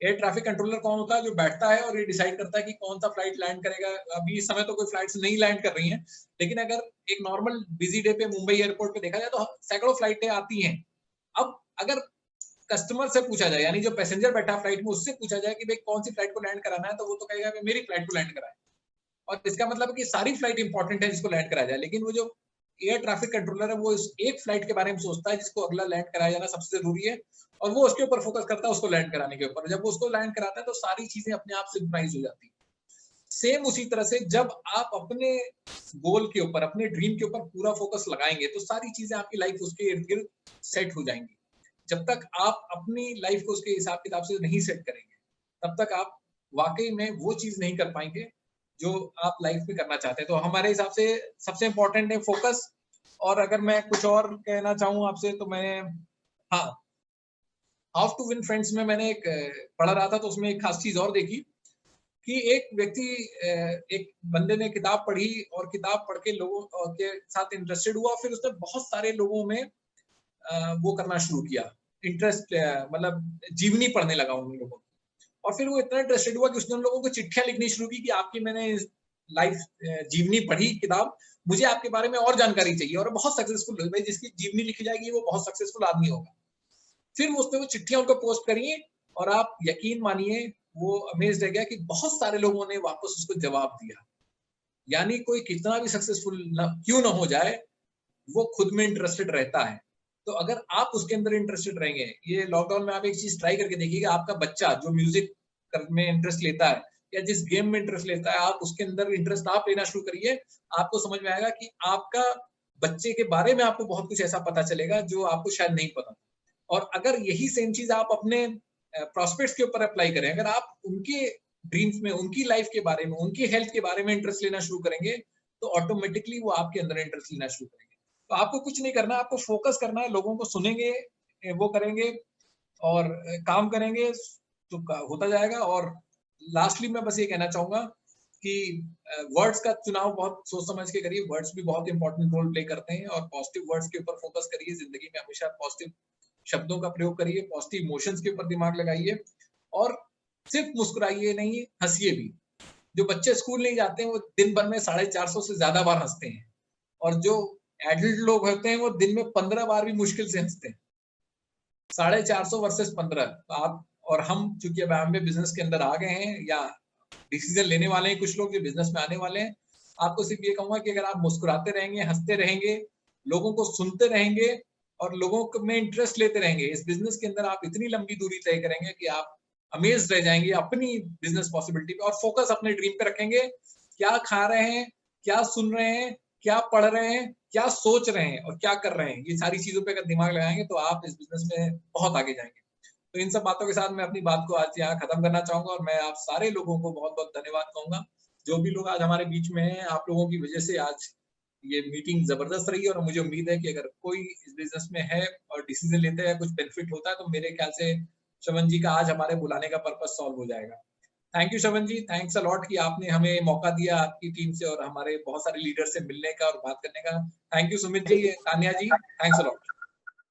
एयर ट्रैफिक कंट्रोलर कौन होता है? जो बैठता है और ये डिसाइड करता है कि कौन सा फ्लाइट लैंड करेगा। अभी इस समय तो कोई फ्लाइट्स नहीं लैंड कर रही हैं, लेकिन अगर एक नॉर्मल बिजी डे पे मुंबई एयरपोर्ट पे देखा जाए तो सैकड़ों फ्लाइटें आती हैं। अब अगर कस्टमर से पूछा जाए, यानी जो पैसेंजर बैठा फ्लाइट में, उससे पूछा जाए कि भाई कौन सी फ्लाइट को लैंड कराना है, तो वो तो कहेगा मेरी फ्लाइट को लैंड कराए। और इसका मतलब है कि सारी फ्लाइट इंपॉर्टेंट है जिसको लैंड कराया जाए, लेकिन वो जो एयर ट्रैफिक कंट्रोलर है वो इस एक फ्लाइट के बारे में सोचता है जिसको अगला लैंड कराया जाना सबसे जरूरी है, और वो उसके ऊपर फोकस करता है, उसको लैंड कराने के ऊपर। जब वो उसको लैंड कराता है तो सारी चीजें अपने आप सिंक्रोनाइज हो जाती है। सेम उसी तरह से जब आप अपने गोल के ऊपर, अपने ड्रीम के ऊपर पूरा फोकस लगाएंगे तो सारी चीजें आपकी लाइफ उसके इर्द गिर्द सेट हो जाएंगी। जब तक आप अपनी लाइफ को उसके हिसाब किताब से नहीं सेट करेंगे तब तक आप वाकई में वो चीज नहीं कर पाएंगे जो आप लाइफ में करना चाहते हैं। तो हमारे हिसाब से सबसे इम्पोर्टेंट है फोकस। और अगर मैं कुछ और कहना चाहूँ आपसे तो मैंने हाउ टू विन फ्रेंड्स में मैंने एक पढ़ रहा था तो उसमें एक खास चीज और देखी कि एक व्यक्ति, एक बंदे ने किताब पढ़ी और किताब पढ़ के लोगों के साथ इंटरेस्टेड हुआ, फिर उसने बहुत सारे लोगों में वो करना शुरू किया, इंटरेस्ट मतलब जीवनी पढ़ने लगा उन लोगों को। और फिर वो इतना इंटरेस्टेड हुआ कि उसने उन लोगों को चिट्ठियां लिखनी शुरू की कि आपकी मैंने लाइफ जीवनी पढ़ी किताब, मुझे आपके बारे में और जानकारी चाहिए। और बहुत सक्सेसफुल हुई, भाई जिसकी जीवनी लिखी जाएगी वो बहुत सक्सेसफुल आदमी होगा। फिर उसने वो चिट्ठियां उनको पोस्ट करी और आप यकीन मानिए वो अमेज रह गया कि बहुत सारे लोगों ने वापस उसको जवाब दिया। यानी कोई कितना भी सक्सेसफुल क्यों ना हो जाए वो खुद में इंटरेस्टेड रहता है। तो अगर आप उसके अंदर इंटरेस्टेड रहेंगे, ये लॉकडाउन में आप एक चीज ट्राई करके देखिएगा, आपका बच्चा जो म्यूजिक में इंटरेस्ट लेता है या जिस गेम में इंटरेस्ट लेता है, आप उसके अंदर इंटरेस्ट आप लेना शुरू करिए, आपको समझ में आएगा कि आपका बच्चे के बारे में आपको बहुत कुछ ऐसा पता चलेगा जो आपको शायद नहीं पता। और अगर यही सेम चीज आप अपने प्रॉस्पेक्ट्स के ऊपर अप्लाई करें, अगर आप उनके ड्रीम्स में, उनकी लाइफ के बारे में, उनकी हेल्थ के बारे में इंटरेस्ट लेना शुरू करेंगे तो ऑटोमेटिकली वो आपके अंदर इंटरेस्ट लेना शुरू करेंगे। तो आपको कुछ नहीं करना, आपको फोकस करना है, लोगों को सुनेंगे, वो करेंगे और काम करेंगे तो होता जाएगा। और लास्टली मैं बस ये कहना चाहूंगा कि वर्ड्स का चुनाव बहुत सोच समझ के करिए, वर्ड्स भी बहुत इंपॉर्टेंट रोल प्ले करते हैं और पॉजिटिव वर्ड्स के ऊपर फोकस करिए। जिंदगी में हमेशा पॉजिटिव शब्दों का प्रयोग करिए, पॉजिटिव इमोशंस के ऊपर दिमाग लगाइए और सिर्फ मुस्कुराइए नहीं, हंसिए भी। जो बच्चे स्कूल नहीं जाते हैं वो दिन भर में 450 से ज्यादा बार हंसते हैं और जो एडल्ट लोग होते हैं वो दिन में 15 बार भी मुश्किल से हंसते हैं। 450 वर्सेस 15। तो आप और हम चूंकि अब हम बिजनेस के अंदर आ गए हैं या डिसीजन लेने वाले हैं, कुछ लोग जो बिजनेस में आने वाले हैं, आपको सिर्फ ये कहूंगा कि अगर आप मुस्कुराते रहेंगे, हंसते रहेंगे, लोगों को सुनते रहेंगे और लोगों में इंटरेस्ट लेते रहेंगे, इस बिजनेस के अंदर आप इतनी लंबी दूरी तय करेंगे कि आप अमेज रह जाएंगे अपनी बिजनेस पॉसिबिलिटी पे। और फोकस अपने ड्रीम पे रखेंगे, क्या खा रहे हैं, क्या सुन रहे हैं, क्या पढ़ रहे हैं, क्या सोच रहे हैं और क्या कर रहे हैं, ये सारी चीजों पे अगर दिमाग लगाएंगे तो आप इस बिजनेस में बहुत आगे जाएंगे। तो इन सब बातों के साथ मैं अपनी बात को आज यहाँ खत्म करना चाहूंगा और मैं आप सारे लोगों को बहुत बहुत धन्यवाद कहूंगा। जो भी लोग आज हमारे बीच में हैं, आप लोगों की वजह से आज ये मीटिंग जबरदस्त रही और मुझे उम्मीद है कि अगर कोई इस बिजनेस में है और डिसीजन लेते हैं, कुछ बेनिफिट होता है तो मेरे ख्याल से श्रवण जी का आज हमारे बुलाने का पर्पस सॉल्व हो जाएगा। Thank you Shravan ji, thanks a lot कि आपने हमें मौका दिया आपकी टीम से और हमारे बहुत सारे लीडर से मिलने का और बात करने का। Thank you Sumit ji, Tania ji, thanks a lot.